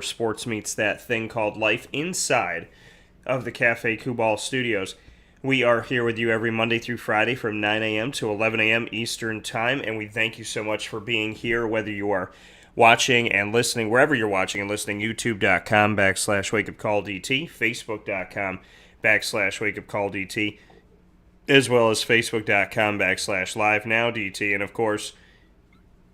sports meets that thing called life inside of the Cafe Kubal studios. We are here with you every Monday through Friday from 9 a.m. to 11 a.m. Eastern Time, and we thank you so much for being here, whether you are watching and listening, wherever you're watching and listening, youtube.com/wakeupcalldt, facebook.com/wakeupcalldt, as well as facebook.com/livenowdt, and of course,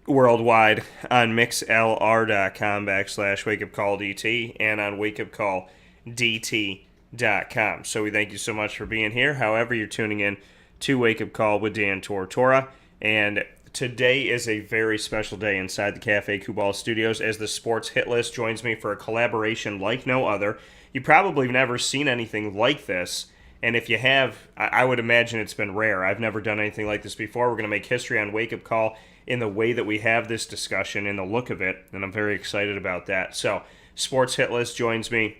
worldwide on mixlr.com/wakeupcalldt and on wakeupcalldt.com. So we thank you so much for being here. However, you're tuning in to Wake Up Call with Dan Tortora, and today is a very special day inside the Cafe Kubal studios as the Sports Hit List joins me for a collaboration like no other. You probably have never seen anything like this, and if you have, I would imagine it's been rare. I've never done anything like this before. We're going to make history on Wake Up Call in the way that we have this discussion, in the look of it, and I'm very excited about that. So, Sports Hit List joins me,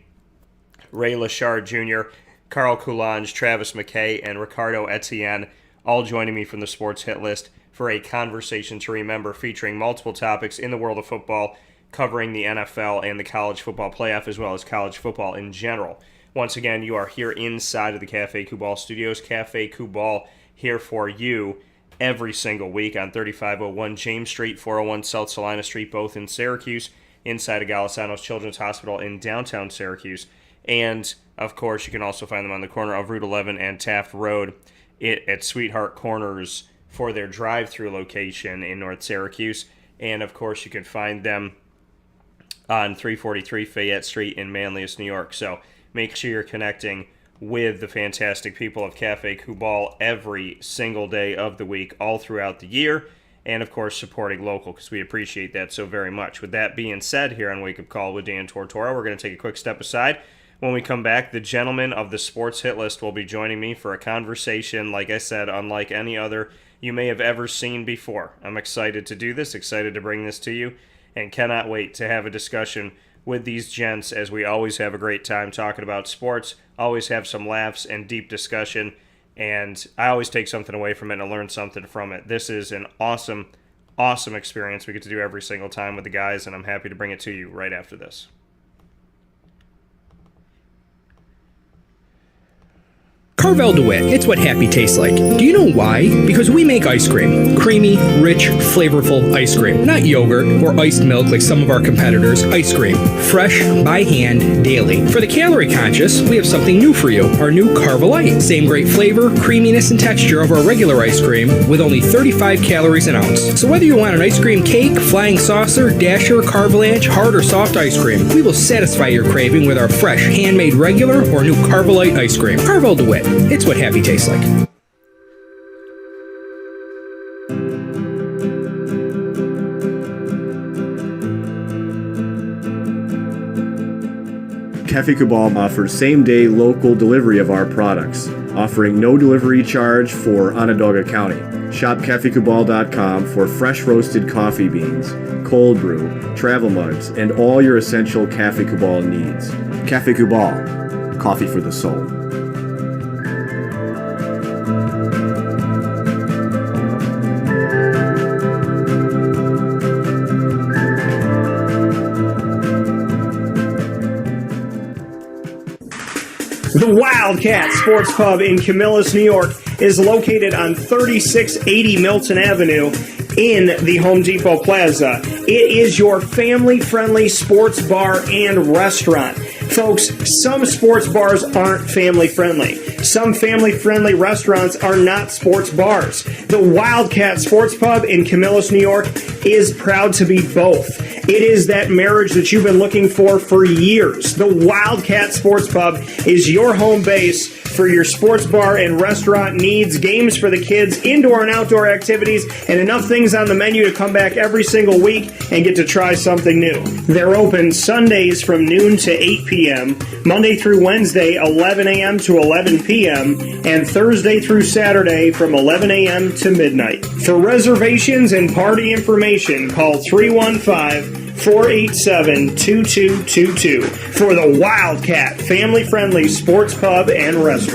Rainal Lochard Jr., Carl Coulanges, Travis McKay, and Ricardo Etienne, all joining me from the Sports Hit List for a conversation to remember featuring multiple topics in the world of football, covering the NFL and the college football playoff, as well as college football in general. Once again, you are here inside of the Cafe Kubal studios. Cafe Kubal here for you every single week on 3501 James Street, 401 South Salina Street, both in Syracuse, inside of Golisano's Children's Hospital in downtown Syracuse. And, of course, you can also find them on the corner of Route 11 and Taft Road at Sweetheart Corners for their drive-through location in North Syracuse. And, of course, you can find them on 343 Fayette Street in Manlius, New York. So make sure you're connecting with the fantastic people of Cafe Kubal every single day of the week, all throughout the year, and of course supporting local, because we appreciate that so very much. With that being said, here on Wake Up Call with Dan Tortora, we're going to take a quick step aside. When we come back, the gentlemen of the Sports Hit List will be joining me for a conversation, like I said, unlike any other you may have ever seen before. I'm excited to do this, excited to bring this to you, and cannot wait to have a discussion with these gents, as we always have a great time talking about sports, always have some laughs and deep discussion, and I always take something away from it and learn something from it. This is an awesome, awesome experience we get to do every single time with the guys, and I'm happy to bring it to you right after this. Carvel DeWitt, it's what happy tastes like. Do you know why? Because we make ice cream. Creamy, rich, flavorful ice cream. Not yogurt or iced milk like some of our competitors. Ice cream. Fresh, by hand, daily. For the calorie conscious, we have something new for you. Our new Carvelite. Same great flavor, creaminess, and texture of our regular ice cream with only 35 calories an ounce. So whether you want an ice cream cake, flying saucer, dasher, Carvalanche, hard or soft ice cream, we will satisfy your craving with our fresh, handmade regular or new Carvelite ice cream. Carvel DeWitt. It's what happy tastes like. Cafe Kubal offers same-day local delivery of our products, offering no delivery charge for Onondaga County. Shop cafekubal.com for fresh roasted coffee beans, cold brew, travel mugs, and all your essential Cafe Kubal needs. Cafe Kubal, coffee for the soul. The Wildcat Sports Pub in Camillus, New York is located on 3680 Milton Avenue in the Home Depot Plaza. It is your family-friendly sports bar and restaurant. Folks, some sports bars aren't family-friendly. Some family-friendly restaurants are not sports bars. The Wildcat Sports Pub in Camillus, New York is proud to be both. It is that marriage that you've been looking for years. The Wildcat Sports Pub is your home base for your sports bar and restaurant needs, games for the kids, indoor and outdoor activities, and enough things on the menu to come back every single week and get to try something new. They're open Sundays from noon to 8 p.m., Monday through Wednesday, 11 a.m. to 11 p.m., and Thursday through Saturday from 11 a.m. to midnight. For reservations and party information, call 315-487-2222 for the Wildcat family-friendly sports pub and restaurant.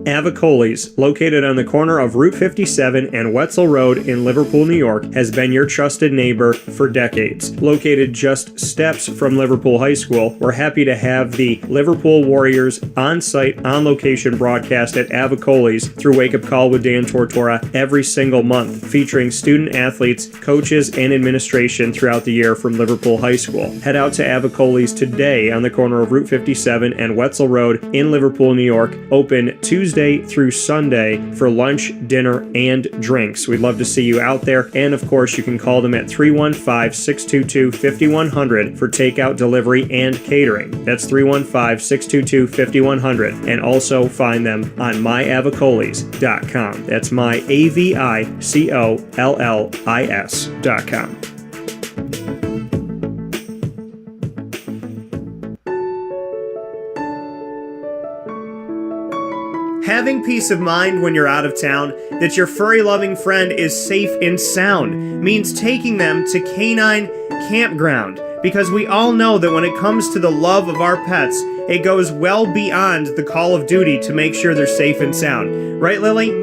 Avicoli's, located on the corner of Route 57 and Wetzel Road in Liverpool, New York, has been your trusted neighbor for decades. Located just steps from Liverpool High School, we're happy to have the Liverpool Warriors on-site, on-location broadcast at Avicoli's through Wake Up Call with Dan Tortora every single month, featuring student-athletes, coaches, and administration throughout the year from Liverpool High School. Head out to Avicoli's today on the corner of Route 57 and Wetzel Road in Liverpool, New York, open Tuesday through Sunday for lunch, dinner, and drinks. We'd love to see you out there, and of course you can call them at 315-622-5100 for takeout, delivery, and catering. That's 315-622-5100, and also find them on myavicolis.com. That's myavicollis.com. Having peace of mind when you're out of town that your furry-loving friend is safe and sound means taking them to Canine Campground, because we all know that when it comes to the love of our pets, it goes well beyond the call of duty to make sure they're safe and sound. Right, Lily?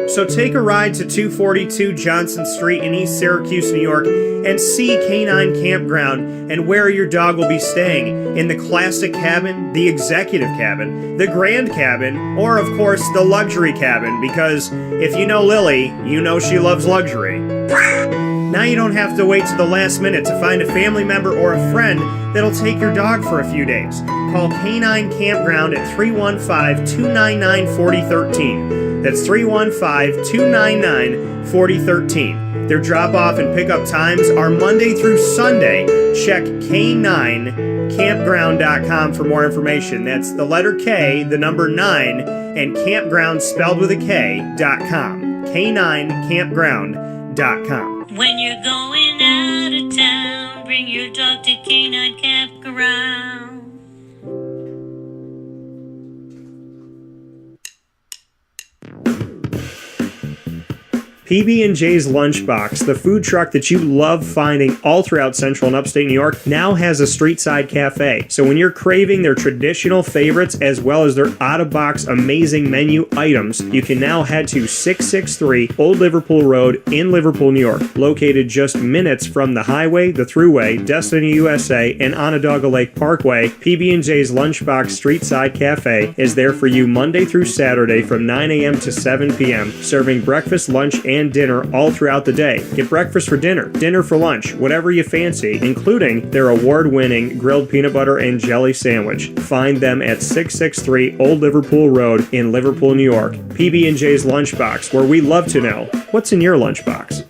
So take a ride to 242 Johnson Street in East Syracuse, New York, and see Canine Campground and where your dog will be staying, in the classic cabin, the executive cabin, the grand cabin, or of course the luxury cabin, because if you know Lily, you know she loves luxury. Now you don't have to wait to the last minute to find a family member or a friend that'll take your dog for a few days. Call Canine Campground at 315-299-4013. That's 315-299-4013. Their drop-off and pickup times are Monday through Sunday. Check K9campground.com for more information. That's the letter K, the number 9, and campground spelled with a K.com. K9campground.com. When you're going out of town, bring your dog to Canine Campground. PB&J's Lunchbox, the food truck that you love finding all throughout Central and Upstate New York, now has a street-side cafe. So when you're craving their traditional favorites as well as their out-of-box amazing menu items, you can now head to 663 Old Liverpool Road in Liverpool, New York. Located just minutes from the highway, the Thruway, Destiny USA, and Onondaga Lake Parkway, PB&J's Lunchbox Street-Side Cafe is there for you Monday through Saturday from 9 a.m. to 7 p.m., serving breakfast, lunch, and dinner all throughout the day. Get breakfast for dinner, dinner for lunch, whatever you fancy, including their award-winning grilled peanut butter and jelly sandwich. Find them at 663 Old Liverpool Road in Liverpool, New York. PB&J's Lunchbox, where we love to know what's in your lunchbox.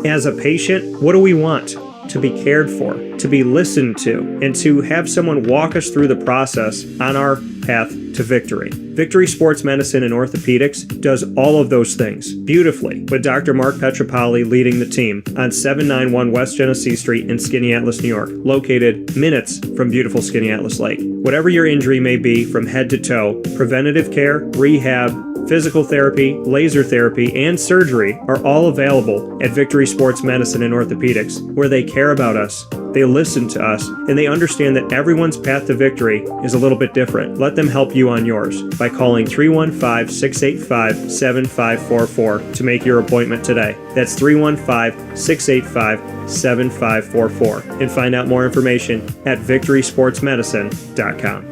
As a patient, what do we want? To be cared for, to be listened to, and to have someone walk us through the process on our path to victory. Victory Sports Medicine and Orthopedics does all of those things beautifully, with Dr. Mark Petropoli leading the team on 791 West Genesee Street in Skaneateles, New York, located minutes from beautiful Skaneateles Lake. Whatever your injury may be, from head to toe, preventative care, rehab, physical therapy, laser therapy, and surgery are all available at Victory Sports Medicine and Orthopedics, where they care about us, they listen to us, and they understand that everyone's path to victory is a little bit different. Let them help you on yours by calling 315-685-7544 to make your appointment today. That's 315-685-7544. And find out more information at victorysportsmedicine.com.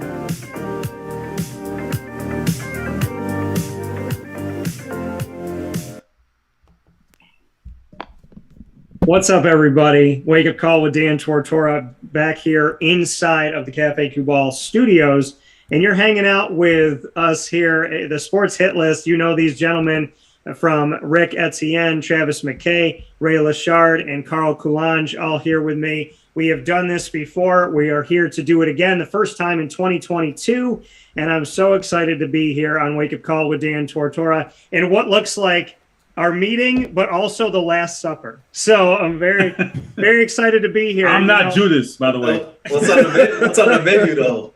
What's up, everybody? Wake Up Call with Dan Tortora back here inside of the Cafe Cubal studios. And you're hanging out with us here, the Sports Hit List. You know these gentlemen from Rick, Etienne, Travis McKay, Rainal Lochard, and Carl Coulanges all here with me. We have done this before. We are here to do it again, the first time in 2022. And I'm so excited to be here on Wake Up Call with Dan Tortora and what looks like our meeting, but also the Last Supper. So I'm very, very excited to be here. I'm not Judas, by the way. What's on the menu, though?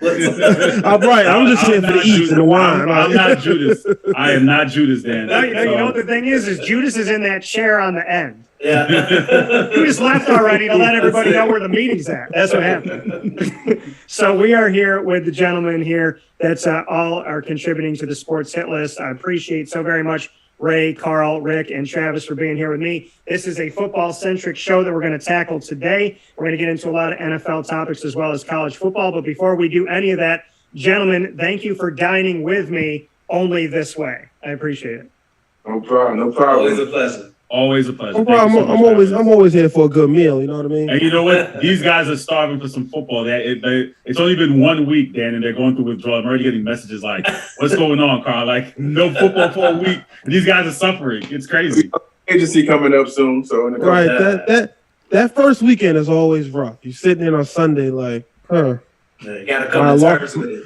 I'm right. I'm just here for the eats and the wine. I'm not Judas. I am not Judas, Dan. You know what the thing is Judas is in that chair on the end. Yeah. You just left already to let everybody know where the meeting's at. That's what happened. So we are here with the gentlemen here that's all are contributing to the Sports Hit List. I appreciate so very much Ray, Carl, Rick, and Travis for being here with me. This is a football-centric show that we're going to tackle today. We're going to get into a lot of NFL topics as well as college football. But before we do any of that, gentlemen, thank you for dining with me only this way. I appreciate it. No problem. No problem. Always a pleasure. Always a pleasure. No problem. I'm always here for a good meal. You know what I mean? And you know what? These guys are starving for some football. It's only been 1 week, Dan, and they're going through withdrawal. I'm already getting messages like, "What's going on, Carl? Like, no football for a week." These guys are suffering. It's crazy. Agency coming up soon, so Right. That first weekend is always rough. You're sitting in on Sunday like, huh. Yeah, you gotta come to terms with it.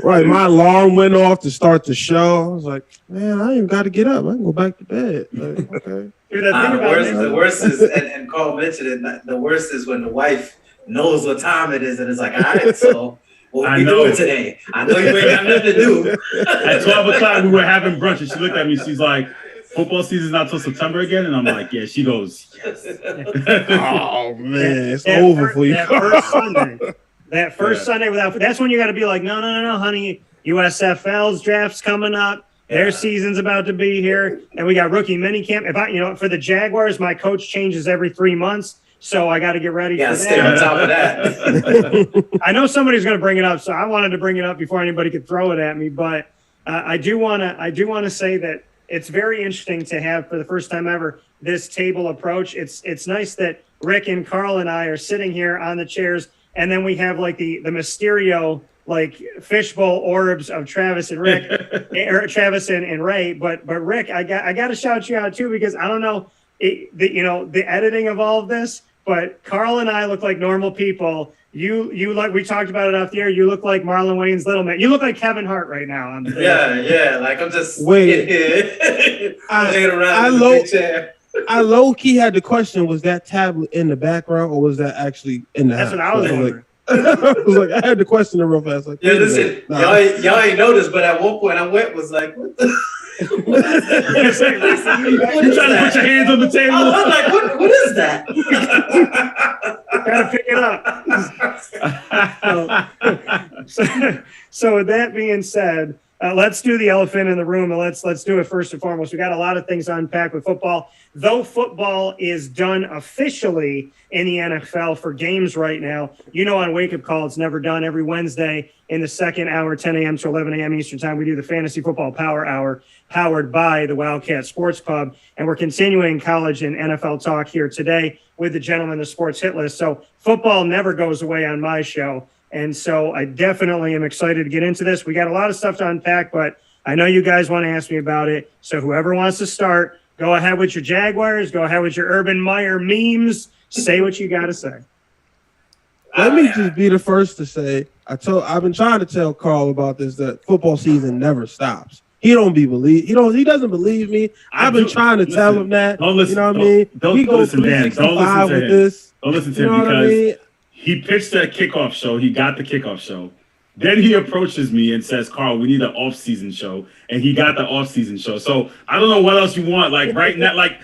Right, my alarm went off to start the show. I was like, man, I ain't got to get up. I can go back to bed. Like, okay. The worst is, and Carl mentioned it, the worst is when the wife knows what time it is and it's like, all right, so what are we doing today? I know you ain't got nothing to do. At 12 o'clock, we were having brunch, and she looked at me. She's like, "Football season's not till September again?" And I'm like, "Yeah." She goes, "Oh man, it's over for you." That first Sunday without, that's when you got to be like, no, honey. USFL's draft's coming up. Their season's about to be here, and we got rookie minicamp. For the Jaguars, my coach changes every 3 months, so I got to get ready. Yeah, for stay that. on top of that. I know somebody's going to bring it up, so I wanted to bring it up before anybody could throw it at me. But I do want to say that it's very interesting to have, for the first time ever, this table approach. It's nice that Rick and Carl and I are sitting here on the chairs. And then we have like the Mysterio, like fishbowl orbs of Travis and Rick, or Travis and Ray. But Rick, I got to shout you out too, because I don't know, the editing of all of this, but Carl and I look like normal people. You like, we talked about it off the air. You look like Marlon Wayne's little man. You look like Kevin Hart right now. Yeah. Like I'm just wait. I low key had the question: was that tablet in the background, or was that actually in the house? That's what I was wondering. I had the question real fast. Like, yeah, listen, y'all ain't noticed, but at one point I was like, "What the?" You trying to put your hands on the table? I was like, "What is that?" Gotta pick it up. So with that being said, let's do the elephant in the room, and let's do it first and foremost. We got a lot of things to unpack with football. Though football is done officially in the NFL for games right now, on Wake Up Call, it's never done. Every Wednesday in the second hour, 10 a.m. to 11 a.m. Eastern Time, we do the Fantasy Football Power Hour, powered by the Wildcat Sports Pub. And we're continuing college and NFL talk here today with the gentleman, the Sports Hit List. So football never goes away on my show. And so I definitely am excited to get into this. We got a lot of stuff to unpack, but I know you guys want to ask me about it. So whoever wants to start, go ahead with your Jaguars. Go ahead with your Urban Meyer memes. Say what you got to say. Let me just be the first to say, I've been trying to tell Carl about this, that football season never stops. He doesn't believe me. I've been trying to tell him that. Don't listen. You know what I mean? Don't listen, Dan. Don't listen to him. This. Don't listen to him because he pitched that kickoff show. He got the kickoff show. Then he approaches me and says, "Carl, we need an off-season show," and he got the off-season show. So I don't know what else you want. Like right now, like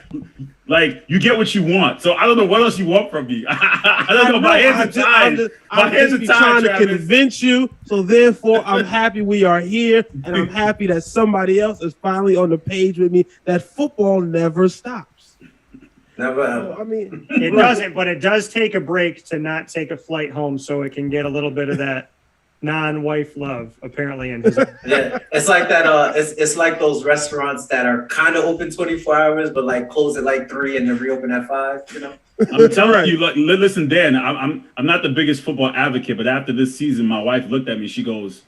you get what you want. So I don't know what else you want from me. I don't know. My hands are tied. I'm trying to convince you. So therefore, I'm happy we are here, and I'm happy that somebody else is finally on the page with me. That football never stops. Never. I mean, it doesn't, but it does take a break to not take a flight home, so it can get a little bit of that non-wife love, apparently. Yeah, it's like that. It's like those restaurants that are kind of open 24 hours, but like close at like 3 and then reopen at 5. I'm telling you, like, listen, Dan. I'm not the biggest football advocate, but after this season, my wife looked at me. She goes,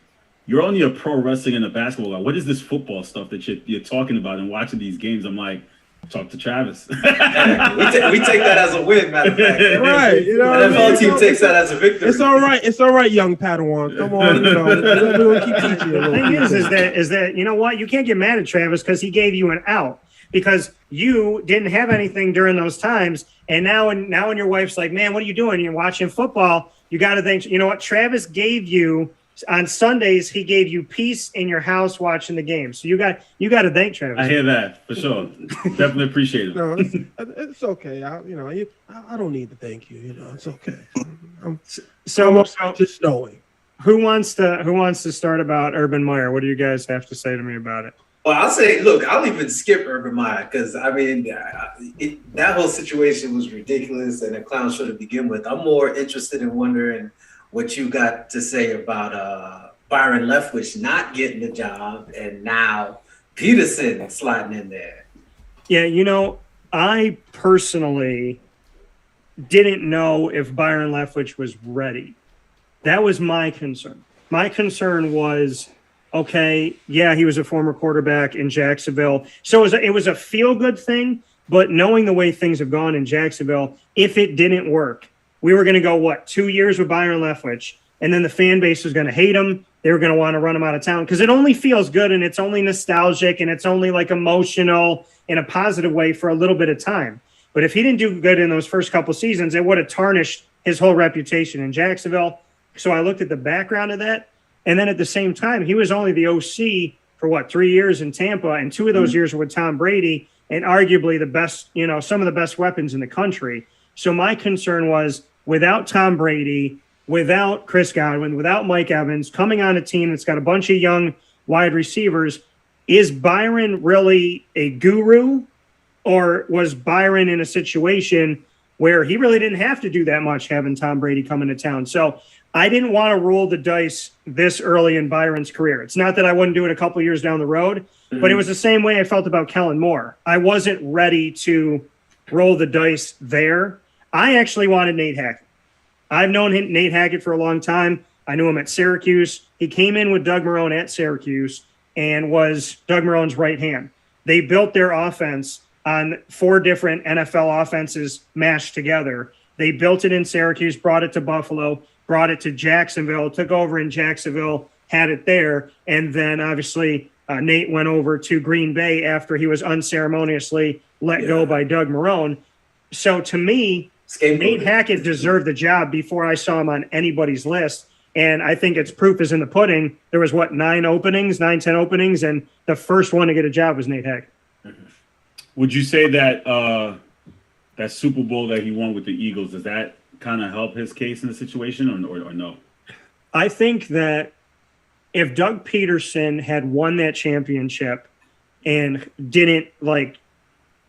"You're only a pro wrestling and a basketball guy. What is this football stuff that you're talking about and watching these games?" I'm like, talk to Travis. We take that as a win, matter of fact. Right. The NFL team takes that as a victory. It's all right. It's all right, young Padawan. Come on. We'll keep teaching you. The thing is that you know what? You can't get mad at Travis because he gave you an out. Because you didn't have anything during those times. And now when your wife's like, "Man, what are you doing? You're watching football." You got to think, you know what? Travis gave you On Sundays, he gave you peace in your house watching the game. So you got to thank Travis. I hear that for sure. Definitely appreciate it. No, it's okay. I don't need to thank you. You know, it's okay. I'm just knowing. Who wants to start about Urban Meyer? What do you guys have to say to me about it? Well, I'll say, look, I'll even skip Urban Meyer because, I mean, that whole situation was ridiculous and a clown show to begin with. I'm more interested in wondering what you got to say about Byron Leftwich not getting the job and now Peterson sliding in there. Yeah, I personally didn't know if Byron Leftwich was ready. That was my concern. My concern was, okay, yeah, he was a former quarterback in Jacksonville. So it was a feel-good thing, but knowing the way things have gone in Jacksonville, if it didn't work, we were going to go, 2 years with Byron Leftwich, and then the fan base was going to hate him. They were going to want to run him out of town because it only feels good and it's only nostalgic and it's only like emotional in a positive way for a little bit of time. But if he didn't do good in those first couple seasons, it would have tarnished his whole reputation in Jacksonville. So I looked at the background of that. And then at the same time, he was only the OC for 3 years in Tampa, and 2 of those years were with Tom Brady and arguably the best, some of the best weapons in the country. So my concern was without Tom Brady, without Chris Godwin, without Mike Evans, coming on a team that's got a bunch of young wide receivers, is Byron really a guru, or was Byron in a situation where he really didn't have to do that much having Tom Brady come into town? So I didn't want to roll the dice this early in Byron's career. It's not that I wouldn't do it a couple years down the road, but it was the same way I felt about Kellen Moore. I wasn't ready to roll the dice there. I actually wanted Nate Hackett. I've known Nate Hackett for a long time. I knew him at Syracuse. He came in with Doug Marrone at Syracuse and was Doug Marrone's right hand. They built their offense on 4 different NFL offenses mashed together. They built it in Syracuse, brought it to Buffalo, brought it to Jacksonville, took over in Jacksonville, had it there, and then obviously Nate went over to Green Bay after he was unceremoniously let go by Doug Marrone. So to me, Nate Hackett deserved the job before I saw him on anybody's list, and I think its proof is in the pudding. There was 10 openings, and the first one to get a job was Nate Hackett. Would you say that that Super Bowl that he won with the Eagles, does that kind of help his case in the situation or no? I think that if Doug Peterson had won that championship and didn't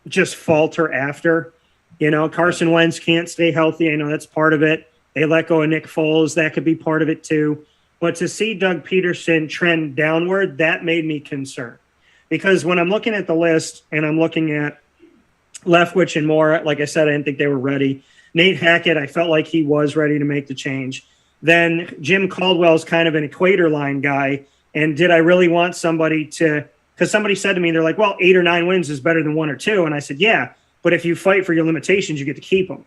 just falter after, Carson Wentz can't stay healthy. I know that's part of it. They let go of Nick Foles. That could be part of it too. But to see Doug Peterson trend downward, that made me concerned. Because when I'm looking at the list and I'm looking at Leftwich and Moore, like I said, I didn't think they were ready. Nate Hackett, I felt like he was ready to make the change. Then Jim Caldwell's kind of an equator line guy. And did I really want somebody to – because somebody said to me, they're like, 8 or 9 wins is better than 1 or 2. And I said, yeah, but if you fight for your limitations, you get to keep them.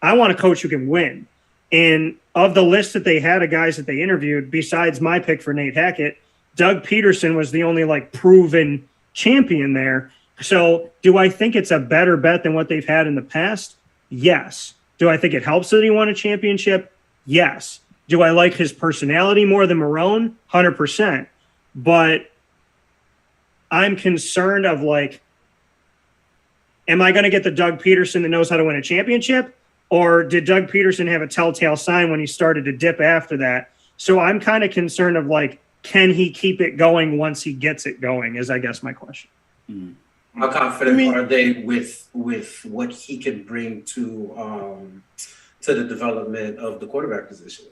I want a coach who can win. And of the list that they had of guys that they interviewed, besides my pick for Nate Hackett, Doug Peterson was the only proven champion there. So do I think it's a better bet than what they've had in the past? Yes. Do I think it helps that he won a championship? Yes. Do I like his personality more than Marrone? 100%. But I'm concerned of am I going to get the Doug Peterson that knows how to win a championship? Or did Doug Peterson have a telltale sign when he started to dip after that? So I'm kind of concerned of can he keep it going once he gets it going is I guess my question. How confident are they with what he can bring to the development of the quarterback position?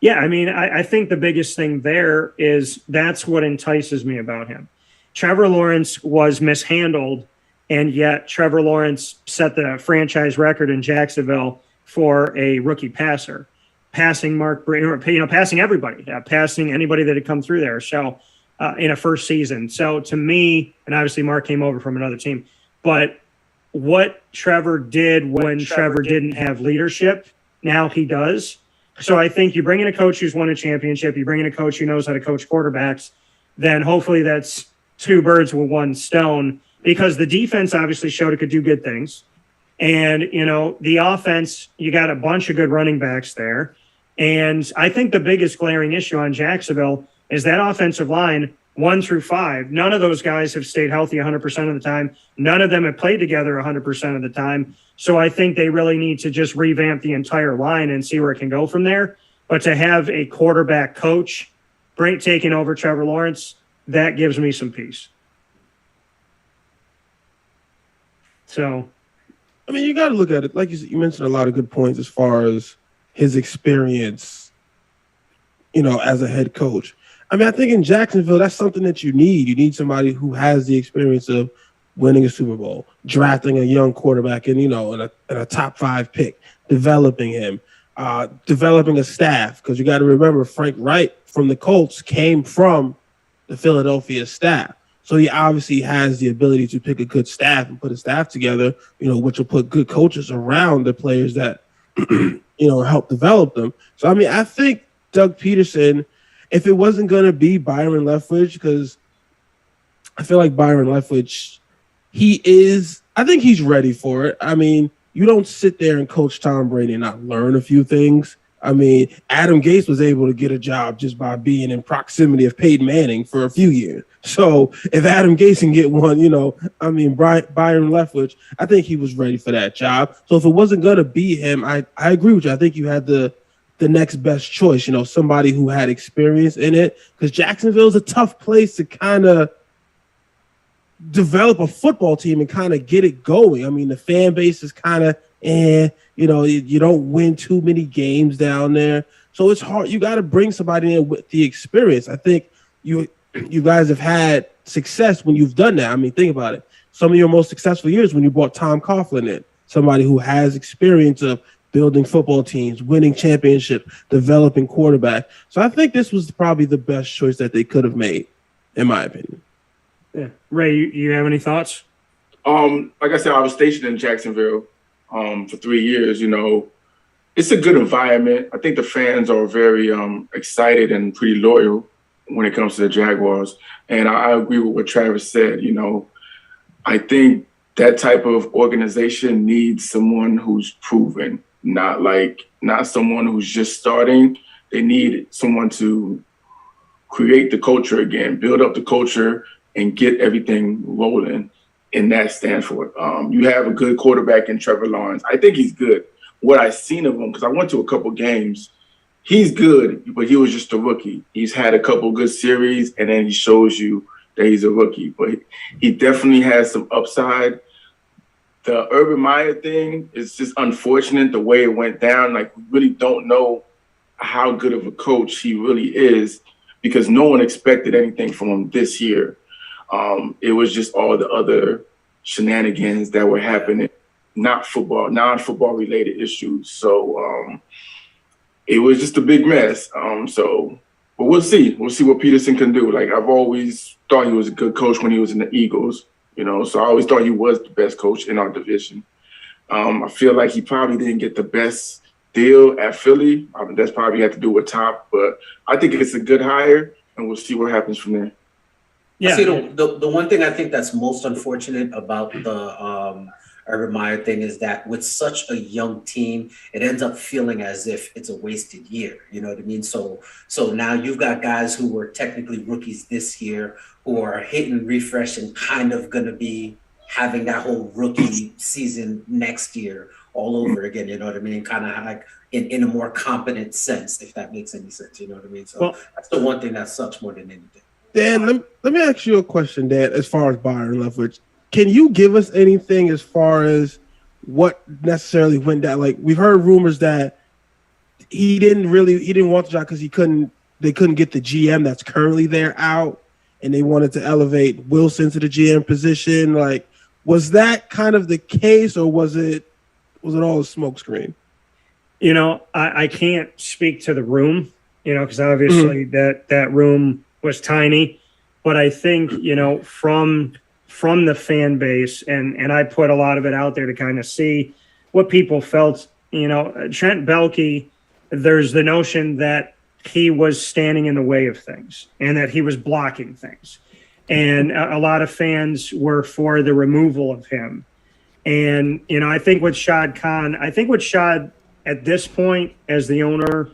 Yeah, I think the biggest thing there is that's what entices me about him. Trevor Lawrence was mishandled, and yet Trevor Lawrence set the franchise record in Jacksonville for a rookie passer, passing passing everybody, passing anybody that had come through there. So in a first season. So to me, and obviously Mark came over from another team, but what Trevor did when Trevor didn't have leadership, now he does. So I think you bring in a coach who's won a championship, you bring in a coach who knows how to coach quarterbacks, then hopefully that's 2 birds with 1 stone, because the defense obviously showed it could do good things. And, the offense, you got a bunch of good running backs there. And I think the biggest glaring issue on Jacksonville is that offensive line, 1 through 5. None of those guys have stayed healthy 100% of the time. None of them have played together 100% of the time. So I think they really need to just revamp the entire line and see where it can go from there. But to have a quarterback coach taking over Trevor Lawrence, that gives me some peace. So, I mean, you got to look at it. Like you mentioned a lot of good points as far as his experience, as a head coach. I mean, I think in Jacksonville, that's something that you need. You need somebody who has the experience of winning a Super Bowl, drafting a young quarterback in a top 5 pick, developing him, developing a staff. Because you got to remember, Frank Wright from the Colts came from the Philadelphia staff. So he obviously has the ability to pick a good staff and put a staff together, which will put good coaches around the players that, help develop them. So, I mean, I think Doug Peterson, if it wasn't going to be Byron Leftwich, because I feel like Byron Leftwich, I think he's ready for it. I mean, you don't sit there and coach Tom Brady and not learn a few things. I mean, Adam Gase was able to get a job just by being in proximity of Peyton Manning for a few years. So if Adam Gase can get one, Byron Leftwich, I think he was ready for that job. So if it wasn't going to be him, I agree with you. I think you had the next best choice, somebody who had experience in it, because Jacksonville is a tough place to kind of develop a football team and kind of get it going. I mean, the fan base is kind of, you don't win too many games down there. So it's hard. You got to bring somebody in with the experience. I think you guys have had success when you've done that. I mean, think about it. Some of your most successful years when you brought Tom Coughlin in, somebody who has experience of building football teams, winning championship, developing quarterback. So I think this was probably the best choice that they could have made, in my opinion. Yeah. Ray, you have any thoughts? Like I said, I was stationed in Jacksonville for 3 years. It's a good environment. I think the fans are very excited and pretty loyal when it comes to the Jaguars. And I agree with what Travis said. I think that type of organization needs someone who's proven, not someone who's just starting. They need someone to create the culture again, build up the culture, and get everything rolling in that Stanford. You have a good quarterback in Trevor Lawrence. I think he's good. What I've seen of him, because I went to a couple games, he's good, but he was just a rookie. He's had a couple good series, and then he shows you that he's a rookie. But he definitely has some upside. The Urban Meyer thing is just unfortunate the way it went down. Like, we really don't know how good of a coach he really is, because no one expected anything from him this year. It was just all the other shenanigans that were happening, non-football related issues. So it was just a big mess. But we'll see. We'll see what Peterson can do. Like, I've always thought he was a good coach when he was in the Eagles, so I always thought he was the best coach in our division. I feel like he probably didn't get the best deal at Philly. That's probably had to do with Top, but I think it's a good hire, and we'll see what happens from there. Yeah. See, the one thing I think that's most unfortunate about the Urban Meyer thing is that with such a young team, it ends up feeling as if it's a wasted year. You know what I mean? So now you've got guys who were technically rookies this year who are hitting refresh and kind of going to be having that whole rookie season next year all over again. You know what I mean? Kind of like in a more competent sense, if that makes any sense. You know what I mean? So that's the one thing that sucks more than anything. Dan, let me ask you a question, Dan, as far as Byron Leftwich. Can you give us anything as far as what necessarily went down? Like, we've heard rumors that he didn't want the job because they couldn't get the GM that's currently there out, and they wanted to elevate Wilson to the GM position. Like, was that kind of the case, or was it all a smokescreen? I can't speak to the room, because obviously that room was tiny, but I think, from the fan base, and I put a lot of it out there to kind of see what people felt. Trent Baalke, there's the notion that he was standing in the way of things and that he was blocking things. And a lot of fans were for the removal of him. And, I think with Shad Khan, at this point as the owner,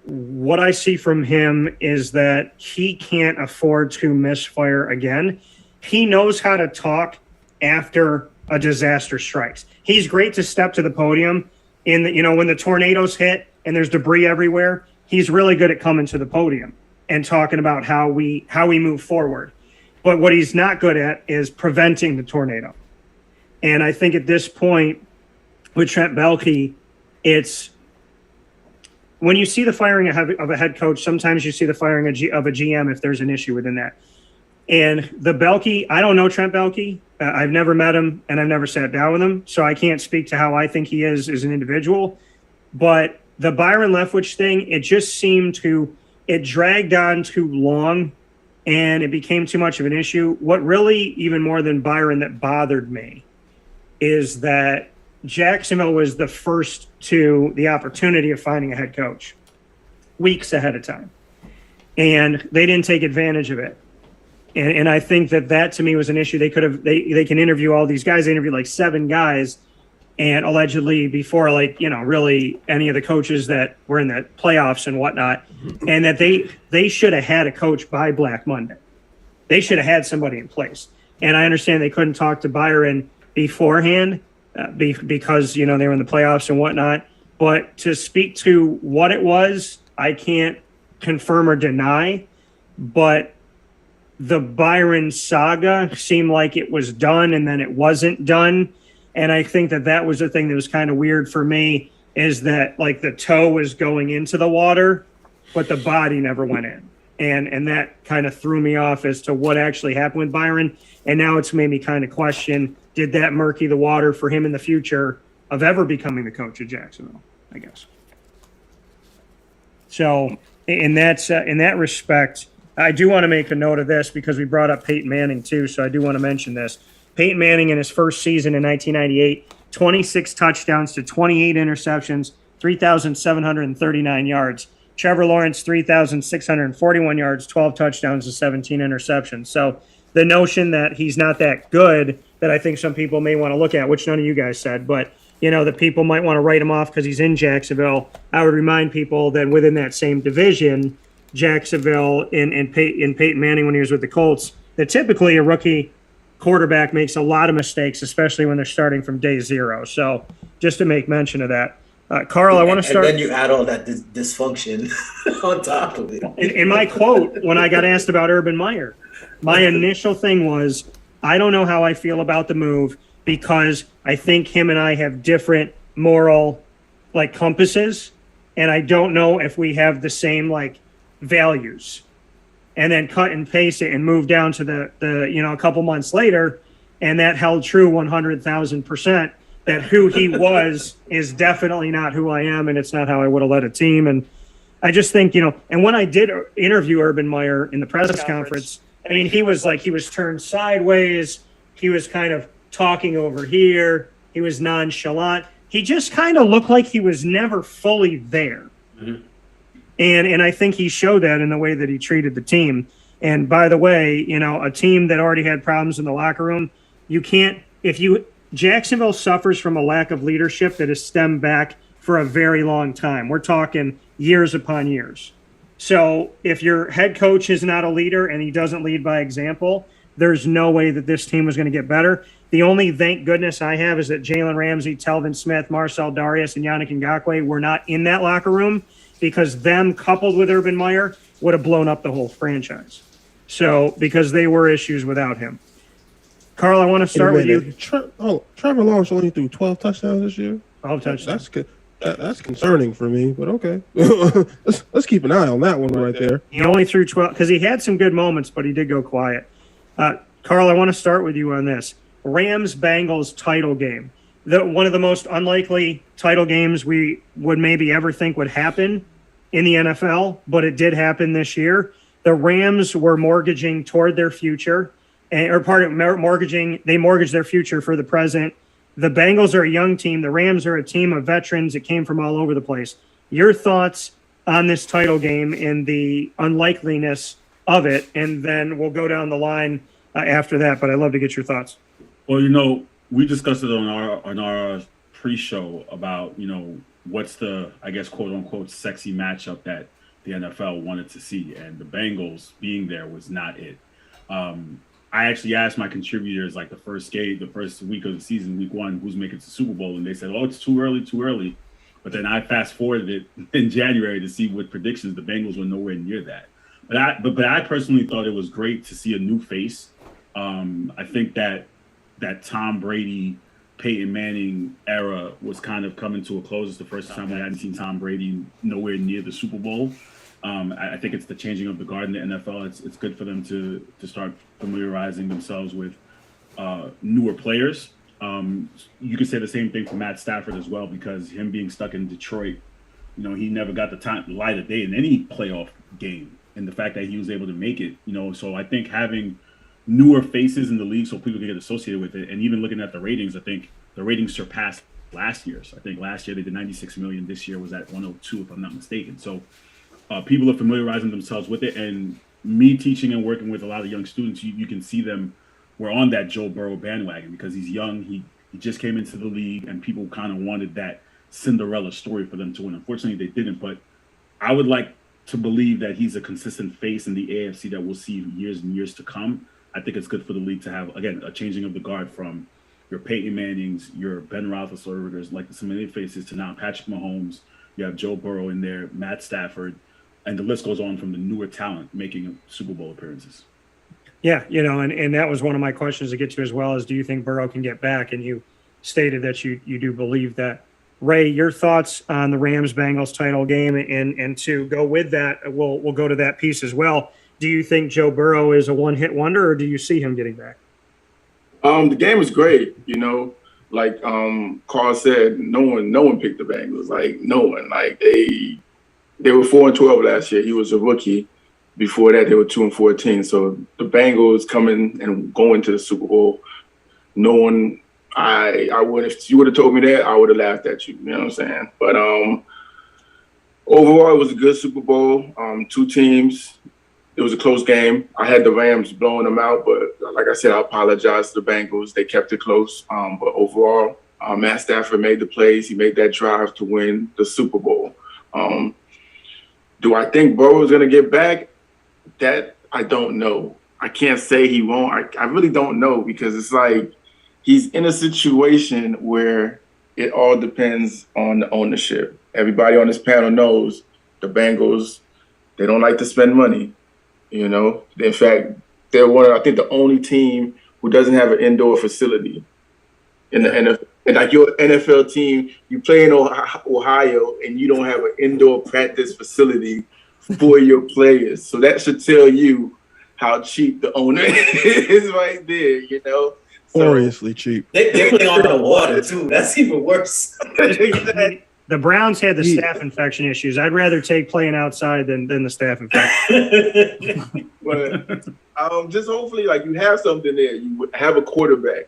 what I see from him is that he can't afford to misfire again. He knows how to talk after a disaster strikes. He's great to step to the podium when the tornadoes hit and there's debris everywhere. He's really good at coming to the podium and talking about how we move forward. But what he's not good at is preventing the tornado. And I think at this point with Trent Baalke, it's when you see the firing of a head coach, sometimes you see the firing of a GM if there's an issue within that. And the Baalke, I don't know Trent Baalke. I've never met him and I've never sat down with him. So I can't speak to how I think he is as an individual. But the Byron Leftwich thing, it dragged on too long and it became too much of an issue. What really, even more than Byron, that bothered me is that Jacksonville was the first to the opportunity of finding a head coach weeks ahead of time. And they didn't take advantage of it. And I think that to me was an issue. They can interview all these guys. They interviewed like 7 guys and allegedly before really any of the coaches that were in the playoffs and whatnot. And that they should have had a coach by Black Monday. They should have had somebody in place. And I understand they couldn't talk to Byron beforehand, because they were in the playoffs and whatnot. But to speak to what it was, I can't confirm or deny. But the Byron saga seemed like it was done and then it wasn't done. And I think that was the thing that was kind of weird for me, is that like the toe was going into the water, but the body never went in. And that kind of threw me off as to what actually happened with Byron. And now it's made me kind of question, did that murky the water for him in the future of ever becoming the coach of Jacksonville, I guess. So in that respect, I do want to make a note of this because we brought up Peyton Manning too. So I do want to mention this. Peyton Manning in his first season in 1998, 26 touchdowns to 28 interceptions, 3,739 yards. Trevor Lawrence, 3,641 yards, 12 touchdowns to 17 interceptions. So the notion that he's not that good, that I think some people may want to look at, which none of you guys said, but that people might want to write him off because he's in Jacksonville. I would remind people that within that same division, Jacksonville in Peyton Manning when he was with the Colts, that typically a rookie quarterback makes a lot of mistakes, especially when they're starting from day zero. So just to make mention of that. Carl, I want to start. And then you add all that dysfunction on top of it. In my quote, when I got asked about Urban Meyer, my initial thing was, I don't know how I feel about the move because I think him and I have different moral compasses, and I don't know if we have the same values. And then cut and paste it and move down to the a couple months later, and that held true 100,000%. That who he was is definitely not who I am, and it's not how I would have led a team. And I just think, and when I did interview Urban Meyer in the press conference, I mean, he was turned sideways. He was kind of talking over here. He was nonchalant. He just kind of looked like he was never fully there. Mm-hmm. And I think he showed that in the way that he treated the team. And by the way, a team that already had problems in the locker room, Jacksonville suffers from a lack of leadership that has stemmed back for a very long time. We're talking years upon years. So if your head coach is not a leader and he doesn't lead by example, there's no way that this team was going to get better. The only thank goodness I have is that Jalen Ramsey, Telvin Smith, Marcel Darius, and Yannick Ngakoue were not in that locker room, because them coupled with Urban Meyer would have blown up the whole franchise. So because they were issues without him. Carl, I want to start with you. Trevor Lawrence only threw 12 touchdowns this year. 12 touchdowns. That's concerning for me, but okay. let's keep an eye on that one right there. He only threw 12 because he had some good moments, but he did go quiet. Carl, I want to start with you on this. Rams-Bengals title game. One of the most unlikely title games we would maybe ever think would happen in the NFL, but it did happen this year. The Rams were mortgaging toward their future. They mortgaged their future for the present. The Bengals are a young team. The Rams are a team of veterans that came from all over the place. Your thoughts on this title game and the unlikeliness of it, and then we'll go down the line after that, but I'd love to get your thoughts. Well, we discussed it on our pre-show about, what's the, I guess, quote unquote, sexy matchup that the NFL wanted to see, and the Bengals being there was not it. I actually asked my contributors like the first week of the season, week 1, who's making it to the Super Bowl, and they said, "Oh, it's too early." But then I fast forwarded it in January to see what predictions. The Bengals were nowhere near that. But I personally thought it was great to see a new face. I think that Tom Brady, Peyton Manning era was kind of coming to a close. It's the first time we hadn't seen Tom Brady nowhere near the Super Bowl. I think it's the changing of the guard in the NFL. It's good for them to start familiarizing themselves with newer players. You could say the same thing for Matt Stafford as well, because him being stuck in Detroit, he never got the light of day in any playoff game. And the fact that he was able to make it, so I think having newer faces in the league so people can get associated with it. And even looking at the ratings, I think the ratings surpassed last year. So I think last year they did 96 million. This year was at 102, if I'm not mistaken. So people are familiarizing themselves with it. And me teaching and working with a lot of young students, you can see them. We're on that Joe Burrow bandwagon because he's young. He just came into the league, and people kind of wanted that Cinderella story for them to win. Unfortunately, they didn't. But I would like to believe that he's a consistent face in the AFC that we'll see years and years to come. I think it's good for the league to have, again, a changing of the guard from your Peyton Mannings, your Ben Roethlisbergers, like some of their faces, to now Patrick Mahomes. You have Joe Burrow in there, Matt Stafford, and the list goes on from the newer talent making Super Bowl appearances. Yeah, and that was one of my questions to get to as well, is do you think Burrow can get back? And you stated that you do believe that. Ray, your thoughts on the Rams-Bengals title game, and to go with that, we'll go to that piece as well. Do you think Joe Burrow is a one-hit wonder, or do you see him getting back? The game is great, like Carl said, no one picked the Bengals, like no one. Like they were 4-12 last year. He was a rookie. Before that, they were 2-14. So the Bengals coming and going to the Super Bowl, no one. I would, if you would have told me that, I would have laughed at you. You know what I'm saying? But overall, it was a good Super Bowl. Two teams. It was a close game. I had the Rams blowing them out, but like I said, I apologize to the Bengals. They kept it close. But overall, Matt Stafford made the plays. He made that drive to win the Super Bowl. Do I think Burrow is going to get back? That I don't know. I can't say he won't. I really don't know, because it's like he's in a situation where it all depends on the ownership. Everybody on this panel knows the Bengals, they don't like to spend money. In fact, they're I think the only team who doesn't have an indoor facility in the NFL. And like your NFL team, you play in Ohio and you don't have an indoor practice facility for your players. So that should tell you how cheap the owner is right there, Gloriously cheap. They play on the water too. That's even worse. The Browns had the staph infection issues. I'd rather take playing outside than the staph infection. But just hopefully, like, you have something there. You have a quarterback.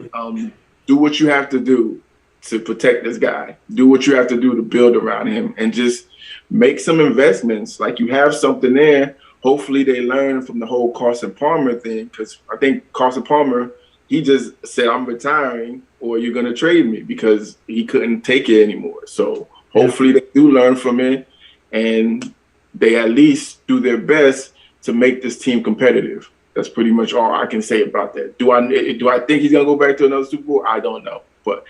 Do what you have to do to protect this guy. Do what you have to do to build around him, and just make some investments. Like, you have something there. Hopefully they learn from the whole Carson Palmer thing, because I think Carson Palmer, he just said, I'm retiring or you're going to trade me, because he couldn't take it anymore. So hopefully they do learn from it, and they at least do their best to make this team competitive. That's pretty much all I can say about that. Do I think he's going to go back to another Super Bowl? I don't know. But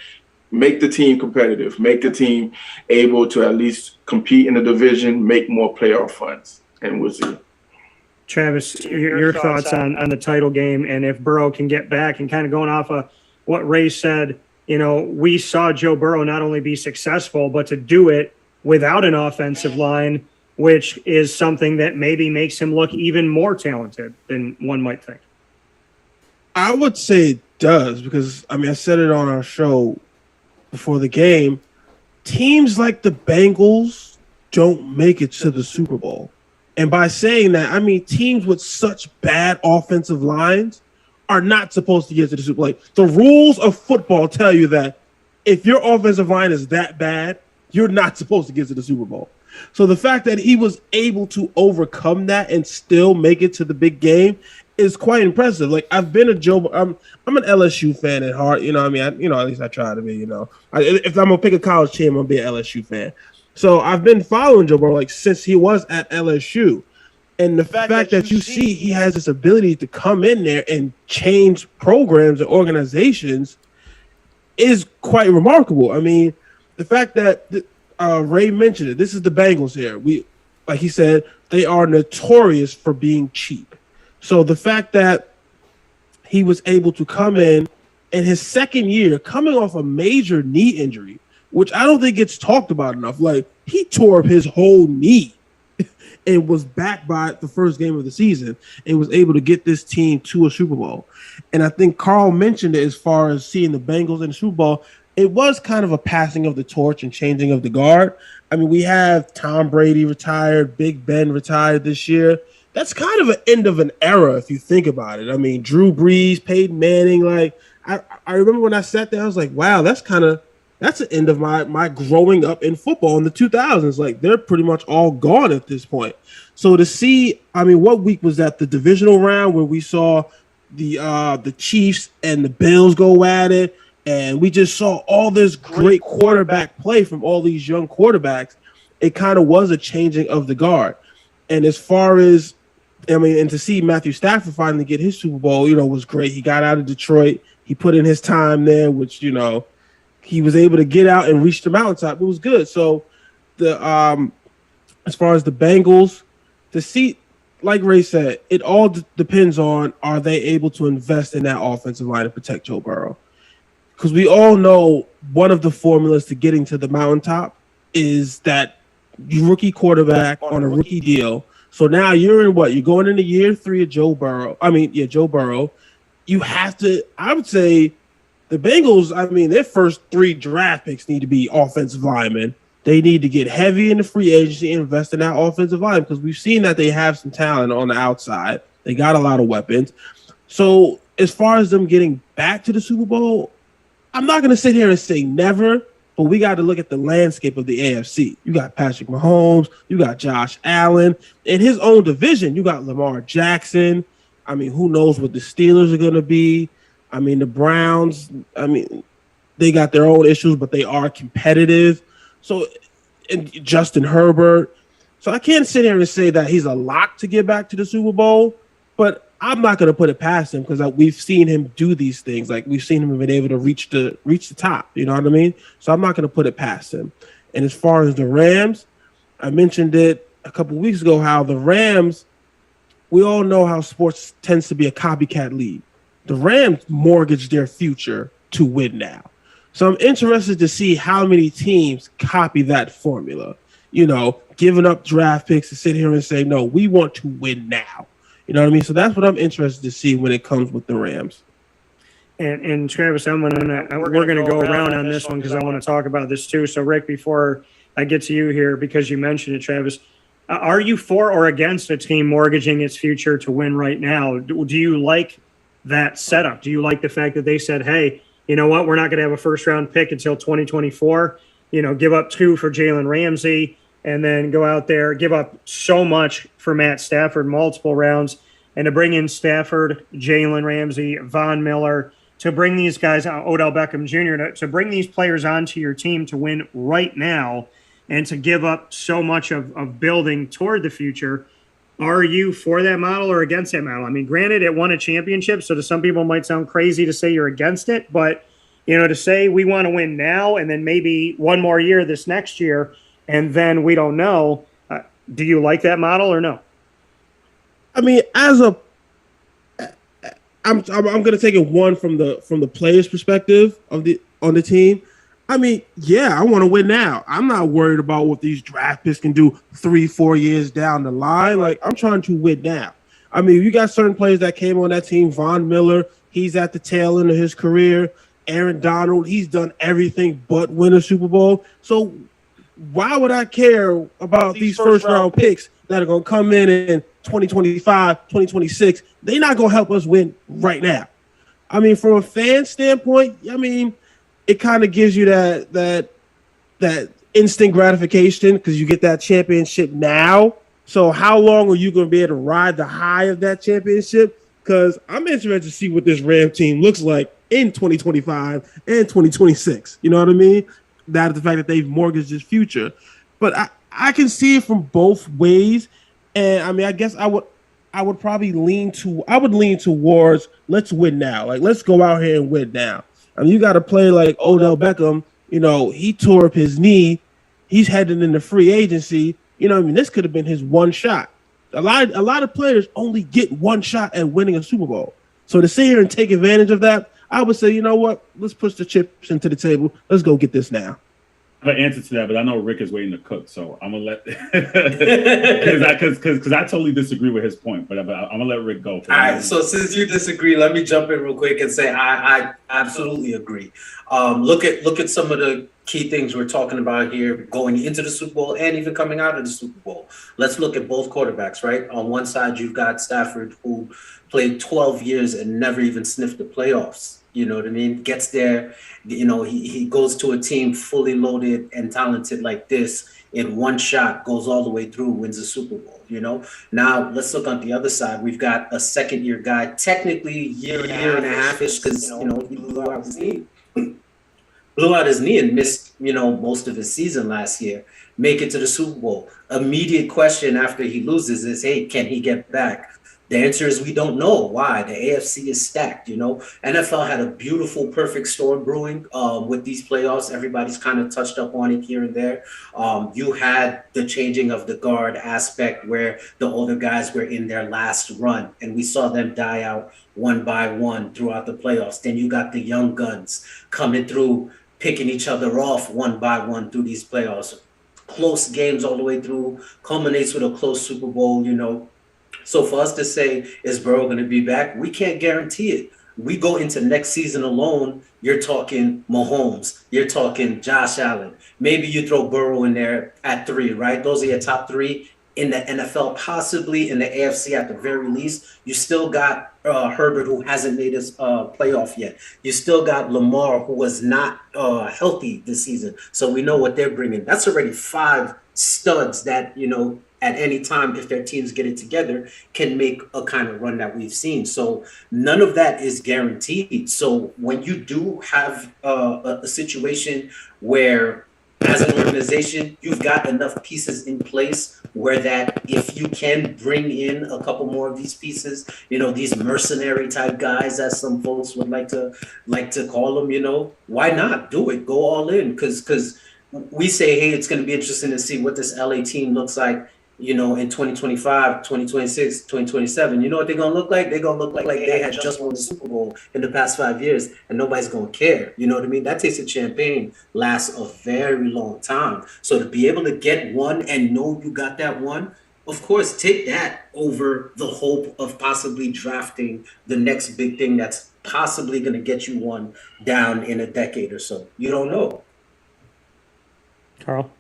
make the team competitive. Make the team able to at least compete in the division, make more playoff runs, and we'll see. Travis, your thoughts on the title game, and if Burrow can get back, and kind of going off of what Ray said, we saw Joe Burrow not only be successful, but to do it without an offensive line, which is something that maybe makes him look even more talented than one might think. I would say it does, because, I said it on our show before the game. Teams like the Bengals don't make it to the Super Bowl. And by saying that, I mean teams with such bad offensive lines are not supposed to get to the Super Bowl. Like, the rules of football tell you that if your offensive line is that bad, you're not supposed to get to the Super Bowl. So the fact that he was able to overcome that and still make it to the big game is quite impressive. Like I'm an LSU fan at heart. You know, what I mean, at least I try to be. You know, if I'm gonna pick a college team, I'm gonna be an LSU fan. So I've been following Joe Burrow like since he was at LSU, and the fact that you see he has this ability to come in there and change programs and organizations is quite remarkable. I mean, the fact that Ray mentioned it. This is the Bengals here. Like he said, they are notorious for being cheap. So the fact that he was able to come in his second year, coming off a major knee injury, which I don't think gets talked about enough. Like he tore up his whole knee and was back by the first game of the season and was able to get this team to a Super Bowl. And I think Carl mentioned it as far as seeing the Bengals in the Super Bowl. It was kind of a passing of the torch and changing of the guard. I mean, we have Tom Brady retired, Big Ben retired this year. That's kind of an end of an era if you think about it. I mean, Drew Brees, Peyton Manning. Like I remember when I sat there, I was like, wow, that's the end of my growing up in football in the 2000s. Like they're pretty much all gone at this point. So to see, I mean, what week was that? The divisional round where we saw the Chiefs and the Bills go at it, and we just saw all this great quarterback play from all these young quarterbacks. It kind of was a changing of the guard. And as far as, I mean, and to see Matthew Stafford finally get his Super Bowl, was great. He got out of Detroit. He put in his time there, which, he was able to get out and reach the mountaintop. It was good. So as far as the Bengals, to see, like Ray said, it all depends on, are they able to invest in that offensive line to protect Joe Burrow? Because we all know one of the formulas to getting to the mountaintop is that rookie quarterback on a rookie deal. So now you're in what? You're going into year 3 of Joe Burrow. Joe Burrow. You have to, I would say, the Bengals, I mean, their first 3 draft picks need to be offensive linemen. They need to get heavy in the free agency and invest in that offensive line because we've seen that they have some talent on the outside. They got a lot of weapons. So as far as them getting back to the Super Bowl, I'm not going to sit here and say never, but we got to look at the landscape of the AFC. You got Patrick Mahomes. You got Josh Allen. In his own division, you got Lamar Jackson. I mean, who knows what the Steelers are going to be. I mean, the Browns, they got their own issues, but they are competitive. So, and Justin Herbert. So I can't sit here and say that he's a lock to get back to the Super Bowl, but I'm not going to put it past him because we've seen him do these things. Like we've seen him been able to reach the top. You know what I mean? So I'm not going to put it past him. And as far as the Rams, I mentioned it a couple of weeks ago how the Rams, we all know how sports tends to be a copycat league. The Rams mortgaged their future to win now. So I'm interested to see how many teams copy that formula, giving up draft picks to sit here and say, no, we want to win now. You know what I mean? So that's what I'm interested to see when it comes with the Rams. And Travis, we're going to go around on this one because I want to talk about this too. So Rick, before I get to you here, because you mentioned it, Travis, are you for or against a team mortgaging its future to win right now? Do you like that setup? Do you like the fact that they said, hey, you know what, we're not going to have a first-round pick until 2024, give up 2 for Jalen Ramsey, and then go out there, give up so much for Matt Stafford, multiple rounds, and to bring in Stafford, Jalen Ramsey, Von Miller, to bring these guys, Odell Beckham Jr., to bring these players onto your team to win right now and to give up so much of building toward the future. Are you for that model or against that model? I mean, granted, it won a championship, so to some people it might sound crazy to say you're against it, but, to say we want to win now and then maybe one more year this next year, and then we don't know, do you like that model or no? I mean, I'm going to take it one from the player's perspective on the team. I mean, yeah, I want to win now. I'm not worried about what these draft picks can do 3-4 years down the line. Like, I'm trying to win now. I mean, you got certain players that came on that team. Von Miller, he's at the tail end of his career. Aaron Donald, he's done everything but win a Super Bowl. So why would I care about these first-round picks that are going to come in 2025, 2026? They're not going to help us win right now. I mean, from a fan standpoint, it kind of gives you that instant gratification because you get that championship now. So how long are you going to be able to ride the high of that championship? because I'm interested to see what this Ram team looks like in 2025 and 2026. You know what I mean? That is the fact that they've mortgaged his future. But I can see it from both ways. And I mean, I guess I would probably lean towards let's win now. Like, let's go out here and win now. I mean, you got to play like Odell Beckham. You know, he tore up his knee. He's heading into free agency. You know what I mean? This could have been his one shot. A lot of players only get one shot at winning a Super Bowl. So to sit here and take advantage of that, I would say, you know what? Let's push the chips into the table. Let's go get this now. I have an answer to that, but I know Rick is waiting to cook, so I'm gonna let because I totally disagree with his point, but I'm gonna let Rick go. All right, so since you disagree, let me jump in real quick and say I absolutely agree. Look at some of the key things we're talking about here going into the Super Bowl and even coming out of the Super Bowl. Let's look at both quarterbacks, right? On one side, you've got Stafford, who played 12 years and never even sniffed the playoffs. You know what I mean? Gets there, you know, he goes to a team fully loaded and talented like this in one shot, goes all the way through, wins the Super Bowl, you know? Now, let's look on the other side. We've got a second-year guy, technically year and a half-ish, because, you know, he blew out his knee and missed, you know, most of his season last year. Make it to the Super Bowl. Immediate question after he loses is, hey, can he get back? The answer is we don't know. Why? The AFC is stacked, you know. NFL had a beautiful, perfect storm brewing with these playoffs. Everybody's kind of touched up on it here and there. You had the changing of the guard aspect where the older guys were in their last run, and we saw them die out one by one throughout the playoffs. Then you got the young guns coming through, picking each other off one by one through these playoffs. Close games all the way through, culminates with a close Super Bowl, you know. So for us to say, is Burrow going to be back? We can't guarantee it. We go into next season alone, you're talking Mahomes, you're talking Josh Allen. Maybe you throw Burrow in there at 3, right? Those are your top 3 in the NFL, possibly in the AFC at the very least. You still got Herbert, who hasn't made his playoff yet. You still got Lamar, who was not healthy this season. So we know what they're bringing. That's already 5 studs that, you know, at any time, if their teams get it together, can make a kind of run that we've seen. So none of that is guaranteed. So when you do have a situation where, as an organization, you've got enough pieces in place where that if you can bring in a couple more of these pieces, you know, these mercenary type guys, as some folks would like to call them, you know, why not do it? Go all in, because we say, hey, it's going to be interesting to see what this LA team looks like, you know, in 2025, 2026, 2027, you know what they're going to look like? They're going to look like they had just won the Super Bowl in the past 5 years and nobody's going to care. You know what I mean? That tasted champagne lasts a very long time. So to be able to get one and know you got that one, of course, take that over the hope of possibly drafting the next big thing that's possibly going to get you one down in a decade or so. You don't know. Carl?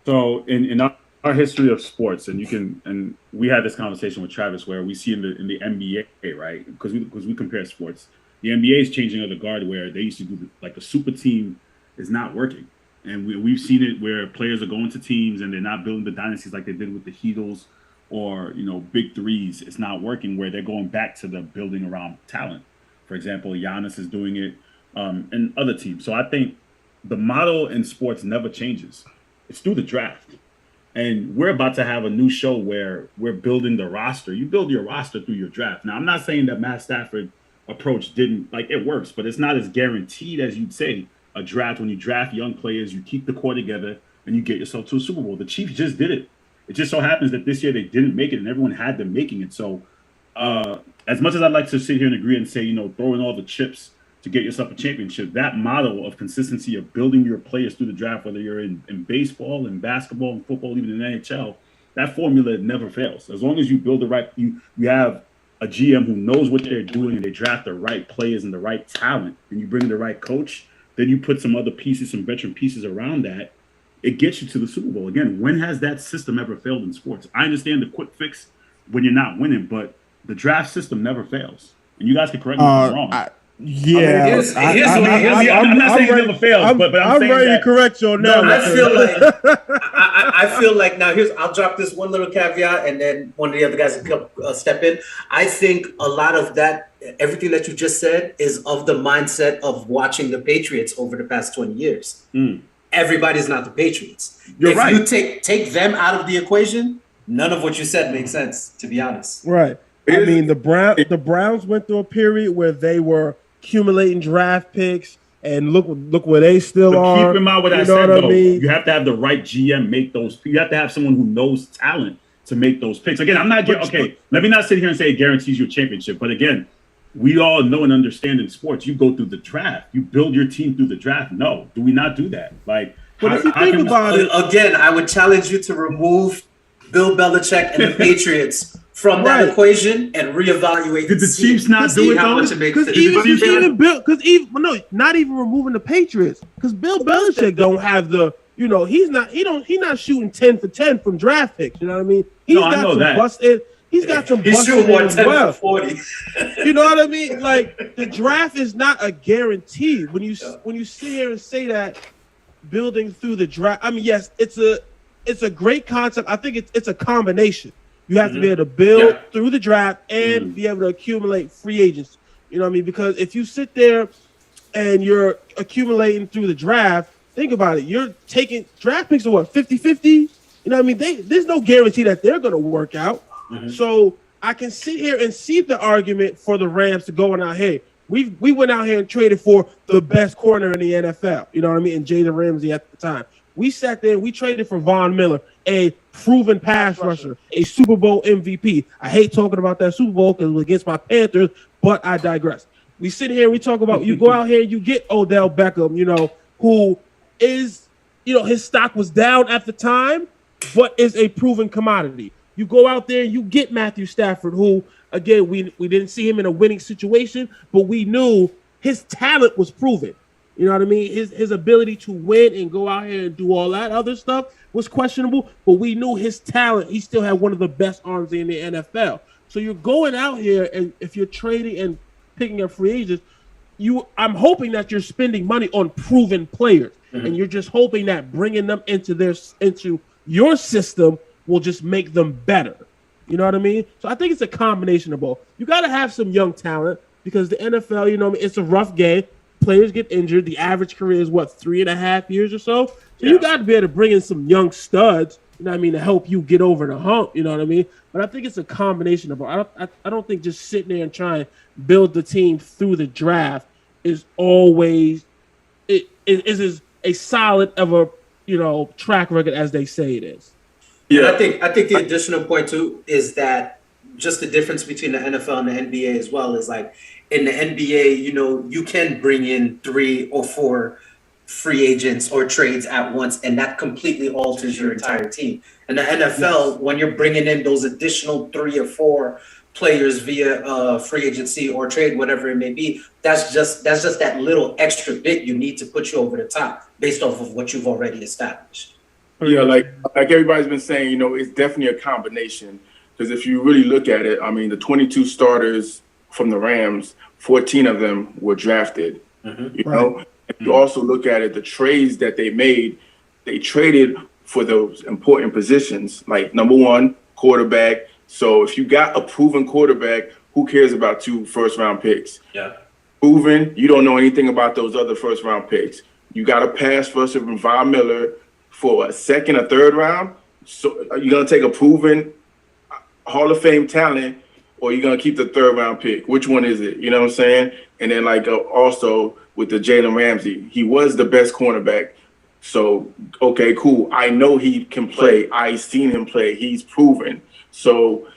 So in our history of sports, and we had this conversation with Travis where we see in the NBA, right? Because we compare sports. The NBA is changing of the guard where they used to do like the super team is not working. And we've seen it where players are going to teams and they're not building the dynasties like they did with the Heatles or, you know, big threes. It's not working where they're going back to the building around talent. For example, Giannis is doing it and other teams. So I think the model in sports never changes. It's through the draft. And we're about to have a new show where we're building the roster. You build your roster through your draft. Now, I'm not saying that Matt Stafford approach didn't, like, it works, but it's not as guaranteed as you'd say a draft. When you draft young players, you keep the core together and you get yourself to a Super Bowl. The Chiefs just did it. It just so happens that this year they didn't make it and everyone had them making it. So as much as I'd like to sit here and agree and say, you know, throw in all the chips to get yourself a championship, that model of consistency of building your players through the draft, whether you're in baseball and basketball and football, even in the NHL, that formula never fails. As long as you build the right, you have a GM who knows what they're doing and they draft the right players and the right talent, and you bring the right coach, then you put some other pieces, some veteran pieces around that, it gets you to the Super Bowl. Again, when has that system ever failed in sports? I understand the quick fix when you're not winning, but the draft system never fails. And you guys can correct me if I'm wrong. Yeah, I'm not saying it never fails, but I'm ready to correct you on that. I feel like I feel like now I'll drop this one little caveat and then one of the other guys can step in. I think a lot of that, everything that you just said, is of the mindset of watching the Patriots over the past 20 years. Everybody's not the Patriots. You're right. If you take them out of the equation, none of what you said makes sense, to be honest. Right. I mean, the Browns went through a period where they were accumulating draft picks, and look where they still are. Keep in mind what I said, though. You have to have the right GM make those. You have to have someone who knows talent to make those picks. Again, I'm not okay. Let me not sit here and say it guarantees you a championship, but again, we all know and understand in sports, you go through the draft. You build your team through the draft. No, do we not do that? Like, if you think about it, again, I would challenge you to remove Bill Belichick and the Patriots from that equation and reevaluate. Did the Chiefs not do it though? Not even removing the Patriots, because Bill Belichick don't have the. He's not shooting 10 for 10 from draft picks. You know what I mean? He's got some busted as well. 40. You know what I mean? Like, the draft is not a guarantee. When you sit here and say that building through the draft, I mean, yes, it's a great concept. I think it's a combination. You have to be able to build through the draft and be able to accumulate free agents. You know what I mean? Because if you sit there and you're accumulating through the draft, think about it. You're taking draft picks are what, 50-50? You know what I mean? There's no guarantee that they're going to work out. So I can sit here and see the argument for the Rams to go out here. We went out here and traded for the best corner in the NFL. You know what I mean? And Jalen Ramsey at the time. We sat there and we traded for Von Miller, a proven pass rusher, a Super Bowl MVP. I hate talking about that Super Bowl because it was against my Panthers, but I digress. We sit here and we talk about, you go out here and you get Odell Beckham, who is, his stock was down at the time, but is a proven commodity. You go out there and you get Matthew Stafford, who, again, we didn't see him in a winning situation, but we knew his talent was proven. You know what I mean? His ability to win and go out here and do all that other stuff was questionable, but we knew his talent. He still had one of the best arms in the NFL. So you're going out here, and if you're trading and picking up free agents, I'm hoping that you're spending money on proven players, and you're just hoping that bringing them into your system will just make them better. You know what I mean? So I think it's a combination of both. You got to have some young talent because the NFL, it's a rough game. Players get injured. The average career is 3.5 years or so. So you got to be able to bring in some young studs, you know what I mean, to help you get over the hump, you know what I mean? But I think it's a combination of both. I don't think just sitting there and trying to build the team through the draft is always is a solid of a track record as they say it is. Yeah, I think the additional point too is that just the difference between the NFL and the NBA as well is like in the NBA, you can bring in 3 or 4 free agents or trades at once, and that completely alters your entire team. In the NFL, when you're bringing in those additional 3 or 4 players via free agency or trade, whatever it may be, that's just that little extra bit you need to put you over the top based off of what you've already established. Yeah, like everybody's been saying, it's definitely a combination. Because if you really look at it, I mean, the 22 starters from the Rams, 14 of them were drafted. You know, if you also look at it, the trades that they made, they traded for those important positions, like number 1, quarterback. So if you got a proven quarterback, who cares about 2 first-round picks? Yeah. Proven, you don't know anything about those other first-round picks. You got a pass rusher from Von Miller for a 2nd or 3rd round. So are you going to take a proven Hall of Fame talent, or you're going to keep the 3rd round pick? Which one is it? You know what I'm saying? And then also with the Jalen Ramsey, he was the best cornerback. So, okay, cool. I know he can play. I've seen him play. He's proven. So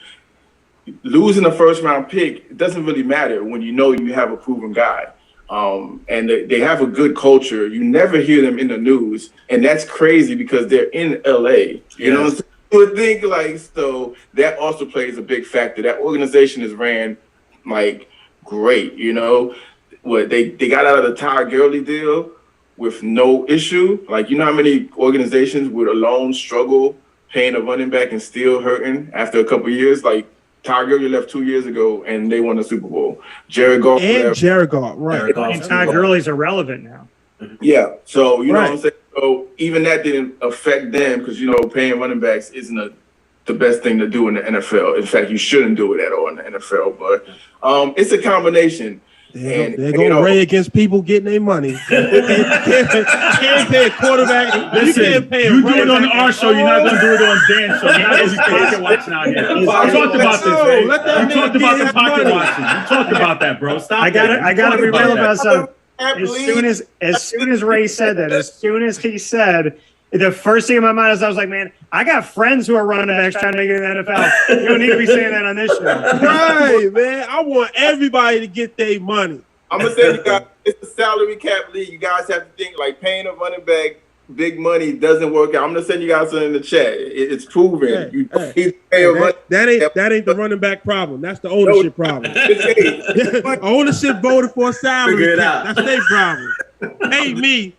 losing a 1st round pick, it doesn't really matter when you have a proven guy. And they have a good culture. You never hear them in the news. And that's crazy because they're in LA. You know what I'm saying? Would think so that also plays a big factor. That organization is ran great, what they got out of the Todd Gurley deal with no issue. How many organizations would alone struggle paying a running back and still hurting after a couple of years? Todd Gurley left 2 years ago and they won the Super Bowl. Jared Goff left. Jared Goff, right. And Todd Gurley's irrelevant now. Yeah. So you know what I'm saying? So even that didn't affect them because, paying running backs isn't the best thing to do in the NFL. In fact, you shouldn't do it at all in the NFL. But it's a combination. They're going to ray against people getting their money. Can't pay a quarterback. Listen, you can't pay you do it on our show. You're not going to do it on Dan's show. You're not going to be pocket watching out here. We talked about this, man. We talked about the pocket watching. We talked about that, bro. Stop. I got to be real about something. As soon as Ray said that, as soon as he said, the first thing in my mind is I was like, man, I got friends who are running backs trying to make it in the NFL. You don't need to be saying that on this show. Right, man. I want everybody to get their money. I'm going to say you guys, it's a salary cap league. You guys have to think like paying a running back big money doesn't work out. I'm going to send you guys something in the chat. It's proven. That ain't the running back problem. That's the ownership problem. Ownership voted for a salary cap. That's their problem. Pay me.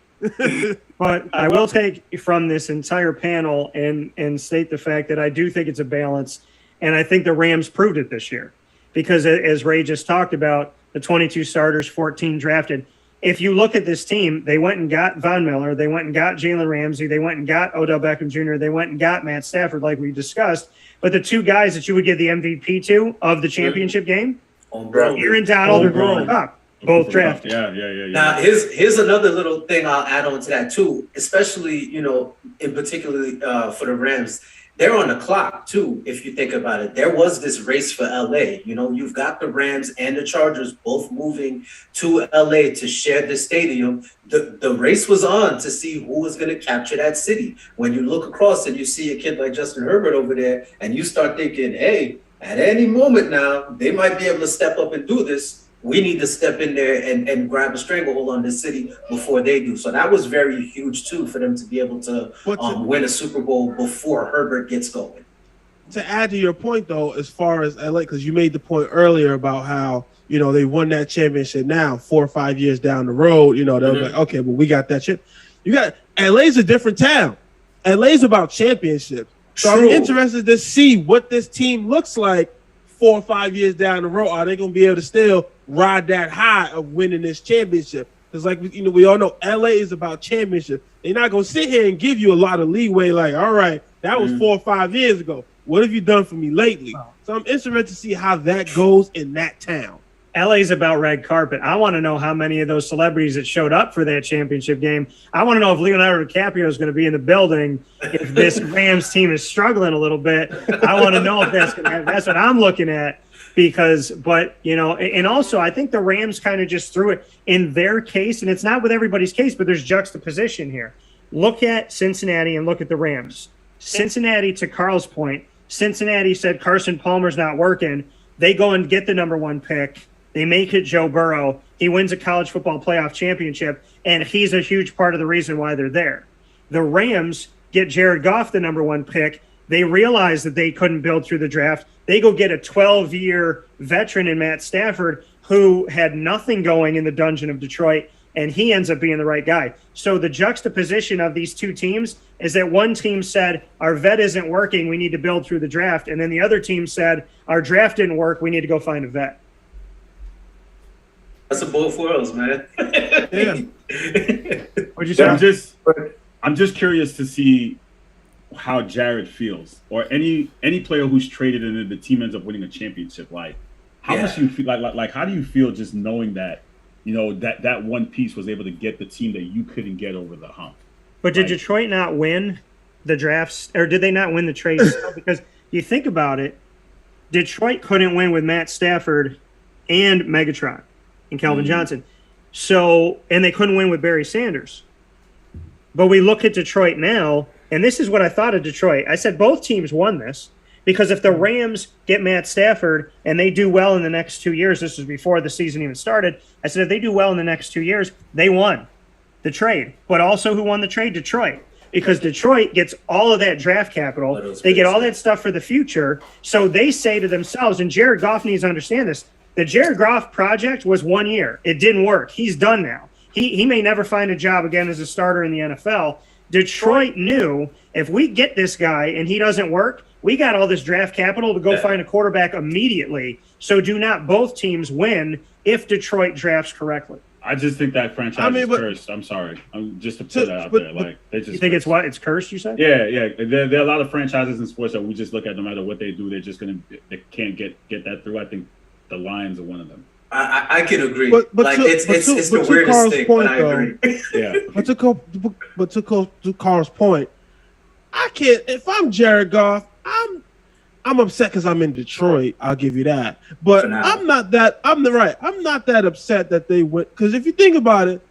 But I will take from this entire panel and state the fact that I do think it's a balance, and I think the Rams proved it this year. Because as Ray just talked about, the 22 starters, 14 drafted. If you look at this team, they went and got Von Miller, they went and got Jalen Ramsey, they went and got Odell Beckham Jr., they went and got Matt Stafford, like we discussed. But the two guys that you would give the MVP to of the championship game, Aaron Donald and Cooper Kupp. Both drafted. Yeah. Now, here's another little thing I'll add on to that too, especially in particularly for the Rams. They're on the clock too. If you think about it, there was this race for LA. You've got the Rams and the Chargers both moving to LA to share the stadium. The race was on to see who was going to capture that city. When you look across and you see a kid like Justin Herbert over there, and you start thinking, hey, at any moment now, they might be able to step up and do this. We need to step in there and grab a stranglehold on this city before they do. So that was very huge, too, for them to be able to win a Super Bowl before Herbert gets going. To add to your point, though, as far as LA, because you made the point earlier about how, they won that championship now 4 or 5 years down the road. They'll be like, okay, well, we got that chip. LA's a different town. LA's about championships. So I'm interested to see what this team looks like 4 or 5 years down the road. Are they going to be able to still ride that high of winning this championship? Because we all know LA is about championship. They're not going to sit here and give you a lot of leeway like, all right, that was 4 or 5 years ago. What have you done for me lately? So I'm interested to see how that goes in that town. LA's about red carpet. I want to know how many of those celebrities that showed up for that championship game. I want to know if Leonardo DiCaprio is going to be in the building if this Rams team is struggling a little bit. I want to know if that's going to happen. That's what I'm looking at and also I think the Rams kind of just threw it in their case, and it's not with everybody's case, but there's juxtaposition here. Look at Cincinnati and look at the Rams. Cincinnati, to Carl's point, Cincinnati said Carson Palmer's not working. They go and get the number 1 pick. They make it Joe Burrow. He wins a college football playoff championship, and he's a huge part of the reason why they're there. The Rams get Jared Goff, the number 1 pick. They realize that they couldn't build through the draft. They go get a 12-year veteran in Matt Stafford who had nothing going in the dungeon of Detroit, and he ends up being the right guy. So the juxtaposition of these two teams is that one team said, our vet isn't working, we need to build through the draft, and then the other team said, our draft didn't work, we need to go find a vet. That's a both worlds, man. Yeah. What'd you say? I'm just curious to see how Jared feels, or any player who's traded and the team ends up winning a championship. Like, how much do you feel? Like, how do you feel just knowing that, that one piece was able to get the team that you couldn't get over the hump? But did Detroit not win the drafts, or did they not win the trades? Because you think about it, Detroit couldn't win with Matt Stafford and Megatron and Calvin Johnson. So, and they couldn't win with Barry Sanders. But we look at Detroit now, and this is what I thought of Detroit. I said both teams won this, because if the Rams get Matt Stafford and they do well in the next 2 years, this was before the season even started, I said if they do well in the next 2 years, they won the trade. But also who won the trade? Detroit. Because Detroit gets all of that draft capital. They get all that stuff for the future. So they say to themselves, and Jared Goff needs to understand this, the Jared Goff project was 1 year. It didn't work. He's done now. He may never find a job again as a starter in the NFL. Detroit knew if we get this guy and he doesn't work, we got all this draft capital to go find a quarterback immediately. So do not both teams win if Detroit drafts correctly? I just think that franchise is cursed. I'm sorry. I'm just to put that out there. Like they just. You think it's what? It's cursed? You said? Yeah. There are a lot of franchises in sports that we just look at. No matter what they do, they can't get that through. I think the Lions are one of them. I can agree. But it's the weirdest thing, but I agree. Yeah. But to Carl's point, I can't. If I'm Jared Goff, I'm upset because I'm in Detroit. I'll give you that. But I'm not that upset that they went. Because if you think about it,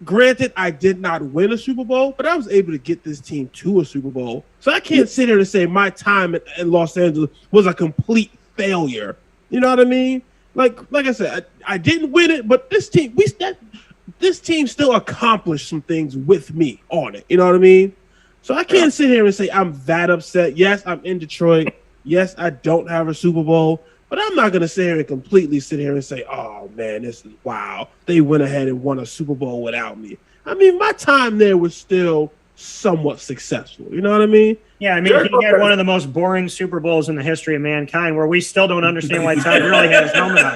granted, I did not win a Super Bowl, but I was able to get this team to a Super Bowl. So I can't sit here and say my time in Los Angeles was a complete failure. You know what I mean? Like I said, I didn't win it, but this team still accomplished some things with me on it. You know what I mean? So I can't sit here and say I'm that upset. Yes, I'm in Detroit. Yes, I don't have a Super Bowl, but I'm not going to sit here and completely sit here and say, oh, man, this is wow. They went ahead and won a Super Bowl without me. I mean, my time there was still somewhat successful. You know what I mean? Yeah, I mean, he had one of the most boring Super Bowls in the history of mankind where we still don't understand why Todd Gurley had his helmet on.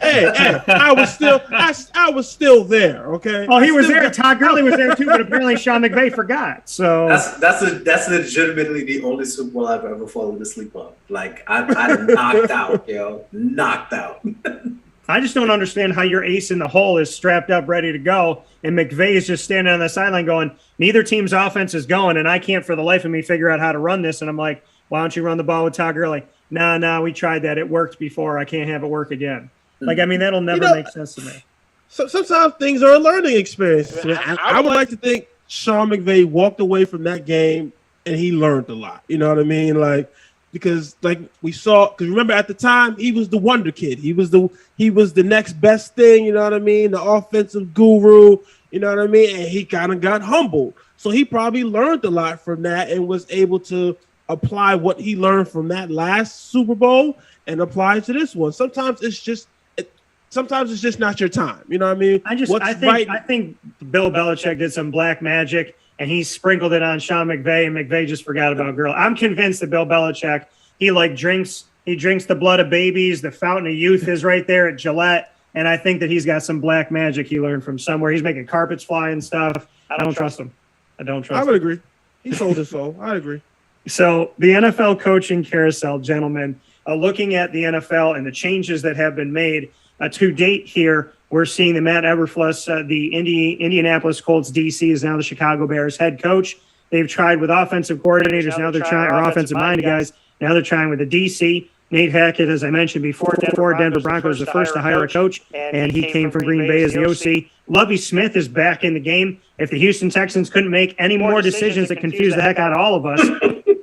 Hey, I was still there, okay? Oh, he was there. Todd Gurley was there too, but apparently Sean McVay forgot. So that's legitimately the only Super Bowl I've ever fallen asleep on. Like I knocked out, knocked out. I just don't understand how your ace in the hole is strapped up, ready to go, and McVay is just standing on the sideline going, neither team's offense is going, and I can't for the life of me figure out how to run this. And I'm like, why don't you run the ball with Todd Gurley? Nah, we tried that. It worked before. I can't have it work again. Like, I mean, that'll never make sense to me. So sometimes things are a learning experience. I would like to think Sean McVay walked away from that game and he learned a lot. You know what I mean? Like, because like we saw, because remember at the time he was the wonder kid. He was the next best thing. You know what I mean? The offensive guru. You know what I mean? And he kind of got humbled. So he probably learned a lot from that and was able to apply what he learned from that last Super Bowl and apply it to this one. Sometimes it's just not your time. You know what I mean? I think Bill Belichick did some black magic and he sprinkled it on Sean McVay, and McVay just forgot about Gurley. I'm convinced that Bill Belichick, he drinks the blood of babies. The fountain of youth is right there at Gillette. And I think that he's got some black magic he learned from somewhere. He's making carpets fly and stuff. I don't trust him. I would agree. He sold his soul. I agree. So the NFL coaching carousel, gentlemen, looking at the NFL and the changes that have been made to date here, we're seeing that Matt Eberflus, the Indianapolis Colts DC, is now the Chicago Bears head coach. They've tried with offensive coordinators. Now they're trying, or offensive-minded guys. Now they're trying with the DC. Nate Hackett, as I mentioned before, Denver Broncos, the first to hire a coach, and he came from Green Bay as the OC. Lovie Smith is back in the game. If the Houston Texans couldn't make any more decisions that confuse the heck out of all of us,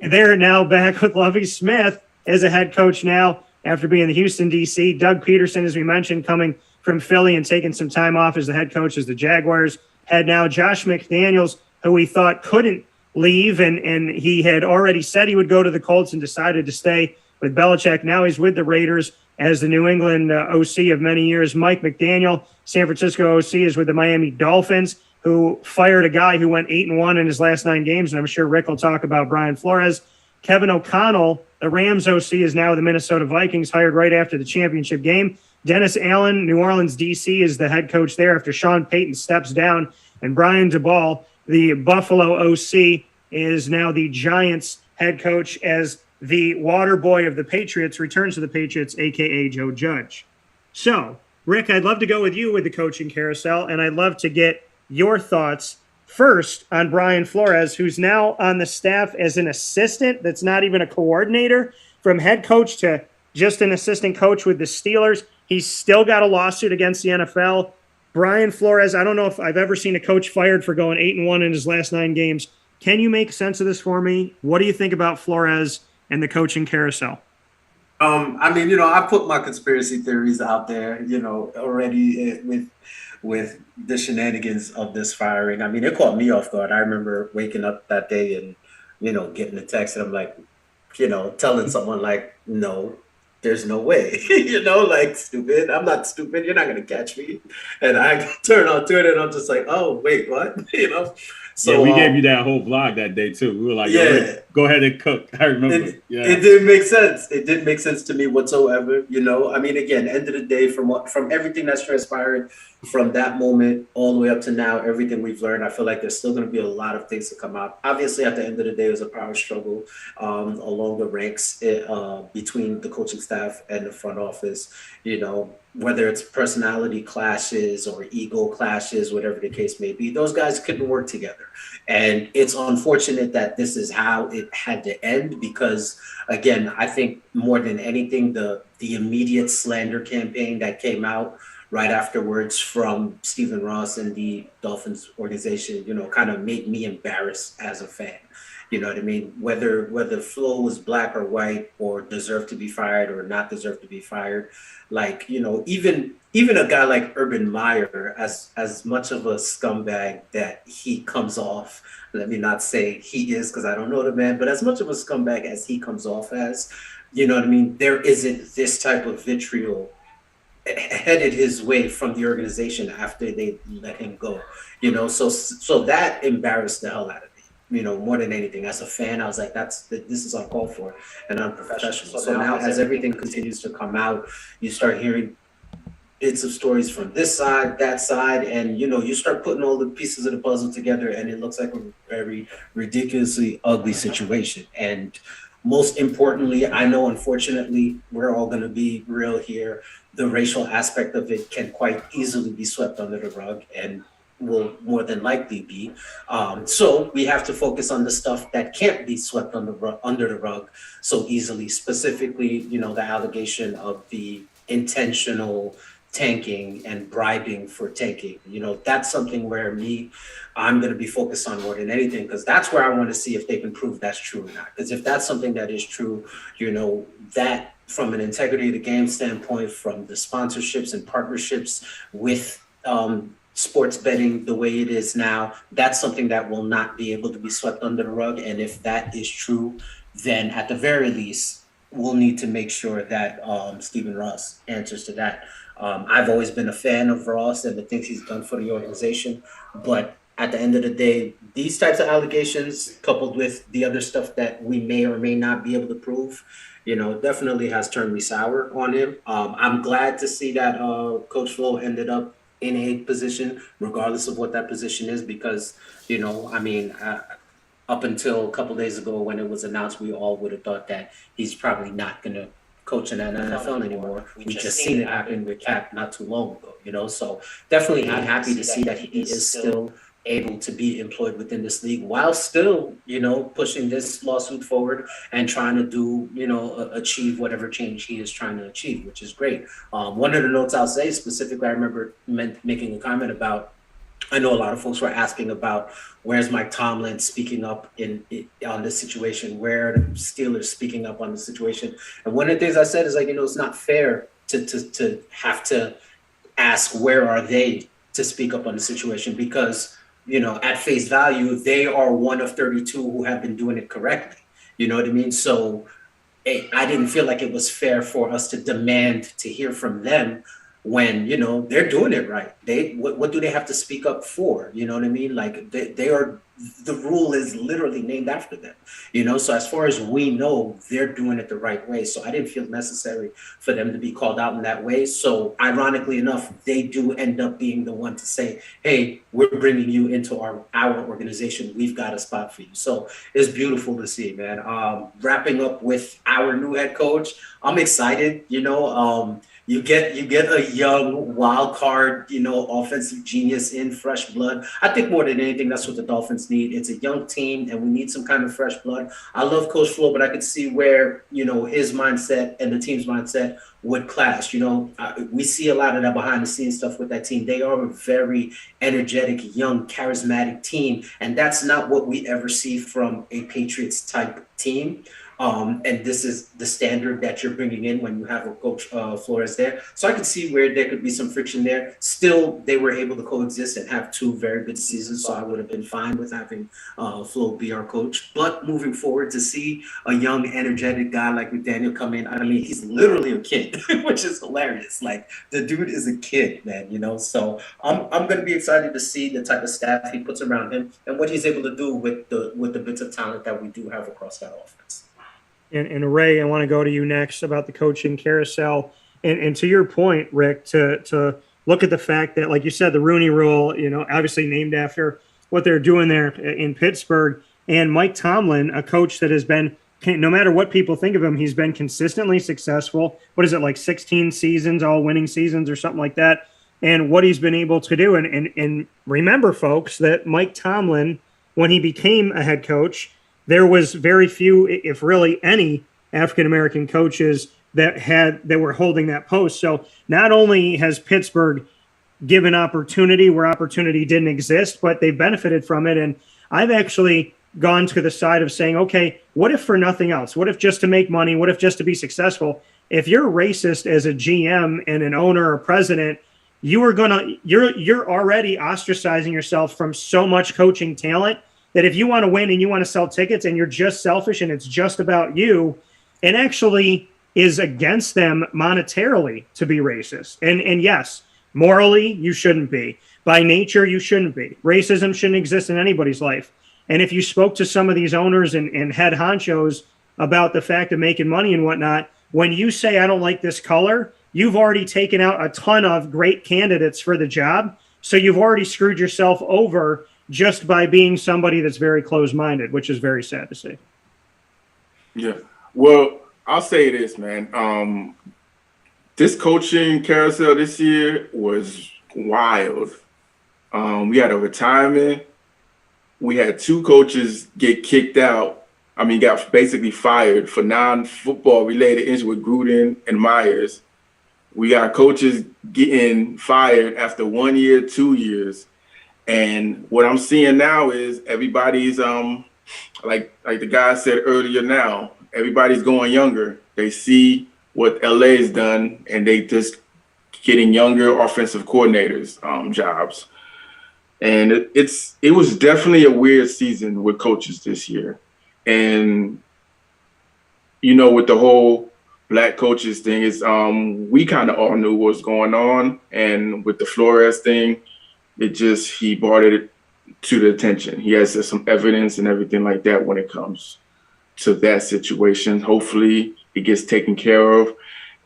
they're now back with Lovie Smith as a head coach now after being the Houston DC. Doug Peterson, as we mentioned, coming from Philly and taking some time off as the head coach as the Jaguars head now. Josh McDaniels, who we thought couldn't leave, and he had already said he would go to the Colts and decided to stay with Belichick. Now he's with the Raiders as the New England OC of many years. Mike McDaniel, San Francisco OC, is with the Miami Dolphins, who fired a guy who went 8-1 in his last 9 games, and I'm sure Rick will talk about Brian Flores. Kevin O'Connell, the Rams OC, is now with the Minnesota Vikings, hired right after the championship game. Dennis Allen, New Orleans DC, is the head coach there after Sean Payton steps down. And Brian DeBall, the Buffalo OC, is now the Giants head coach as the water boy of the Patriots returns to the Patriots, a.k.a. Joe Judge. So, Rick, I'd love to go with you with the coaching carousel, and I'd love to get your thoughts first on Brian Flores, who's now on the staff as an assistant that's not even a coordinator, from head coach to just an assistant coach with the Steelers. He's still got a lawsuit against the NFL. Brian Flores, I don't know if I've ever seen a coach fired for going 8-1 in his last 9 games. Can you make sense of this for me? What do you think about Flores and the coaching carousel? I mean, I put my conspiracy theories out there, already with the shenanigans of this firing. I mean, it caught me off guard. I remember waking up that day and, getting a text, and I'm like, telling someone like, no, there's no way, like stupid. I'm not stupid. You're not going to catch me. And I turn on Twitter and I'm just like, oh, wait, what? So we gave you that whole vlog that day too. We were like, yeah, go ahead and cook. I remember. It didn't make sense. It didn't make sense to me whatsoever. I mean, again, end of the day, from everything that's transpired from that moment all the way up to now, everything we've learned, I feel like there's still going to be a lot of things to come out. Obviously, at the end of the day, it was a power struggle along the ranks between the coaching staff and the front office. Whether it's personality clashes or ego clashes, whatever the case may be, those guys couldn't work together. And it's unfortunate that this is how it had to end because, again, I think more than anything, the immediate slander campaign that came out right afterwards from Stephen Ross and the Dolphins organization, kind of made me embarrassed as a fan. You know what I mean? Whether Flo was black or white or deserved to be fired or not deserved to be fired, even a guy like Urban Meyer, as much of a scumbag that he comes off, let me not say he is because I don't know the man, but as much of a scumbag as he comes off as, you know what I mean? There isn't this type of vitriol headed his way from the organization after they let him go, so that embarrassed the hell out of me. More than anything, as a fan, I was like, this is uncalled for and unprofessional. So now as everything continues to come out, you start hearing bits of stories from this side, that side, and you start putting all the pieces of the puzzle together and it looks like a very ridiculously ugly situation. And most importantly, I know, unfortunately, we're all going to be real here. The racial aspect of it can quite easily be swept under the rug and will more than likely be. So we have to focus on the stuff that can't be swept under the rug so easily, specifically, the allegation of the intentional tanking and bribing for tanking. That's something where I'm going to be focused on more than anything, because that's where I want to see if they can prove that's true or not. Because if that's something that is true, that from an integrity of the game standpoint, from the sponsorships and partnerships with sports betting the way it is now, that's something that will not be able to be swept under the rug. And if that is true, then at the very least, we'll need to make sure that Stephen Ross answers to that. I've always been a fan of Ross and the things he's done for the organization, but at the end of the day, these types of allegations, coupled with the other stuff that we may or may not be able to prove, definitely has turned me sour on him. I'm glad to see that Coach Flo ended up in a position, regardless of what that position is, because, up until a couple of days ago when it was announced, we all would have thought that he's probably not going to coach in the NFL anymore. We just seen it happen with Cap not too long ago, so definitely I'm happy to see that he is still able to be employed within this league while still, pushing this lawsuit forward and trying to do, achieve whatever change he is trying to achieve, which is great. One of the notes I'll say specifically, I remember making a comment about, I know a lot of folks were asking about where's Mike Tomlin speaking up on this situation, where are the Steelers speaking up on the situation. And one of the things I said is it's not fair to have to ask where are they to speak up on the situation, because at face value, they are one of 32 who have been doing it correctly. You know what I mean? So I didn't feel like it was fair for us to demand to hear from them when, they're doing it right. What do they have to speak up for? You know what I mean? Like they are, the rule is literally named after them, so as far as we know, they're doing it the right way. So I didn't feel necessary for them to be called out in that way. So ironically enough, they do end up being the one to say, hey, we're bringing you into our organization. We've got a spot for you. So it's beautiful to see, man. Wrapping up with our new head coach, I'm excited, You get a young wild card, offensive genius in fresh blood. I think more than anything, that's what the Dolphins need. It's a young team, and we need some kind of fresh blood. I love Coach Flo, but I could see where his mindset and the team's mindset would clash. We see a lot of that behind the scenes stuff with that team. They are a very energetic, young, charismatic team, and that's not what we ever see from a Patriots type team. And this is the standard that you're bringing in when you have a coach Flores there. So I could see where there could be some friction there. Still, they were able to coexist and have 2 very good seasons. So I would have been fine with having Flo be our coach. But moving forward, to see a young, energetic guy like McDaniel come in, I mean, he's literally a kid, which is hilarious. Like, the dude is a kid, man, you know? So I'm going to be excited to see the type of staff he puts around him and what he's able to do with the bits of talent that we do have across that offense. And Ray, I want to go to you next about the coaching carousel. And to your point, Rick, to look at the fact that, like you said, the Rooney Rule, you know, obviously named after what they're doing there in Pittsburgh. And Mike Tomlin, a coach that has been, no matter what people think of him, he's been consistently successful. What is it, like 16 seasons, all winning seasons or something like that? And what he's been able to do. And remember, folks, that Mike Tomlin, when he became a head coach, there was very few, if really any, African-American coaches that were holding that post. So not only has Pittsburgh given opportunity where opportunity didn't exist, but they benefited from it. And I've actually gone to the side of saying, okay, what if for nothing else? What if just to make money? What if just to be successful? If you're racist as a GM and an owner or president, you're already ostracizing yourself from so much coaching talent that if you want to win and you want to sell tickets and you're just selfish and it's just about you, it actually is against them monetarily to be racist. And yes, morally, you shouldn't be. By nature, you shouldn't be. Racism shouldn't exist in anybody's life. And if you spoke to some of these owners and head honchos about the fact of making money and whatnot, when you say, I don't like this color, you've already taken out a ton of great candidates for the job. So you've already screwed yourself over just by being somebody that's very closed-minded, which is very sad to see. Yeah. Well, I'll say this, man. This coaching carousel this year was wild. We had a retirement. We had 2 coaches get kicked out. I mean, got basically fired for non-football related injuries with Gruden and Myers. We got coaches getting fired after 1 year, 2 years. And what I'm seeing now is everybody's like the guy said earlier now, everybody's going younger. They see what LA's done and they just getting younger offensive coordinators jobs. And it was definitely a weird season with coaches this year. And you know, with the whole black coaches thing is we kind of all knew what was going on, and with the Flores thing, he brought it to the attention. He has some evidence and everything like that when it comes to that situation. Hopefully it gets taken care of.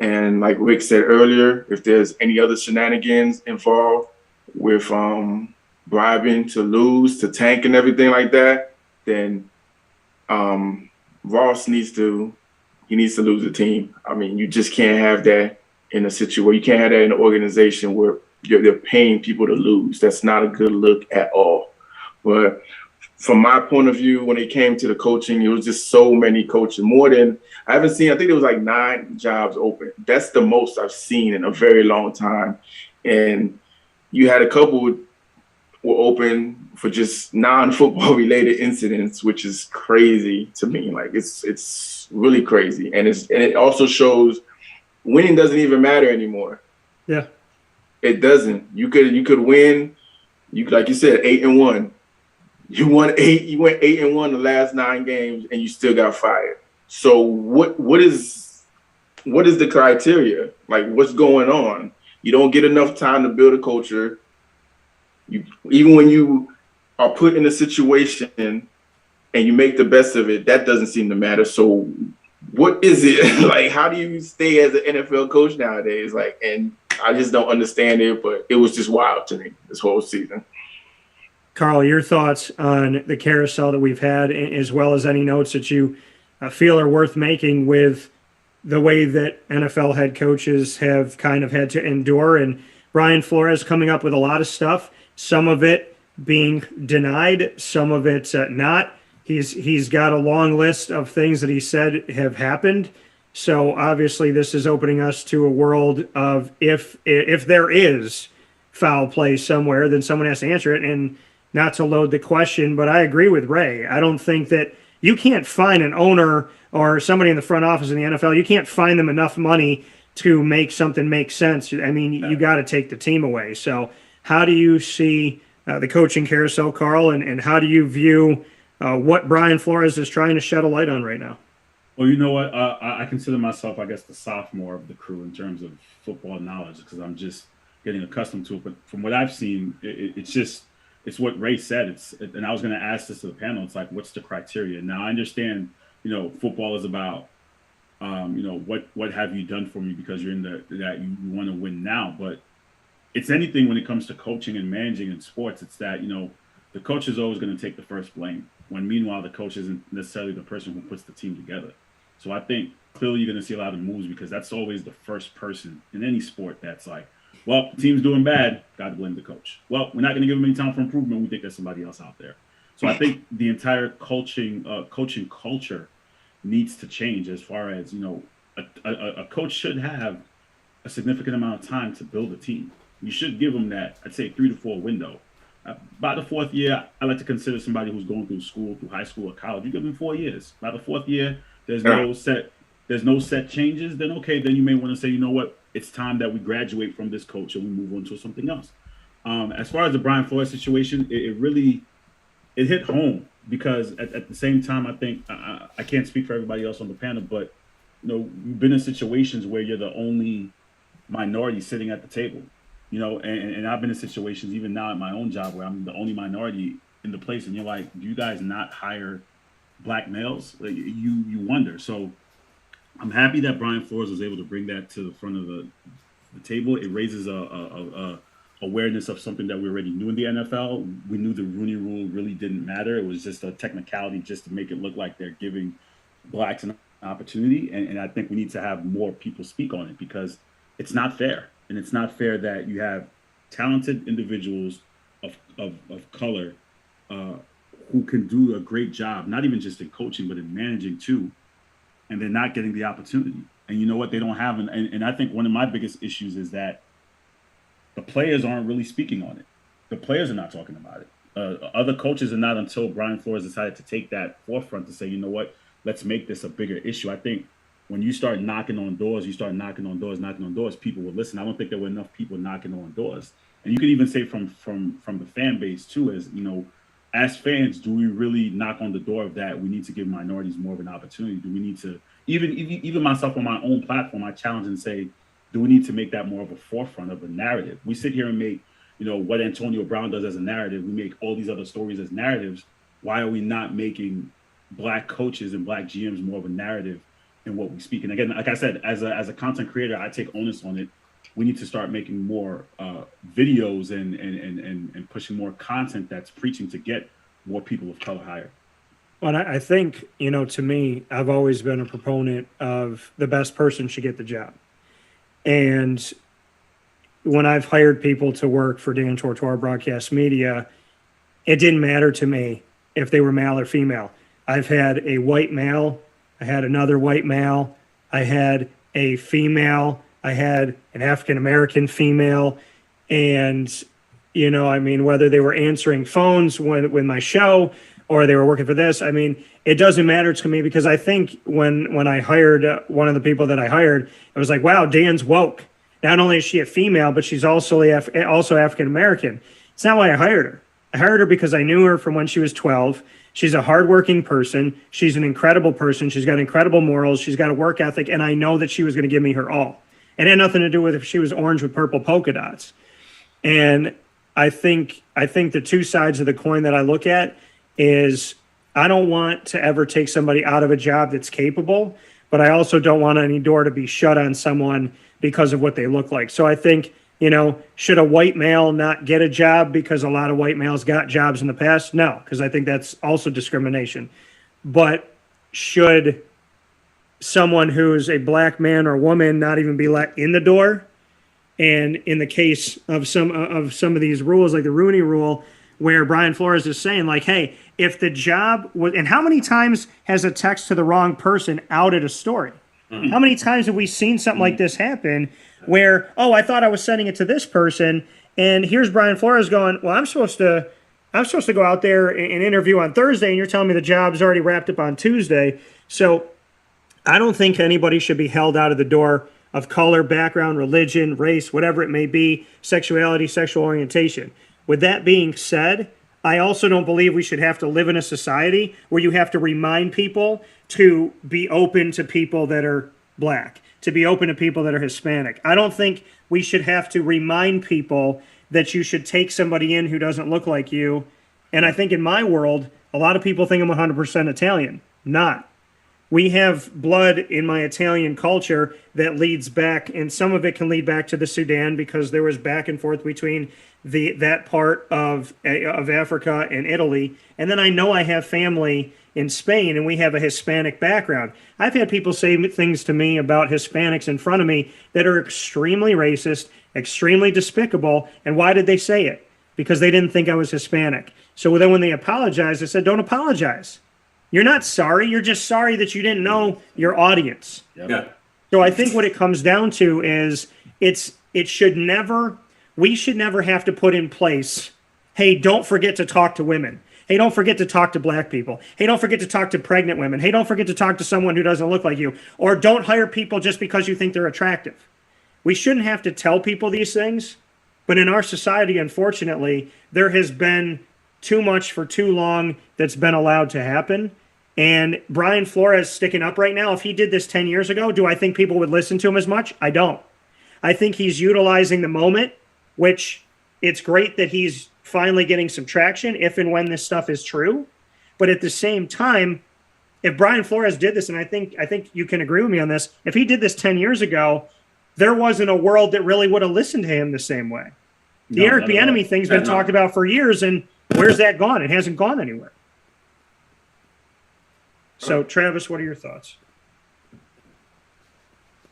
And like Rick said earlier, if there's any other shenanigans involved with bribing to lose, to tank and everything like that, then Ross needs to lose the team. I mean, you just can't have that in a situation. You can't have that in an organization where they're paying people to lose. That's not a good look at all. But from my point of view, when it came to the coaching, it was just so many coaches. More than I haven't seen. I think there was like 9 jobs open. That's the most I've seen in a very long time. And you had a couple were open for just non-football related incidents, which is crazy to me. Like it's really crazy. And it also shows winning doesn't even matter anymore. Yeah. It doesn't. You could win. Like you said, 8-1. You went 8-1 the last 9 games, and you still got fired. So what is the criteria? Like, what's going on? You don't get enough time to build a culture. Even when you are put in a situation and you make the best of it, that doesn't seem to matter. So what is it? Like, how do you stay as an NFL coach nowadays? Like, and I just don't understand it, but it was just wild to me this whole season. Carl, your thoughts on the carousel that we've had, as well as any notes that you feel are worth making with the way that NFL head coaches have kind of had to endure, and Brian Flores coming up with a lot of stuff, some of it being denied, some of it not. He's got a long list of things that he said have happened. So obviously this is opening us to a world of if there is foul play somewhere, then someone has to answer it. And not to load the question, but I agree with Ray. I don't think that you can't find an owner or somebody in the front office in the NFL, you can't find them enough money to make something make sense. I mean, you got to take the team away. So how do you see the coaching carousel, Carl, and how do you view what Brian Flores is trying to shed a light on right now? Well, you know what? I consider myself, I guess, the sophomore of the crew in terms of football knowledge because I'm just getting accustomed to it. But from what I've seen, it's what Ray said. And I was going to ask this to the panel. It's like, what's the criteria? Now, I understand, football is about, what have you done for me because you're in that you want to win now. But it's anything when it comes to coaching and managing in sports. It's that, the coach is always going to take the first blame when meanwhile the coach isn't necessarily the person who puts the team together. So I think clearly you're going to see a lot of moves because that's always the first person in any sport that's like, well, the team's doing bad, got to blame the coach. Well, we're not going to give them any time for improvement. We think there's somebody else out there. So I think the entire coaching culture needs to change as far as, a coach should have a significant amount of time to build a team. You should give them that, I'd say 3 to 4 window. By the 4th year, I like to consider somebody who's going through school, through high school or college. You give them 4 years. By the 4th year, there's no set changes. Then then you may want to say, you know what, it's time that we graduate from this coach and we move on to something else. As far as the Brian Flores situation, it really hit home because at the same time, I think I can't speak for everybody else on the panel, but you've been in situations where you're the only minority sitting at the table. And I've been in situations even now at my own job where I'm the only minority in the place, and you're like, do you guys not hire black males? Like, you wonder. So I'm happy that Brian Flores was able to bring that to the front of the table. It raises a awareness of something that we already knew in the NFL. We knew the Rooney Rule really didn't matter. It was just a technicality just to make it look like they're giving blacks an opportunity. And I think we need to have more people speak on it because it's not fair. And it's not fair that you have talented individuals of color who can do a great job, not even just in coaching, but in managing too, and they're not getting the opportunity. And you know what? They don't have. And I think one of my biggest issues is that the players aren't really speaking on it. The players are not talking about it. Other coaches are not until Brian Flores decided to take that forefront to say, you know what, let's make this a bigger issue. I think when you start knocking on doors, people will listen. I don't think there were enough people knocking on doors. And you could even say from the fan base too, as fans, do we really knock on the door of that? We need to give minorities more of an opportunity. Do we need to, even myself on my own platform, I challenge and say, do we need to make that more of a forefront of a narrative? We sit here and make, what Antonio Brown does as a narrative. We make all these other stories as narratives. Why are we not making black coaches and black GMs more of a narrative in what we speak? And again, like I said, as a content creator, I take onus on it. We need to start making more videos and pushing more content that's preaching to get more people of color hired. Well, I think, to me, I've always been a proponent of the best person should get the job. And when I've hired people to work for Dan Tortora Broadcast Media, it didn't matter to me if they were male or female. I've had a white male, I had another white male, I had a female, I had an African-American female, and, whether they were answering phones with my show or they were working for this, it doesn't matter to me because I think when I hired one of the people that I hired, it was like, wow, Dan's woke. Not only is she a female, but she's also African-American. It's not why I hired her. I hired her because I knew her from when she was 12. She's a hardworking person. She's an incredible person. She's got incredible morals. She's got a work ethic, and I know that she was going to give me her all. It had nothing to do with if she was orange with purple polka dots. And I think the two sides of the coin that I look at is I don't want to ever take somebody out of a job that's capable, but I also don't want any door to be shut on someone because of what they look like. So I think, should a white male not get a job because a lot of white males got jobs in the past? No, because I think that's also discrimination. But should someone who's a black man or woman not even be let in the door? And in the case of some of these rules, like the Rooney Rule, where Brian Flores is saying, like, hey, if the job was, and how many times has a text to the wrong person outed a story? Mm-hmm. How many times have we seen something like this happen where, oh, I thought I was sending it to this person, and here's Brian Flores going, well, I'm supposed to go out there and interview on Thursday, and you're telling me the job's already wrapped up on Tuesday. So I don't think anybody should be held out of the door of color, background, religion, race, whatever it may be, sexuality, sexual orientation. With that being said, I also don't believe we should have to live in a society where you have to remind people to be open to people that are black, to be open to people that are Hispanic. I don't think we should have to remind people that you should take somebody in who doesn't look like you. And I think in my world, a lot of people think I'm 100% Italian. Not. We have blood in my Italian culture that leads back, and some of it can lead back to the Sudan because there was back and forth between that part of Africa and Italy. And then I know I have family in Spain, and we have a Hispanic background. I've had people say things to me about Hispanics in front of me that are extremely racist, extremely despicable. And why did they say it? Because they didn't think I was Hispanic. So then when they apologized, I said, don't apologize. You're not sorry. You're just sorry that you didn't know your audience. Yeah. So I think what it comes down to is we should never have to put in place, hey, don't forget to talk to women. Hey, don't forget to talk to black people. Hey, don't forget to talk to pregnant women. Hey, don't forget to talk to someone who doesn't look like you. Or don't hire people just because you think they're attractive. We shouldn't have to tell people these things. But in our society, unfortunately, there has been too much for too long that's been allowed to happen. And Brian Flores sticking up right now, if he did this 10 years ago, do I think people would listen to him as much? I don't. I think he's utilizing the moment, which it's great that he's finally getting some traction if and when this stuff is true. But at the same time, if Brian Flores did this, and I think you can agree with me on this, if he did this 10 years ago, there wasn't a world that really would have listened to him the same way. The Eric Bieniemy thing's been talked about for years, and where's that gone? It hasn't gone anywhere. So, Travis, what are your thoughts?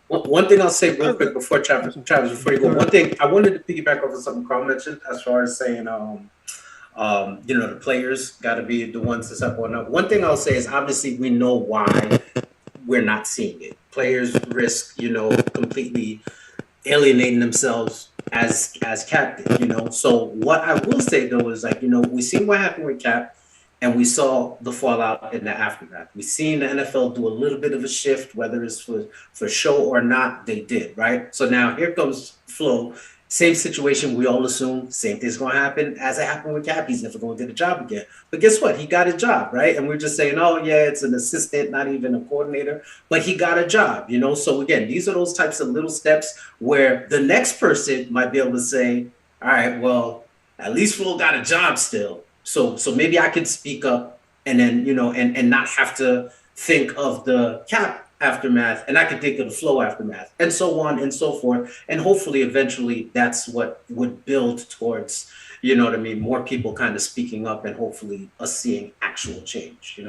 One thing I'll say real quick before Travis, before you go, one thing I wanted to piggyback off of something Carl mentioned as far as saying, the players got to be the ones to step one up. One thing I'll say is obviously we know why we're not seeing it. Players risk, completely alienating themselves as captain, So what I will say though is we seen what happened with Cap. And we saw the fallout in the aftermath. We've seen the NFL do a little bit of a shift, whether it's for show or not, they did, right? So now here comes Flo. Same situation, we all assume same thing's going to happen as it happened with Cap. He's never going to get a job again. But guess what? He got a job, right? And we're just saying, oh, yeah, it's an assistant, not even a coordinator. But he got a job, So, again, these are those types of little steps where the next person might be able to say, all right, well, at least Flo got a job still. So maybe I could speak up and then, and not have to think of the Cap aftermath, and I could think of the Flow aftermath, and so on and so forth. And hopefully, eventually, that's what would build towards, more people kind of speaking up and hopefully us seeing actual change,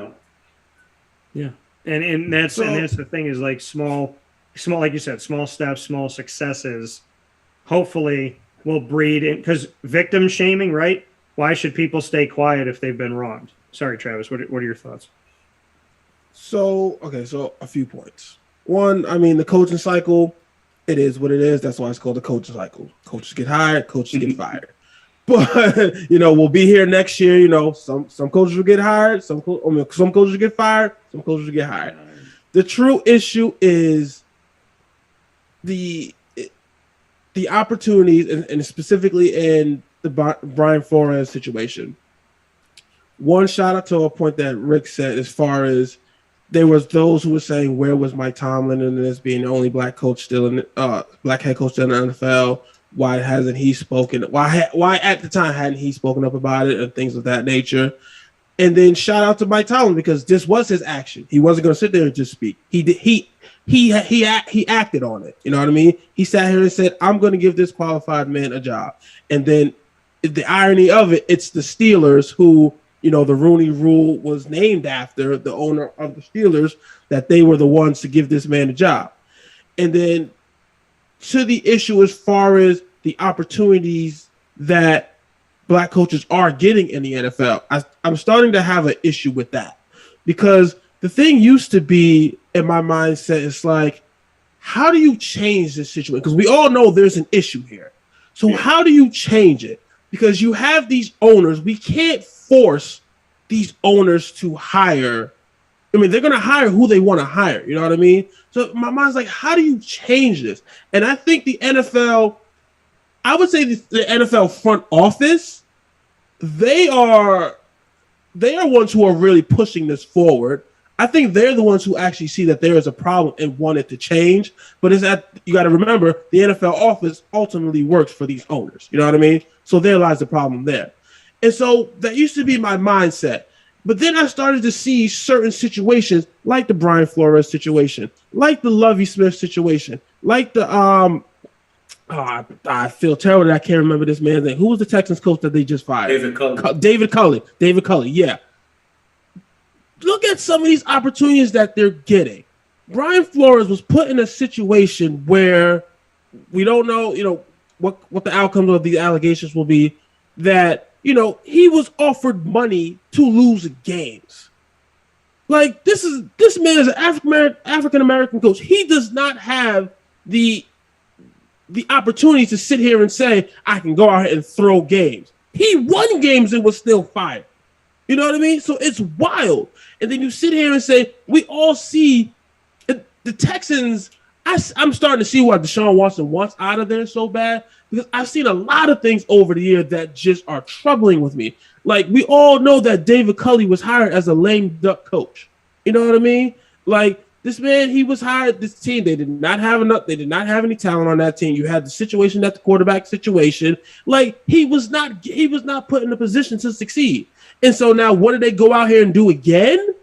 Yeah. And that's the thing is like small, like you said, small steps, small successes, hopefully will breed in, because victim shaming, right? Why should people stay quiet if they've been wronged? Sorry, Travis, what are your thoughts? So a few points. One, the coaching cycle, it is what it is. That's why it's called the coaching cycle. Coaches get hired, coaches get fired. But, we'll be here next year. Some coaches will get hired, some coaches will get fired, some coaches will get hired. The true issue is the opportunities, and specifically in the Brian Flores situation. One, shout out to a point that Rick said as far as there was those who were saying, where was Mike Tomlin and this being the only black coach still in black head coach still in the NFL? Why hasn't he spoken? Why at the time hadn't he spoken up about it and things of that nature? And then shout out to Mike Tomlin, because this was his action. He wasn't going to sit there and just speak. He acted on it. You know what I mean? He sat here and said, I'm going to give this qualified man a job. And then the irony of it, it's the Steelers who, the Rooney Rule was named after the owner of the Steelers, that they were the ones to give this man a job. And then to the issue as far as the opportunities that black coaches are getting in the NFL, I'm starting to have an issue with that, because the thing used to be in my mindset, it's like, how do you change this situation? Because we all know there's an issue here. So how do you change it? Because you have these owners. We can't force these owners to hire I mean, they're going to hire who they want to hire. You know what I mean? So my mind's like, how do you change this? And I think the NFL, I would say the NFL front office, they are ones who are really pushing this forward. I think they're the ones who actually see that there is a problem and want it to change. But it's that you got to remember the NFL office ultimately works for these owners. You know what I mean? So there lies the problem there. And so that used to be my mindset. But then I started to see certain situations like the Brian Flores situation, like the Lovie Smith situation, like the I feel terrible that I can't remember this man's name. Who was the Texans coach that they just fired? David Culley. Yeah. Look at some of these opportunities that they're getting. Brian Flores was put in a situation where we don't know, what the outcomes of these allegations will be, that, he was offered money to lose games. Like, this man is an African-American coach. He does not have the opportunity to sit here and say, I can go out and throw games. He won games and was still fired. You know what I mean? So it's wild. And then you sit here and say, we all see the Texans. I'm starting to see what Deshaun Watson wants out of there so bad, because I've seen a lot of things over the year that just are troubling with me. Like, we all know that David Culley was hired as a lame duck coach. You know what I mean? Like, this man, he was hired, this team, they did not have any talent on that team. You had the situation at the quarterback situation. Like, he was not put in a position to succeed. And so now what did they go out here and do again?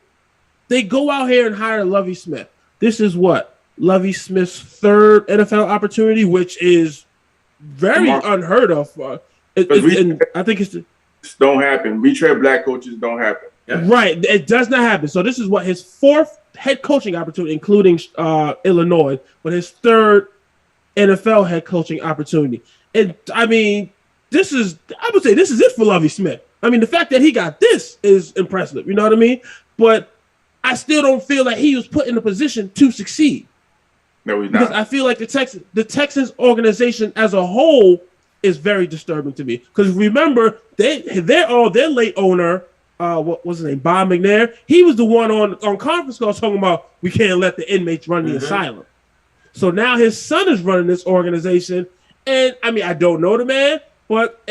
They go out here and hire Lovie Smith. This is what? Lovie Smith's third NFL opportunity, which is very unheard of. And I think it's don't happen. Retread black coaches don't happen. Yeah. Right. It does not happen. So this is what his fourth head coaching opportunity, including Illinois, but his third NFL head coaching opportunity. And I mean, I would say this is it for Lovie Smith. I mean, the fact that he got this is impressive. You know what I mean? But I still don't feel that he was put in a position to succeed. No, he's not. Because I feel like the Texans organization as a whole is very disturbing to me. Because remember, their late owner, what was his name, Bob McNair, he was the one on conference calls talking about we can't let the inmates run the asylum. So now his son is running this organization, and I mean, I don't know the man, but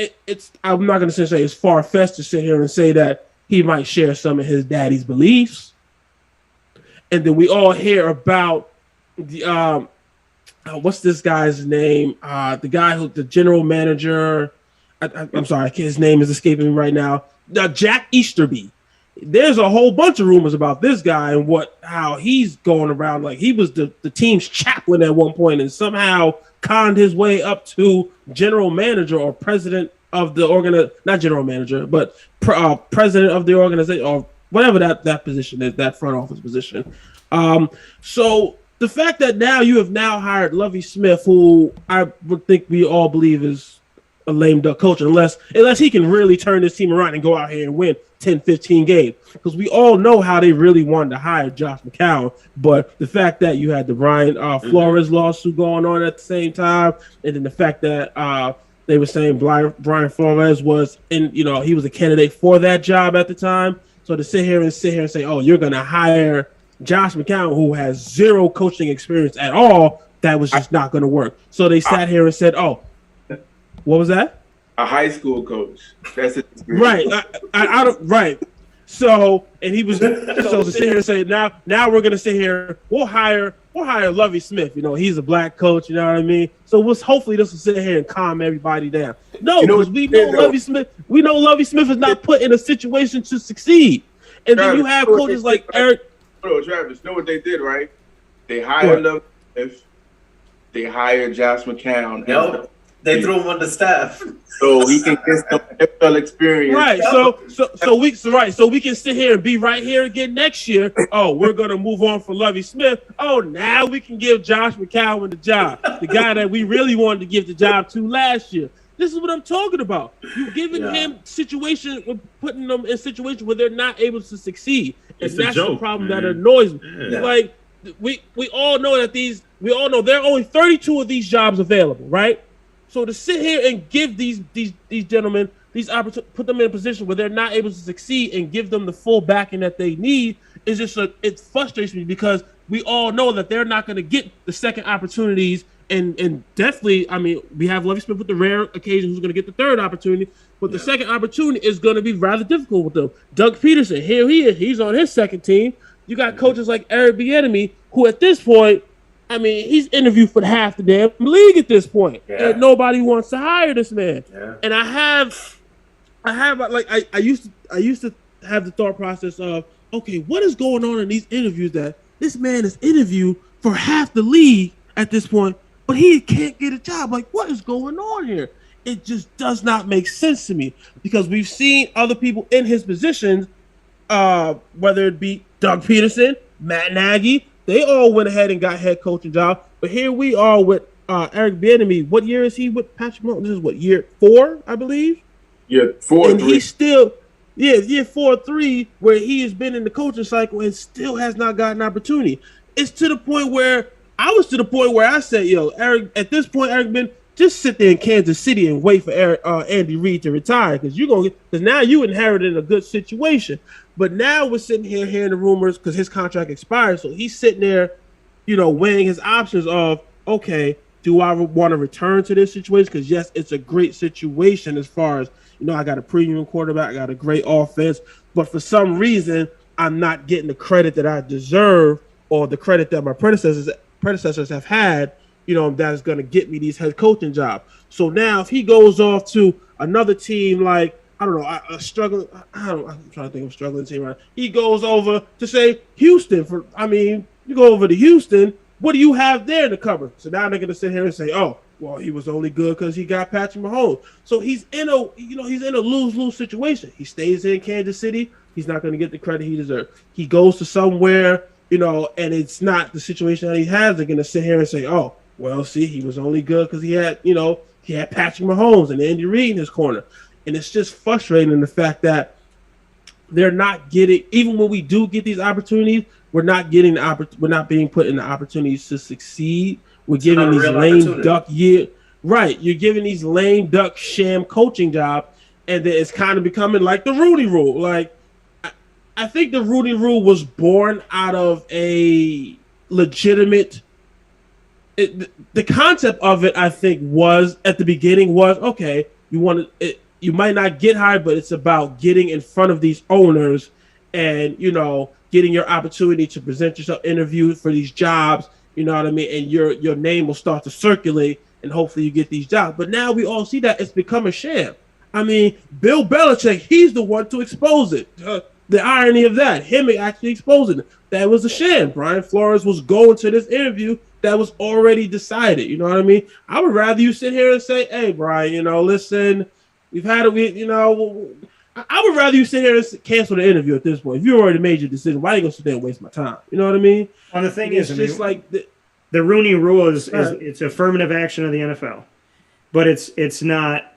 I'm not going to say it's far-fetched to sit here and say that he might share some of his daddy's beliefs. And then we all hear about the what's this guy's name? The guy the general manager. I'm sorry, his name is escaping me right now. Jack Easterby. There's a whole bunch of rumors about this guy and how he's going around like he was the team's chaplain at one point and somehow conned his way up to general manager or president of the not general manager, but president of the organization or whatever that position is, that front office position. So the fact that now you have now hired Lovie Smith, who I would think we all believe is a lame duck coach, unless he can really turn this team around and go out here and win 10, 15 games. Because we all know how they really wanted to hire Josh McCown. But the fact that you had the Brian Flores lawsuit going on at the same time, and then the fact that they were saying Brian Flores was he was a candidate for that job at the time. So to sit here and say, oh, you're going to hire Josh McCown, who has zero coaching experience at all, that was just not going to work. So they sat here and said, oh, what was that? A high school coach. That's it. Right. I don't. Right. So, and he was so to sit here and say, now we're going to sit here. We'll hire Lovie Smith. He's a black coach. You know what I mean? So hopefully this will sit here and calm everybody down. No, because we know Lovie Smith. We know Lovie Smith is not put in a situation to succeed. And then you have coaches like Eric. Travis, know what they did, right? They hired Lovie Smith. They hired Josh McCown. Yep. They threw him on the staff, so he can get some NFL experience. Right. So we can sit here and be right here again next year. Oh, we're gonna move on for Lovie Smith. Oh, now we can give Josh McCown the job, the guy that we really wanted to give the job to last year. This is what I'm talking about. You're giving him putting them in situations where they're not able to succeed, and that's the problem that annoys me. Yeah. Like we all know that there are only 32 of these jobs available, right? So to sit here and give these gentlemen these opportunities, put them in a position where they're not able to succeed and give them the full backing that they need, it frustrates me because we all know that they're not going to get the second opportunities, and definitely, I mean, we have Lovie Smith with the rare occasion who's going to get the third opportunity, but the second opportunity is going to be rather difficult with them. Doug Peterson, here he is, he's on his second team. You got coaches like Eric Bieniemy, who at this point, I mean, he's interviewed for half the damn league at this point, and nobody wants to hire this man. Yeah. And I have like I used to have the thought process of, okay, what is going on in these interviews that this man is interviewed for half the league at this point, but he can't get a job? Like, what is going on here? It just does not make sense to me because we've seen other people in his positions, whether it be Doug Peterson, Matt Nagy, they all went ahead and got head coaching job. But here we are with Eric Bieniemy. What year is he with Patrick Mahomes? This is what, year 4, I believe? Yeah, 4 and 3. He's still, year 4-3, where he has been in the coaching cycle and still has not gotten an opportunity. It's to the point where I said, yo, Eric, at this point, Eric Ben, just sit there in Kansas City and wait for Andy Reid to retire because now you inherited a good situation. But now we're sitting here hearing the rumors because his contract expired. So he's sitting there, weighing his options of, okay, do I want to return to this situation? Because, yes, it's a great situation as far as, I got a premium quarterback, I got a great offense. But for some reason, I'm not getting the credit that I deserve or the credit that my predecessors have had, that is going to get me these head coaching jobs. So now if he goes off to another team like, I don't know, I'm trying to think of a struggling team right now. He goes over to, say, Houston. You go over to Houston, what do you have there to cover? So now they're going to sit here and say, oh, well, he was only good because he got Patrick Mahomes. So he's in a lose-lose situation. He stays in Kansas City. He's not going to get the credit he deserves. He goes to somewhere, and it's not the situation that he has. They're going to sit here and say, oh, well, see, he was only good because he had Patrick Mahomes and Andy Reid in his corner. And it's just frustrating the fact that they're not getting, even when we do get these opportunities, we're not being put in the opportunities to succeed. We're giving these lame duck right. You're giving these lame duck sham coaching jobs, and then it's kind of becoming like the Rooney Rule. Like, I think the Rooney Rule was born out of a legitimate. The concept of it, I think, was at the beginning was, okay, you might not get hired, but it's about getting in front of these owners and, getting your opportunity to present yourself, interviewed for these jobs, you know what I mean? And your name will start to circulate and hopefully you get these jobs. But now we all see that it's become a sham. I mean, Bill Belichick, he's the one to expose it. The irony of that, him actually exposing it. That was a sham. Brian Flores was going to this interview that was already decided. You know what I mean? I would rather you sit here and say, hey, Brian, listen, we've had it, I would rather you sit here and cancel the interview at this point. If you already made your decision, why are you going to sit there and waste my time? You know what I mean? Well, the thing is, just like the Rooney Rule is it's affirmative action of the NFL, but it's not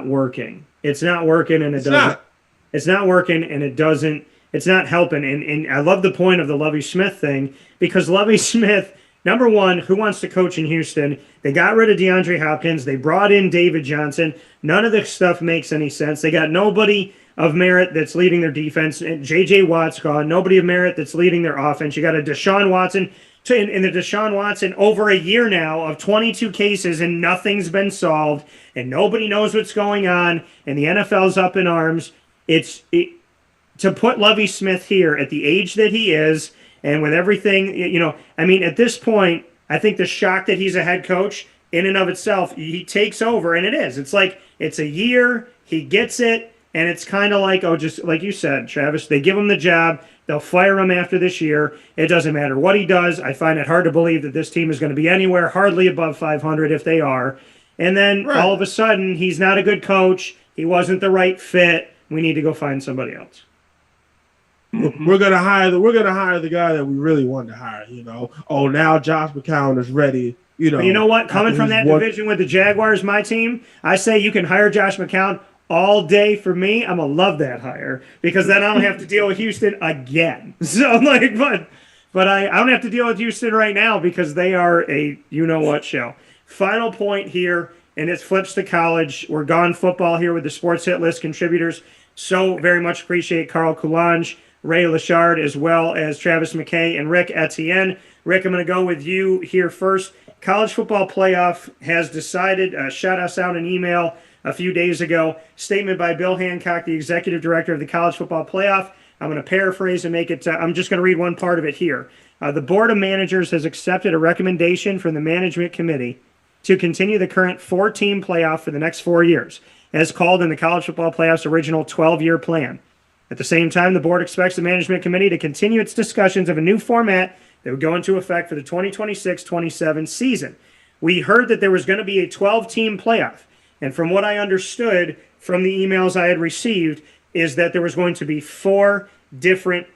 working. It's not working, and it's not working, and it's not helping. And I love the point of the Lovie Smith thing because Lovie Smith, number one, who wants to coach in Houston? They got rid of DeAndre Hopkins. They brought in David Johnson. None of this stuff makes any sense. They got nobody of merit that's leading their defense. J.J. Watt's gone. Nobody of merit that's leading their offense. You got a Deshaun Watson. In the Deshaun Watson, over a year now of 22 cases and nothing's been solved and nobody knows what's going on and the NFL's up in arms. To put Lovie Smith here at the age that he is and with everything, at this point, I think the shock that he's a head coach in and of itself, he takes over, and it is. It's like it's a year, he gets it, and it's kind of like, just like you said, Travis, they give him the job, they'll fire him after this year. It doesn't matter what he does. I find it hard to believe that this team is going to be anywhere hardly above 500 if they are. And then all of a sudden, he's not a good coach. He wasn't the right fit. We need to go find somebody else. We're gonna hire the guy that we really wanted to hire. Oh, now Josh McCown is ready. But you know what? Coming from that division with the Jaguars, my team, I say you can hire Josh McCown all day for me. I'm gonna love that hire because then I don't have to deal with Houston again. So but I don't have to deal with Houston right now because they are a you-know-what show. Final point here, and it flips to college. We're gone football here with the Sports Hit List contributors. So very much appreciate Carl Coulanges, Rainal Lochard, as well as Travis McKay and Rick Etienne. Rick, I'm going to go with you here first. College football playoff has decided, shot us out an email a few days ago, statement by Bill Hancock, the executive director of the college football playoff. I'm going to paraphrase and make it, I'm just going to read one part of it here. The Board of Managers has accepted a recommendation from the management committee to continue the current 4-team playoff for the next 4 years, as called in the college football playoff's original 12-year plan. At the same time, the board expects the management committee to continue its discussions of a new format that would go into effect for the 2026-27 season. We heard that there was going to be a 12-team playoff, and from what I understood from the emails I had received is that there was going to be 4 different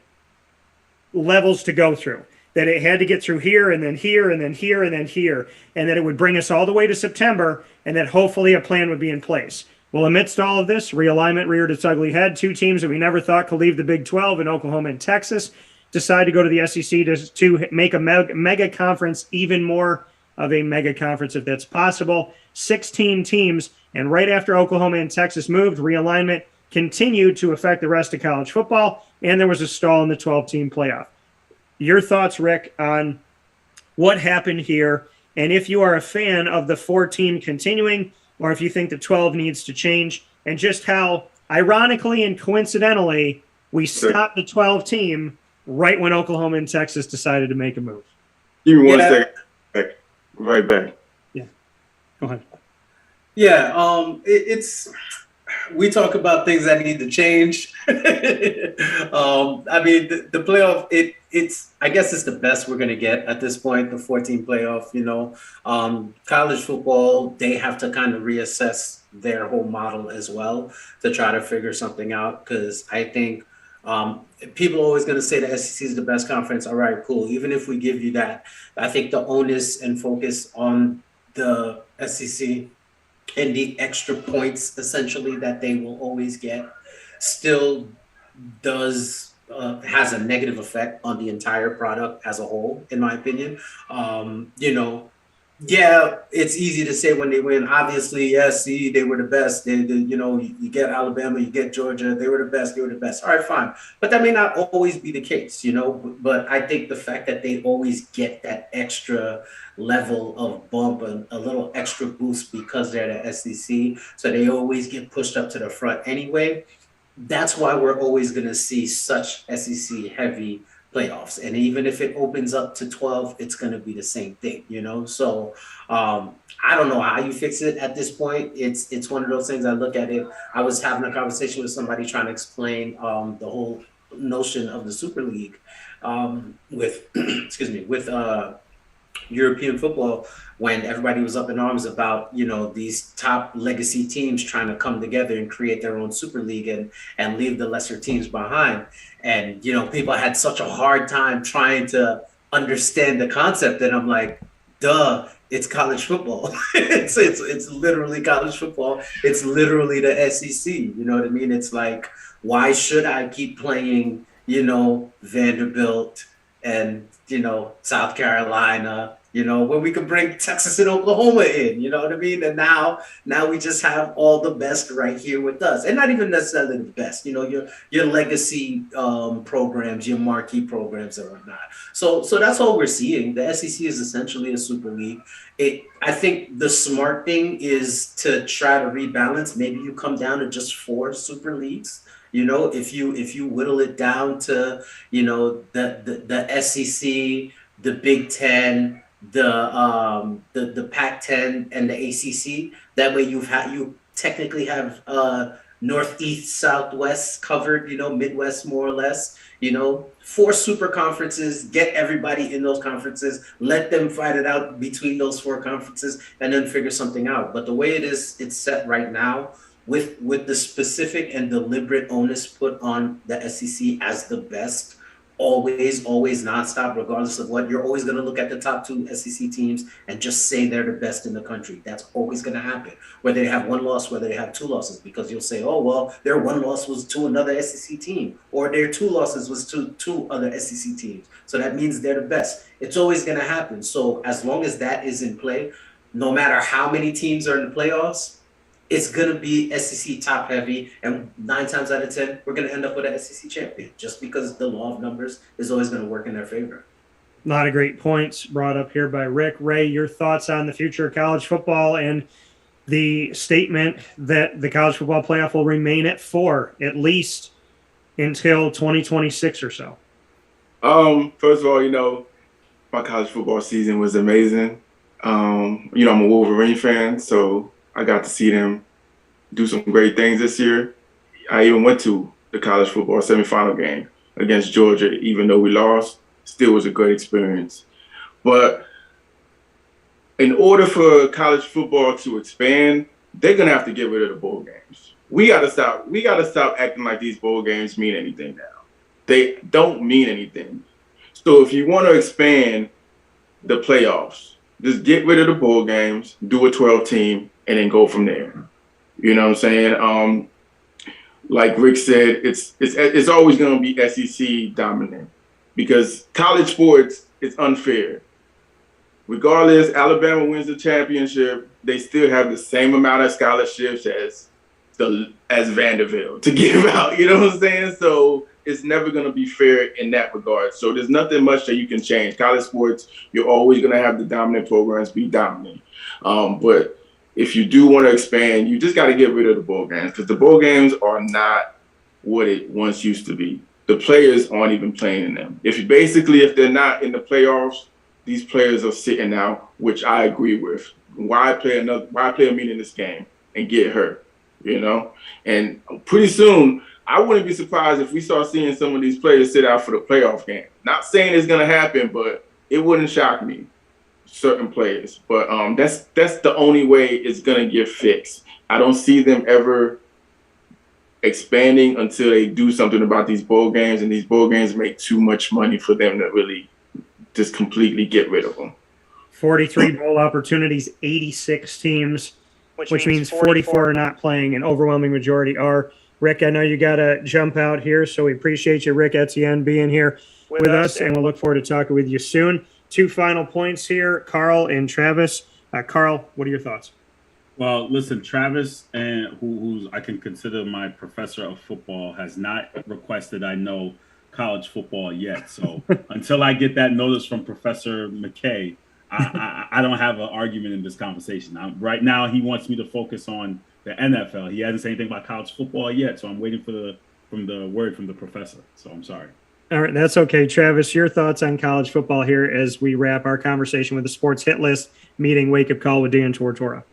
levels to go through, that it had to get through here and then here and then here and then here, and that it would bring us all the way to September, and that hopefully a plan would be in place. Well, amidst all of this, realignment reared its ugly head. 2 teams that we never thought could leave the Big 12 in Oklahoma and Texas decide to go to the SEC to make a mega conference even more of a mega conference if that's possible. 16 teams, and right after Oklahoma and Texas moved, realignment continued to affect the rest of college football, and there was a stall in the 12-team playoff. Your thoughts, Rick, on what happened here, and if you are a fan of the 4-team continuing, or if you think the 12 needs to change, and just how, ironically and coincidentally, we stopped the 12-team right when Oklahoma and Texas decided to make a move. Give me 1 second. Right back. Yeah. Go ahead. Yeah, it's we talk about things that need to change. I mean, the playoff, it's I guess it's the best we're going to get at this point, the 14 playoff, college football, they have to kind of reassess their whole model as well to try to figure something out. Because I think people are always going to say the SEC is the best conference. All right, cool. Even if we give you that, I think the onus and focus on the SEC and the extra points essentially that they will always get still has a negative effect on the entire product as a whole, in my opinion. Yeah, it's easy to say when they win. Obviously, yes, see, they were the best. You get Alabama, you get Georgia, they were the best, All right, fine. But that may not always be the case, But I think the fact that they always get that extra level of bump and a little extra boost because they're the SEC, so they always get pushed up to the front anyway. That's why we're always going to see such SEC heavy playoffs. And even if it opens up to 12, it's going to be the same thing, So I don't know how you fix it at this point. It's one of those things. I look at it. I was having a conversation with somebody trying to explain the whole notion of the Super League with European football, when everybody was up in arms about, these top legacy teams trying to come together and create their own Super League and leave the lesser teams behind. And, people had such a hard time trying to understand the concept. And I'm like, duh, it's college football. it's literally college football. It's literally the SEC. You know what I mean? It's like, why should I keep playing, Vanderbilt and, South Carolina, when we can bring Texas and Oklahoma in, you know what I mean? And now we just have all the best right here with us. And not even necessarily the best, your legacy programs, your marquee programs or whatnot. So that's all we're seeing. The SEC is essentially a super league. I think the smart thing is to try to rebalance. Maybe you come down to just 4 super leagues. If you whittle it down to, the SEC, the Big Ten, the Pac-10 and the ACC. That way you technically have Northeast, Southwest covered, Midwest more or less. 4 super conferences, get everybody in those conferences, let them fight it out between those 4 conferences, and then figure something out. But the way it's set right now, with the specific and deliberate onus put on the SEC as the best, always nonstop, regardless of what, you're always going to look at the top 2 SEC teams and just say they're the best in the country. That's always going to happen, whether they have 1 loss, whether they have 2 losses, because you'll say, oh, well, their 1 loss was to another SEC team, or their 2 losses was to 2 other SEC teams. So that means they're the best. It's always going to happen. So as long as that is in play, no matter how many teams are in the playoffs, it's going to be SEC top heavy, and 9 times out of 10, we're going to end up with an SEC champion just because the law of numbers is always going to work in their favor. A lot of great points brought up here by Rick. Ray, your thoughts on the future of college football and the statement that the college football playoff will remain at 4 at least until 2026 or so? First of all, my college football season was amazing. I'm a Wolverine fan, so I got to see them do some great things this year. I even went to the college football semifinal game against Georgia, even though we lost. Still was a great experience. But in order for college football to expand, they're gonna have to get rid of the bowl games. We gotta stop acting like these bowl games mean anything now. They don't mean anything. So if you want to expand the playoffs, just get rid of the bowl games, do a 12 team, and then go from there. You know what I'm saying? Like Rick said, it's always gonna be SEC dominant because college sports is unfair. Regardless, Alabama wins the championship, they still have the same amount of scholarships as Vanderbilt to give out. You know what I'm saying? So it's never going to be fair in that regard. So there's nothing much that you can change. College sports, you're always going to have the dominant programs be dominant. But if you do want to expand, you just got to get rid of the bowl games because the bowl games are not what it once used to be. The players aren't even playing in them. If they're not in the playoffs, these players are sitting out, which I agree with. Why play a meaningless game and get hurt? And pretty soon, I wouldn't be surprised if we start seeing some of these players sit out for the playoff game. Not saying it's going to happen, but it wouldn't shock me, certain players. But that's the only way it's going to get fixed. I don't see them ever expanding until they do something about these bowl games, and these bowl games make too much money for them to really just completely get rid of them. 43 bowl opportunities, 86 teams, which means 44 are not playing. An overwhelming majority are. Rick, I know you got to jump out here, so we appreciate you, Rick, Etienne, being here with us, and we'll look forward to talking with you soon. 2 final points here, Carl and Travis. Carl, what are your thoughts? Well, listen, Travis, who I can consider my professor of football, has not requested I know college football yet. So until I get that notice from Professor McKay, I don't have an argument in this conversation. Right now, he wants me to focus on the NFL. He hasn't said anything about college football yet, so I'm waiting for the word from the professor. So I'm sorry. All right, that's okay. Travis, your thoughts on college football here as we wrap our conversation with the Sports Hit List meeting Wake Up Call with Dan Tortora.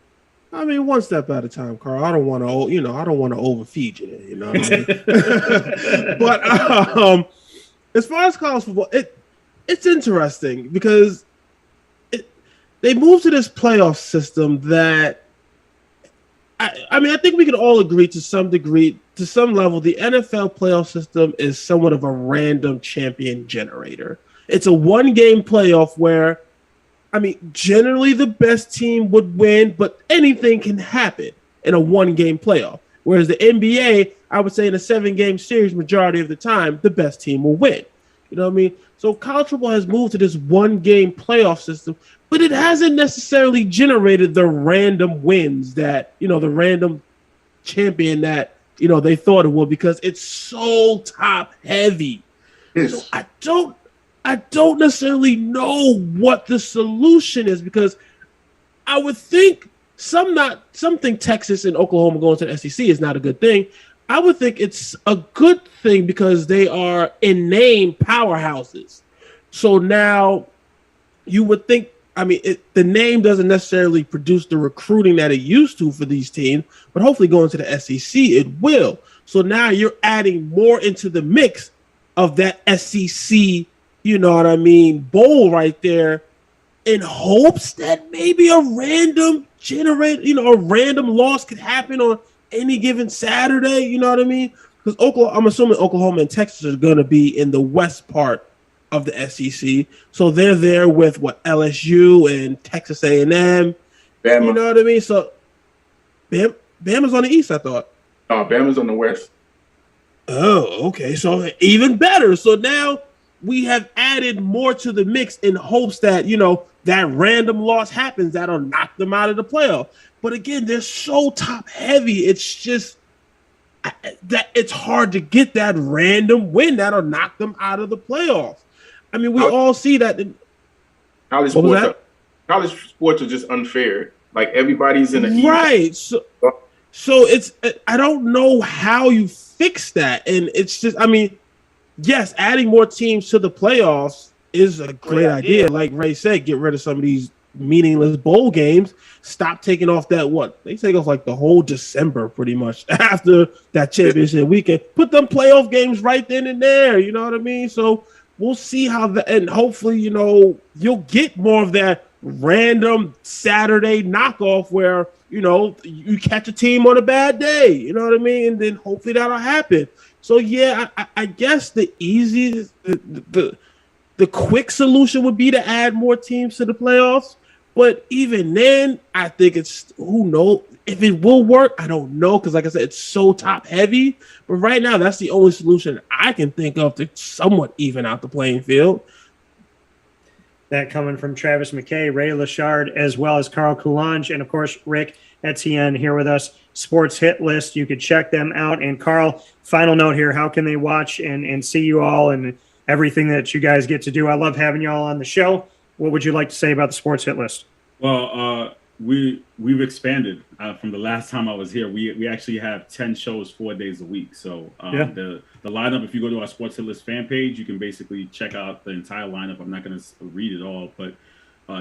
I mean, one step at a time, Carl. I don't want to overfeed you. You know what I mean? But as far as college football, it's interesting because they moved to this playoff system that I think we can all agree to some degree, to some level, the NFL playoff system is somewhat of a random champion generator. It's a 1-game playoff where, generally the best team would win, but anything can happen in a 1-game playoff. Whereas the NBA, I would say in a 7-game series, majority of the time, the best team will win. You know what I mean? So college football has moved to this 1-game playoff system, but it hasn't necessarily generated the random wins that, the random champion that, they thought it would because it's so top heavy. Yes. So I don't necessarily know what the solution is because I would think some think Texas and Oklahoma going to the SEC is not a good thing. I would think it's a good thing because they are in name powerhouses. So now you would think, the name doesn't necessarily produce the recruiting that it used to for these teams, but hopefully going to the SEC, it will. So now you're adding more into the mix of that SEC, bowl right there in hopes that maybe a random a random loss could happen on any given Saturday, you know what I mean? Because I'm assuming Oklahoma and Texas are going to be in the west part of the SEC, so they're there with LSU and Texas A&M. Bama. You know what I mean? So Bama's on the east, I thought. Bama's on the west. Oh, okay. So even better. So now we have added more to the mix in hopes that, that random loss happens that'll knock them out of the playoff. But again, they're so top heavy. It's just that it's hard to get that random win that'll knock them out of the playoffs. I mean, we all see that. College sports are just unfair. Like everybody's in a right. So it's I don't know how you fix that, and it's just yes, adding more teams to the playoffs is a great idea. Like Ray said, get rid of some of these meaningless bowl games. Stop taking off they take off like the whole December pretty much after that championship weekend. Put them playoff games right then and there. You know what I mean? So we'll see how and hopefully, you'll get more of that random Saturday knockoff where, you catch a team on a bad day. You know what I mean? And then hopefully that'll happen. So yeah, I guess the easiest, the quick solution would be to add more teams to the playoffs. But even then, I think who knows if it will work. I don't know because, like I said, it's so top heavy. But right now, that's the only solution I can think of to somewhat even out the playing field. That coming from Travis McKay, Rainal Lochard, as well as Carl Coulanges, and of course Rick Etienne here with us. Sports Hit List. You could check them out. And Carl, final note here: how can they watch and see you all and everything that you guys get to do? I love having you all on the show. What would you like to say about the Sports Hit List? Well, we've expanded from the last time I was here. We actually have 10 shows 4 days a week. So the lineup, if you go to our Sports Hit List fan page, you can basically check out the entire lineup. I'm not going to read it all, but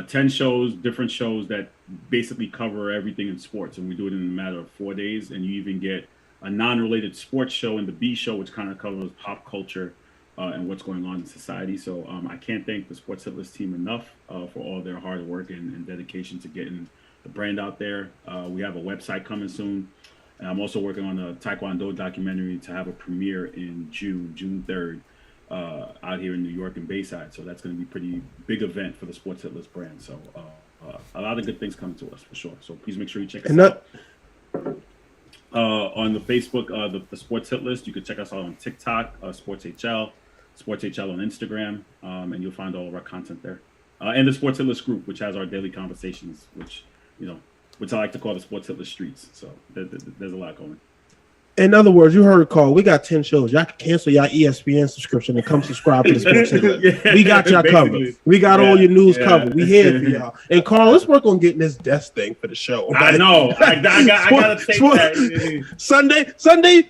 10 shows, different shows that basically cover everything in sports. And we do it in a matter of 4 days. And you even get a non-related sports show in the B show, which kind of covers pop culture and what's going on in society. So I can't thank the Sports Hit List team enough for all their hard work and dedication to getting the brand out there. We have a website coming soon. And I'm also working on a Taekwondo documentary to have a premiere in June 3rd, out here in New York and Bayside. So that's going to be a pretty big event for the Sports Hit List brand. So a lot of good things coming to us for sure. So please make sure you check us out. On the Facebook, the Sports Hit List, you can check us out on TikTok, Sports HL on Instagram, and you'll find all of our content there. And the Sports Hit List group, which has our daily conversations, which I like to call the Sports Hit List streets. So there's a lot going. In other words, you heard Carl. We got 10 shows. Y'all can cancel y'all ESPN subscription and come subscribe to the Sports Hit List. We got y'all covered. We got all your news covered. We here for y'all. And Carl, let's work on getting this desk thing for the show. I know. I gotta take that.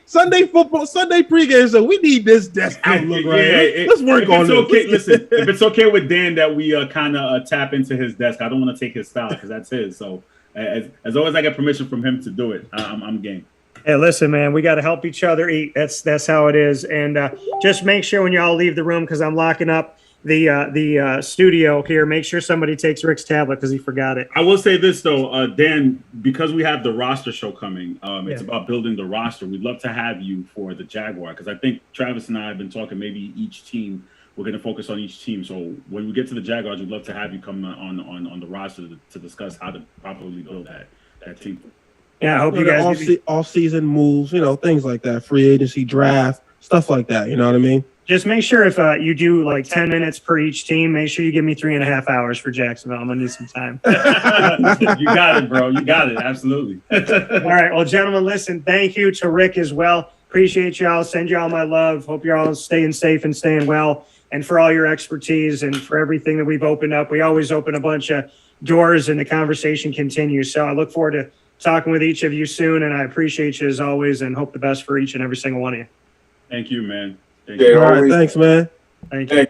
Sunday football, Sunday pregame. So we need this desk outlook right. Let's work on it. Okay, listen, if it's okay with Dan that we kind of tap into his desk, I don't want to take his style because that's his. So as always, I get permission from him to do it. I'm game. Hey, listen, man, we got to help each other eat. That's how it is. And just make sure when y'all leave the room, because I'm locking up the studio here, make sure somebody takes Rick's tablet because he forgot it. I will say this, though, Dan, because we have the roster show coming, it's about building the roster. We'd love to have you for the Jaguar because I think Travis and I have been talking maybe each team. We're going to focus on each team. So when we get to the Jaguars, we'd love to have you come on the roster to discuss how to properly build that team. Yeah, I hope you guys off-season moves, things like that, free agency, draft, stuff like that. You know what I mean? Just make sure if you do like 10 minutes per each team, make sure you give me 3.5 hours for Jacksonville. I'm going to need some time. You got it, bro. You got it. Absolutely. All right. Well, gentlemen, listen, thank you to Rick as well. Appreciate y'all. Send y'all my love. Hope you're all staying safe and staying well. And for all your expertise and for everything that we've opened up. We always open a bunch of doors and the conversation continues. So I look forward to talking with each of you soon, and I appreciate you as always and hope the best for each and every single one of you. Thank you, man. All right, thanks, man. Thank you.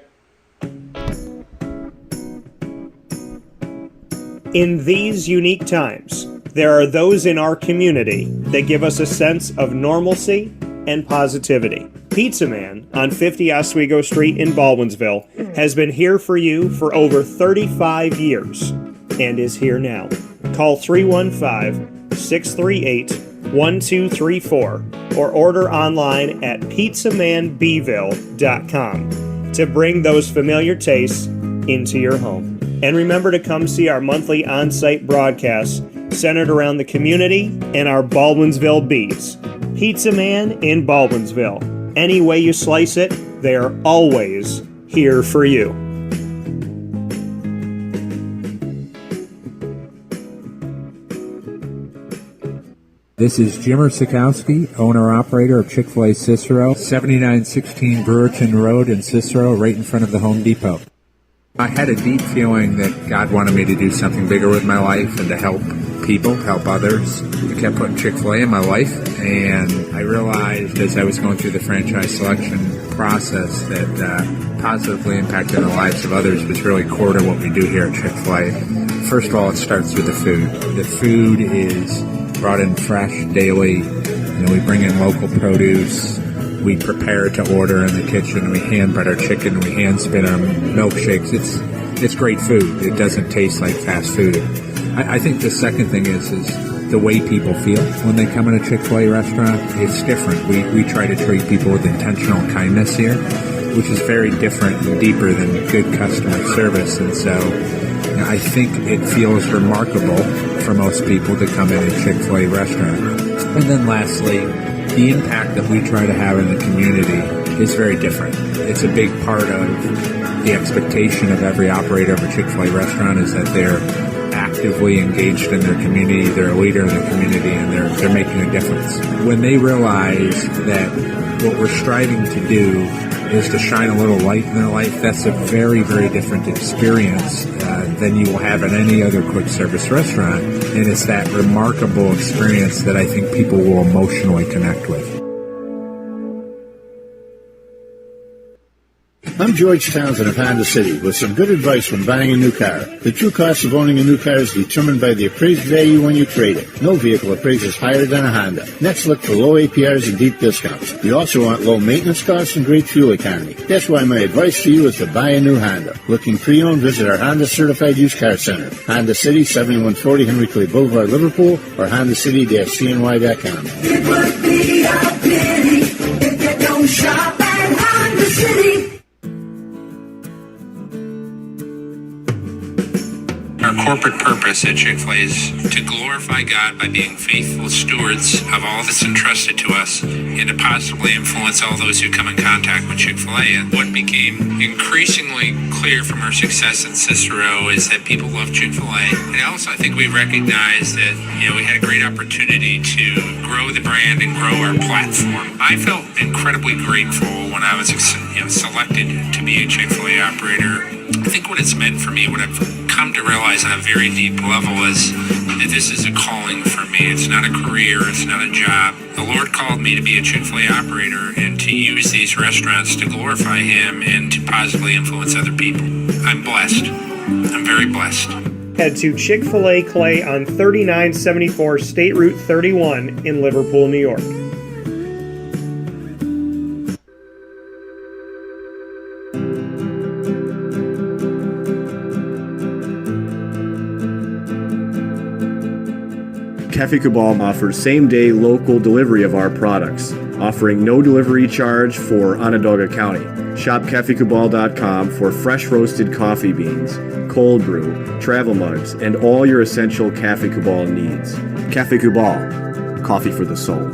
In these unique times, there are those in our community that give us a sense of normalcy and positivity. Pizza Man on 50 Oswego Street in Baldwinsville has been here for you for over 35 years and is here now. Call 315-638-1234 or order online at pizzamanbville.com to bring those familiar tastes into your home. And remember to come see our monthly on-site broadcasts centered around the community and our Baldwinsville Bees. Pizza Man in Baldwinsville. Any way you slice it, they are always here for you. This is Jim Sikowski, owner-operator of Chick-fil-A Cicero, 7916 Brewerton Road in Cicero, right in front of the Home Depot. I had a deep feeling that God wanted me to do something bigger with my life and to help people, help others. I kept putting Chick-fil-A in my life, and I realized as I was going through the franchise selection process that positively impacting the lives of others was really core to what we do here at Chick-fil-A. First of all, it starts with the food. The food is brought in fresh daily. We bring in local produce. We prepare to order in the kitchen. We hand bread our chicken. We hand spin our milkshakes. It's great food. It doesn't taste like fast food. I think the second thing is the way people feel when they come in a Chick-fil-A restaurant. It's different. We try to treat people with intentional kindness here, which is very different and deeper than good customer service. And so I think it feels remarkable for most people to come in a Chick-fil-A restaurant. And then lastly, the impact that we try to have in the community is very different. It's a big part of the expectation of every operator of a Chick-fil-A restaurant is that they're actively engaged in their community, they're a leader in the community, and they're making a difference. When they realize that what we're striving to do is to shine a little light in their life, that's a very, very different experience than you will have at any other quick service restaurant. And it's that remarkable experience that I think people will emotionally connect with. I'm George Townsend of Honda City with some good advice when buying a new car. The true cost of owning a new car is determined by the appraised value when you trade it. No vehicle appraises higher than a Honda. Next, look for low APRs and deep discounts. You also want low maintenance costs and great fuel economy. That's why my advice to you is to buy a new Honda. Looking pre-owned, visit our Honda Certified Used Car Center. Honda City, 7140 Henry Clay Boulevard, Liverpool, or HondaCity-CNY.com. It would be a pity if you don't shop at Honda City. Our corporate purpose at Chick-fil-A is to glorify God by being faithful stewards of all that's entrusted to us and to positively influence all those who come in contact with Chick-fil-A. And what became increasingly clear from our success in Cicero is that people love Chick-fil-A. And also I think we recognized that, we had a great opportunity to grow the brand and grow our platform. I felt incredibly grateful when I was selected to be a Chick-fil-A operator. I think what it's meant for me, what I've come to realize on a very deep level is that this is a calling for me. It's not a career. It's not a job. The Lord called me to be a Chick-fil-A operator and to use these restaurants to glorify Him and to positively influence other people. I'm blessed. I'm very blessed. Head to Chick-fil-A Clay on 3974 State Route 31 in Liverpool, New York. Cafe Cabal offers same-day local delivery of our products, offering no delivery charge for Onondaga County. Shop cafecabal.com for fresh roasted coffee beans, cold brew, travel mugs, and all your essential Cafe Cabal needs. Cafe Cabal, coffee for the soul.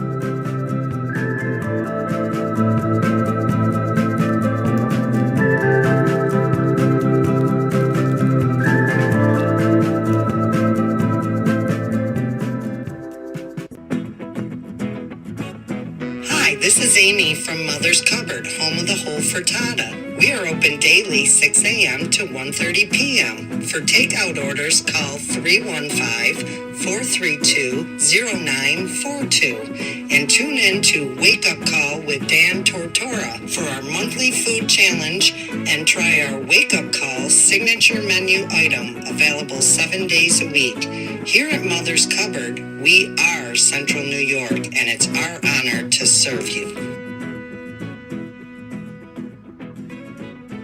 This is Amy from Mother's Cupboard, home of the whole frittata. We are open daily 6 a.m. to 1:30 p.m. For takeout orders, call 315-432-0942 and tune in to Wake Up Call with Dan Tortora for our monthly food challenge and try our Wake Up Call signature menu item available 7 days a week. Here at Mother's Cupboard, we are Central New York, and it's our honor to serve you.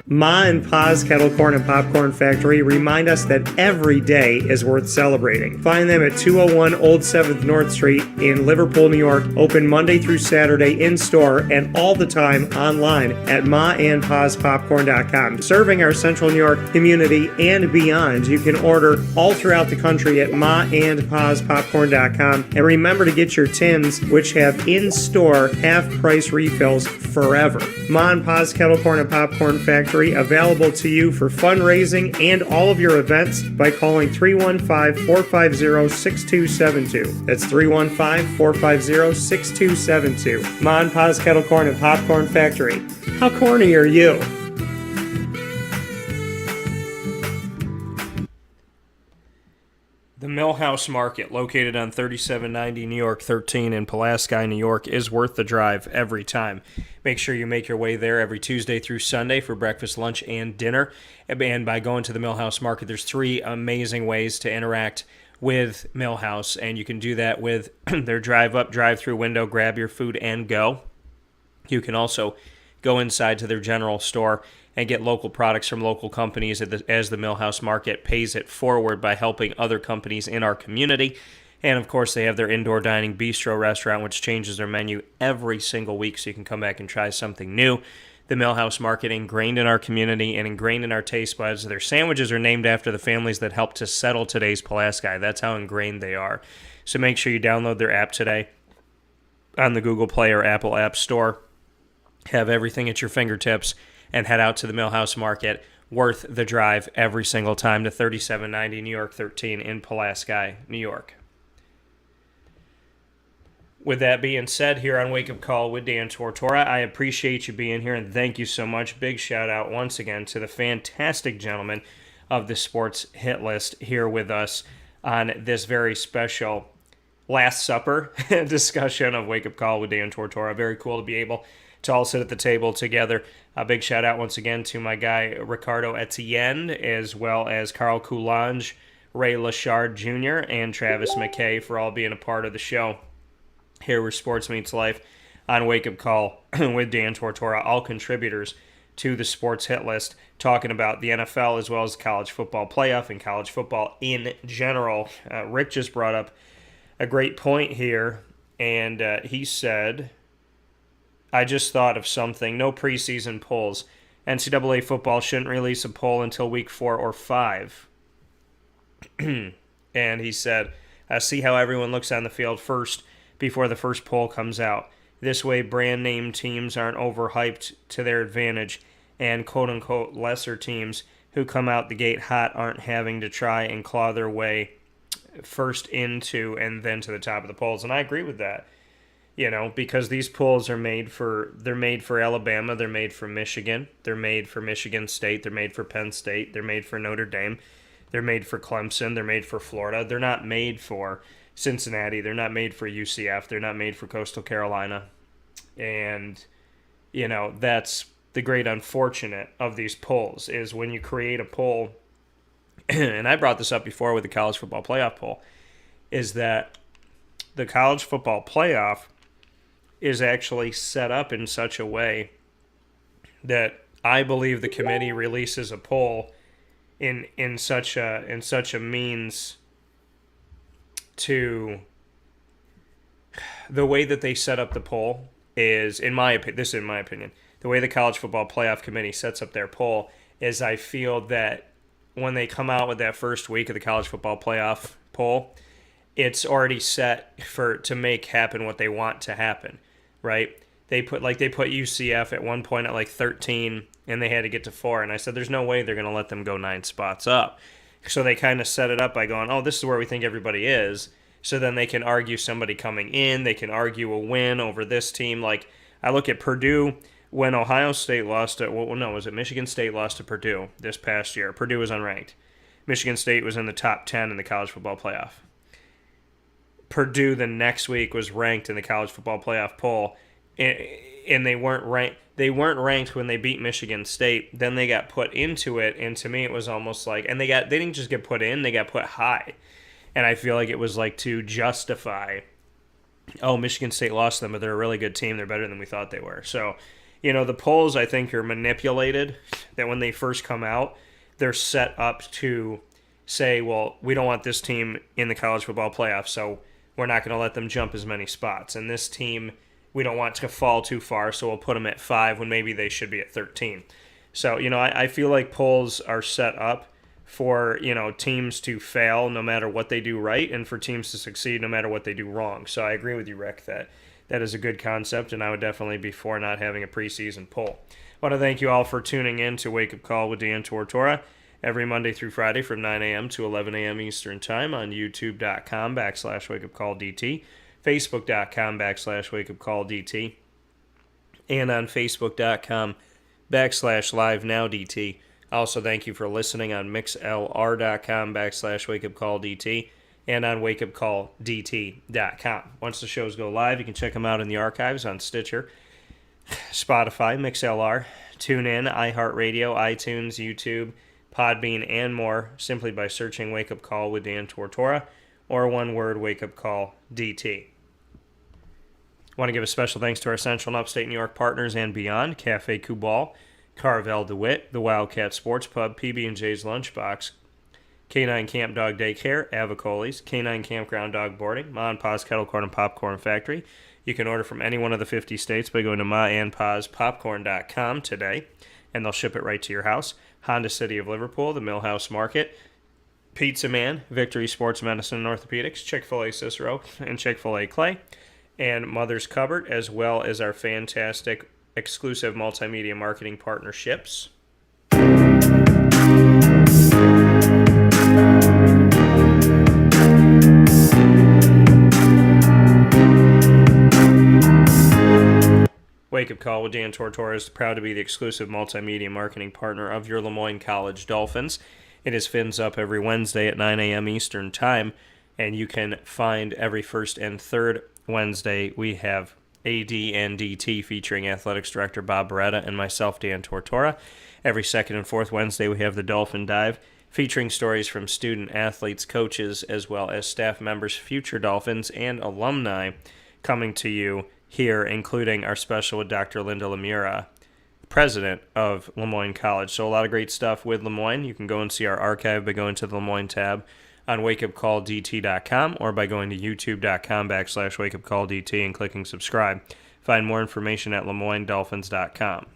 Ma and Pa's Kettle Corn and Popcorn Factory remind us that every day is worth celebrating. Find them at 201 Old 7th North Street in Liverpool, New York. Open Monday through Saturday in-store and all the time online at maandpaspopcorn.com. Serving our Central New York community and beyond, you can order all throughout the country at maandpaspopcorn.com. And remember to get your tins, which have in-store half-price refills forever. Ma and Pa's Kettle Corn and Popcorn Factory Factory, available to you for fundraising and all of your events by calling 315-450-6272. That's 315-450-6272. Ma and Pa's Kettle Corn and Popcorn Factory. How corny are you? The Millhouse Market, located on 3790 New York 13 in Pulaski, New York, is worth the drive every time. Make sure you make your way there every Tuesday through Sunday for breakfast, lunch, and dinner. And by going to the Millhouse Market, there's 3 amazing ways to interact with Millhouse, and you can do that with their drive-up, drive-through window, grab your food, and go. You can also go inside to their general store and get local products from local companies as the Millhouse Market pays it forward by helping other companies in our community. And, of course, they have their indoor dining bistro restaurant, which changes their menu every single week, so you can come back and try something new. The Millhouse Market, ingrained in our community and ingrained in our taste buds. Their sandwiches are named after the families that helped to settle today's Pulaski. That's how ingrained they are. So make sure you download their app today on the Google Play or Apple App Store. Have everything at your fingertips and head out to the Millhouse Market. Worth the drive every single time to 3790 New York 13 in Pulaski, New York. With that being said, here on Wake Up Call with Dan Tortora, I appreciate you being here and thank you so much. Big shout out once again to the fantastic gentlemen of the Sports Hit List here with us on this very special Last Supper discussion of Wake Up Call with Dan Tortora. Very cool to be able to all sit at the table together. A big shout out once again to my guy Ricardo Etienne, as well as Carl Coulanges, Rainal Lochard Jr., and Travis McKay for all being a part of the show here where sports meets life on Wake Up Call with Dan Tortora, all contributors to the Sports Hit List, talking about the NFL as well as the college football playoff and college football in general. Rick just brought up a great point here, and he said, I just thought of something. No preseason polls. NCAA football shouldn't release a poll until week 4 or 5. And he said, see how everyone looks on the field first before the first poll comes out. This way, brand name teams aren't overhyped to their advantage, and quote-unquote lesser teams who come out the gate hot aren't having to try and claw their way first into and then to the top of the polls. And I agree with that. You know, because these polls are made for Alabama, they're made for Michigan, they're made for Michigan State, they're made for Penn State, they're made for Notre Dame, they're made for Clemson, they're made for Florida. They're not made for Cincinnati, they're not made for UCF, they're not made for Coastal Carolina. And, you know, that's the great unfortunate of these polls, is when you create a poll, and I brought this up before with the college football playoff poll, is that the college football playoff is actually set up in such a way that I believe the committee releases a poll in such a means to the way that they set up the poll is, in my opinion, the way the college football playoff committee sets up their poll is, I feel that when they come out with that first week of the college football playoff poll, it's already set to make happen what they want to happen, right? They put UCF at one point at like 13, and they had to get to 4, and I said, there's no way they're going to let them go 9 spots up. So they kind of set it up by going, oh, this is where we think everybody is, so then they can argue somebody coming in, they can argue a win over this team. Like, I look at Purdue, when Ohio State lost to, was it Michigan State lost to Purdue this past year? Purdue was unranked. Michigan State was in the top 10 in the college football playoff. Purdue the next week was ranked in the college football playoff poll, and they weren't ranked. They weren't ranked when they beat Michigan State. Then they got put into it, and to me it was almost like, and they didn't just get put in, they got put high. And I feel like it was like to justify, oh, Michigan State lost them, but they're a really good team. They're better than we thought they were. So, you know, the polls, I think, are manipulated, that when they first come out, they're set up to say, well, we don't want this team in the college football playoff, so we're not going to let them jump as many spots. And this team, we don't want to fall too far, so we'll put them at 5 when maybe they should be at 13. So, you know, I feel like polls are set up for, you know, teams to fail no matter what they do right, and for teams to succeed no matter what they do wrong. So I agree with you, Rick, that is a good concept, and I would definitely be for not having a preseason poll. want to thank you all for tuning in to Wake Up Call with Dan Tortora every Monday through Friday from 9 a.m. to 11 a.m. Eastern Time on youtube.com/wakeupcalldt, facebook.com/wakeupcalldt, and on facebook.com/livenowdt. Also, thank you for listening on mixlr.com/wakeupcalldt and on wakeupcalldt.com. Once the shows go live, you can check them out in the archives on Stitcher, Spotify, MixLR, TuneIn, iHeartRadio, iTunes, YouTube, Podbean, and more simply by searching Wake Up Call with Dan Tortora or one word, Wake Up Call DT. I want to give a special thanks to our Central and Upstate New York partners and beyond, Cafe Kubal, Carvel DeWitt, the Wildcat Sports Pub, PB&J's Lunchbox, K9 Camp Dog Daycare, Avicoli's, K9 Campground Dog Boarding, Ma and Pa's Kettle Corn and Popcorn Factory. You can order from any one of the 50 states by going to maandpaspopcorn.com today, and they'll ship it right to your house. Honda City of Liverpool, the Millhouse Market, Pizza Man, Victory Sports Medicine and Orthopedics, Chick-fil-A Cicero, and Chick-fil-A Clay, and Mother's Cupboard, as well as our fantastic exclusive multimedia marketing partnerships. Wake Up Call with Dan Tortora is proud to be the exclusive multimedia marketing partner of your Lemoyne College Dolphins. It is Fins Up every Wednesday at 9 a.m. Eastern Time, and you can find every first and third Wednesday we have AD and DT featuring Athletics Director Bob Beretta and myself, Dan Tortora. Every second and fourth Wednesday we have the Dolphin Dive featuring stories from student athletes, coaches, as well as staff members, future Dolphins, and alumni coming to you here, including our special with Dr. Linda Lemura, president of Lemoyne College. So a lot of great stuff with Lemoyne. You can go and see our archive by going to the Lemoyne tab on wakeupcalldt.com or by going to youtube.com/wakeupcalldt and clicking subscribe. Find more information at lemoynedolphins.com.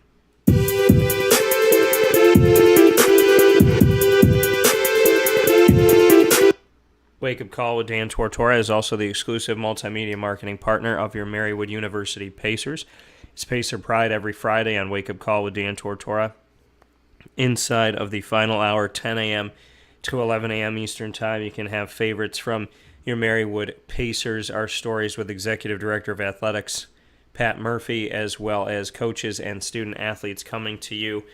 Wake Up Call with Dan Tortora is also the exclusive multimedia marketing partner of your Marywood University Pacers. It's Pacer Pride every Friday on Wake Up Call with Dan Tortora. Inside of the final hour, 10 a.m. to 11 a.m. Eastern Time, you can have favorites from your Marywood Pacers, our stories with Executive Director of Athletics Pat Murphy, as well as coaches and student athletes coming to you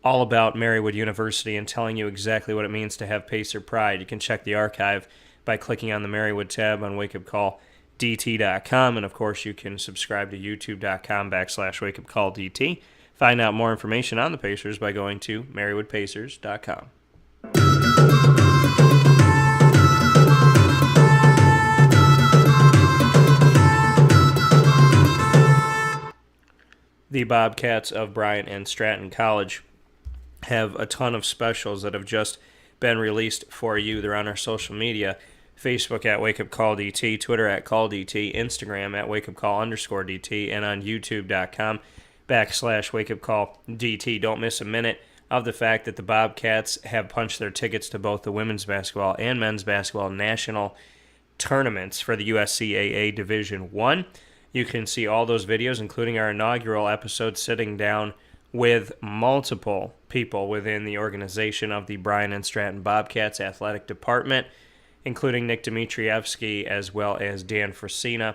all about Marywood University and telling you exactly what it means to have Pacer Pride. You can check the archive by clicking on the Marywood tab on wakeupcalldt.com, and of course you can subscribe to youtube.com/wakeupcalldt. Find out more information on the Pacers by going to marywoodpacers.com. The Bobcats of Bryant and Stratton College have a ton of specials that have just been released for you. They're on our social media, Facebook at WakeUpCallDT, Twitter at CallDT, Instagram at WakeUpCall_DT, and on YouTube.com/WakeUpCallDT. Don't miss a minute of the fact that the Bobcats have punched their tickets to both the women's basketball and men's basketball national tournaments for the USCAA Division I. You can see all those videos, including our inaugural episode, sitting down with multiple people within the organization of the Bryant and Stratton Bobcats athletic department, including Nick Dmitrievsky, as well as Dan Frasina,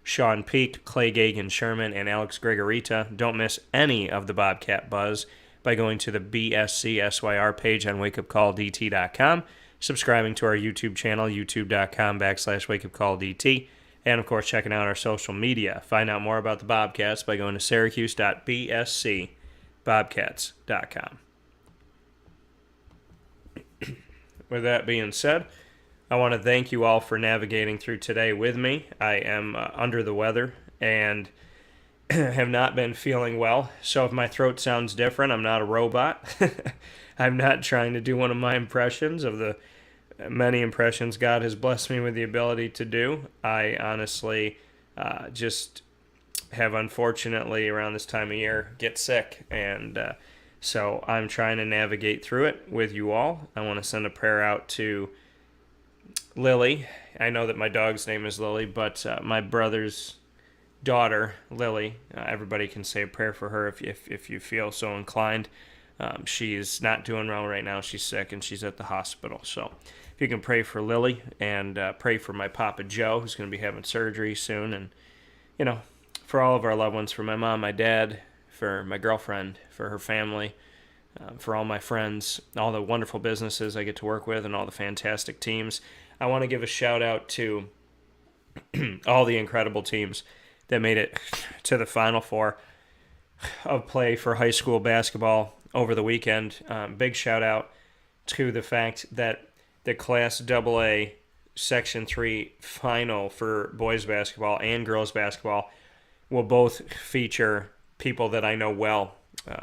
Sean Peak, Clay Gagan-Sherman, and Alex Gregorita. Don't miss any of the Bobcat buzz by going to the BSCSYR page on wakeupcalldt.com, subscribing to our YouTube channel, youtube.com/wakeupcalldt, and of course checking out our social media. Find out more about the Bobcats by going to syracuse.bscbobcats.com. With that being said, I want to thank you all for navigating through today with me. I am under the weather and have not been feeling well, so if my throat sounds different, I'm not a robot. I'm not trying to do one of my impressions of the many impressions God has blessed me with the ability to do. I honestly just have, unfortunately, around this time of year, get sick, and so I'm trying to navigate through it with you all. I want to send a prayer out to Lily. I know that my dog's name is Lily, but my brother's daughter, Lily. Everybody can say a prayer for her if you feel so inclined. She's not doing well right now. She's sick and she's at the hospital. So if you can pray for Lily and pray for my Papa Joe, who's going to be having surgery soon. And, for all of our loved ones, for my mom, my dad, for my girlfriend, for her family, for all my friends, all the wonderful businesses I get to work with, and all the fantastic teams. I want to give a shout out to all the incredible teams that made it to the Final Four of play for high school basketball over the weekend. Big shout out to the fact that the Class AA Section 3 final for boys basketball and girls basketball will both feature people that I know well.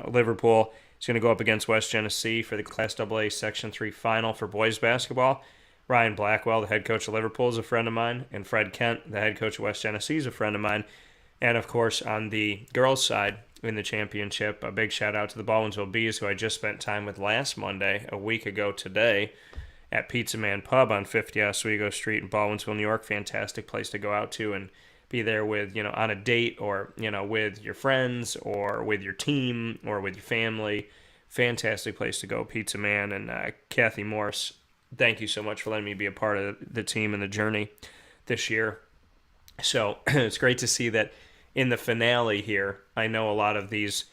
Liverpool is going to go up against West Genesee for the Class AA Section 3 final for boys basketball. Ryan Blackwell, the head coach of Liverpool, is a friend of mine, and Fred Kent, the head coach of West Genesee, is a friend of mine. And, of course, on the girls' side in the championship, a big shout-out to the Baldwinsville Bees, who I just spent time with last Monday, a week ago today, at Pizza Man Pub on 50 Oswego Street in Baldwinsville, New York. Fantastic place to go out to and be there with, on a date or, with your friends or with your team or with your family. Fantastic place to go, Pizza Man. And Kathy Morse, thank you so much for letting me be a part of the team and the journey this year. So it's great to see that in the finale here, I know a lot of these,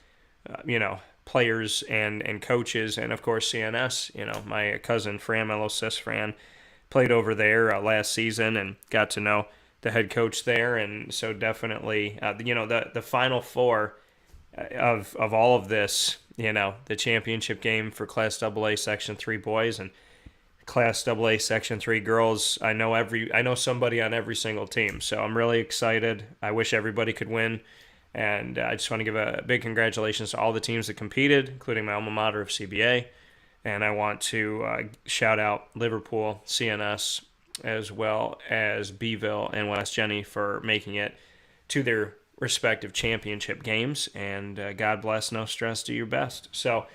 players and coaches, and of course CNS. My cousin Fran, my little sis Fran, played over there last season and got to know the head coach there, and so definitely, the Final Four of all of this, the championship game for Class AA Section 3 boys and Class AA Section 3 girls. I know somebody on every single team, so I'm really excited. I wish everybody could win, and I just want to give a big congratulations to all the teams that competed, including my alma mater of CBA, and I want to shout out Liverpool, CNS, as well as Beeville and West Jenny for making it to their respective championship games, and God bless, no stress, do your best. So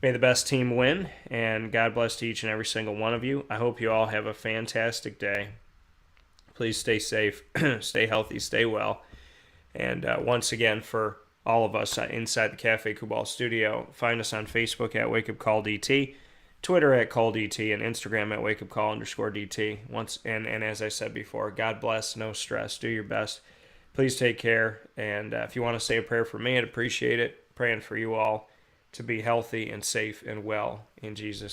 may the best team win, and God bless to each and every single one of you. I hope you all have a fantastic day. Please stay safe, stay healthy, stay well. And once again, for all of us inside the Cafe Kubal studio, find us on Facebook at Wake Up Call DT, Twitter at Call DT, and Instagram at Wake Up Call _DT. And as I said before, God bless, no stress, do your best. Please take care. And if you want to say a prayer for me, I'd appreciate it. Praying for you all to be healthy and safe and well in Jesus'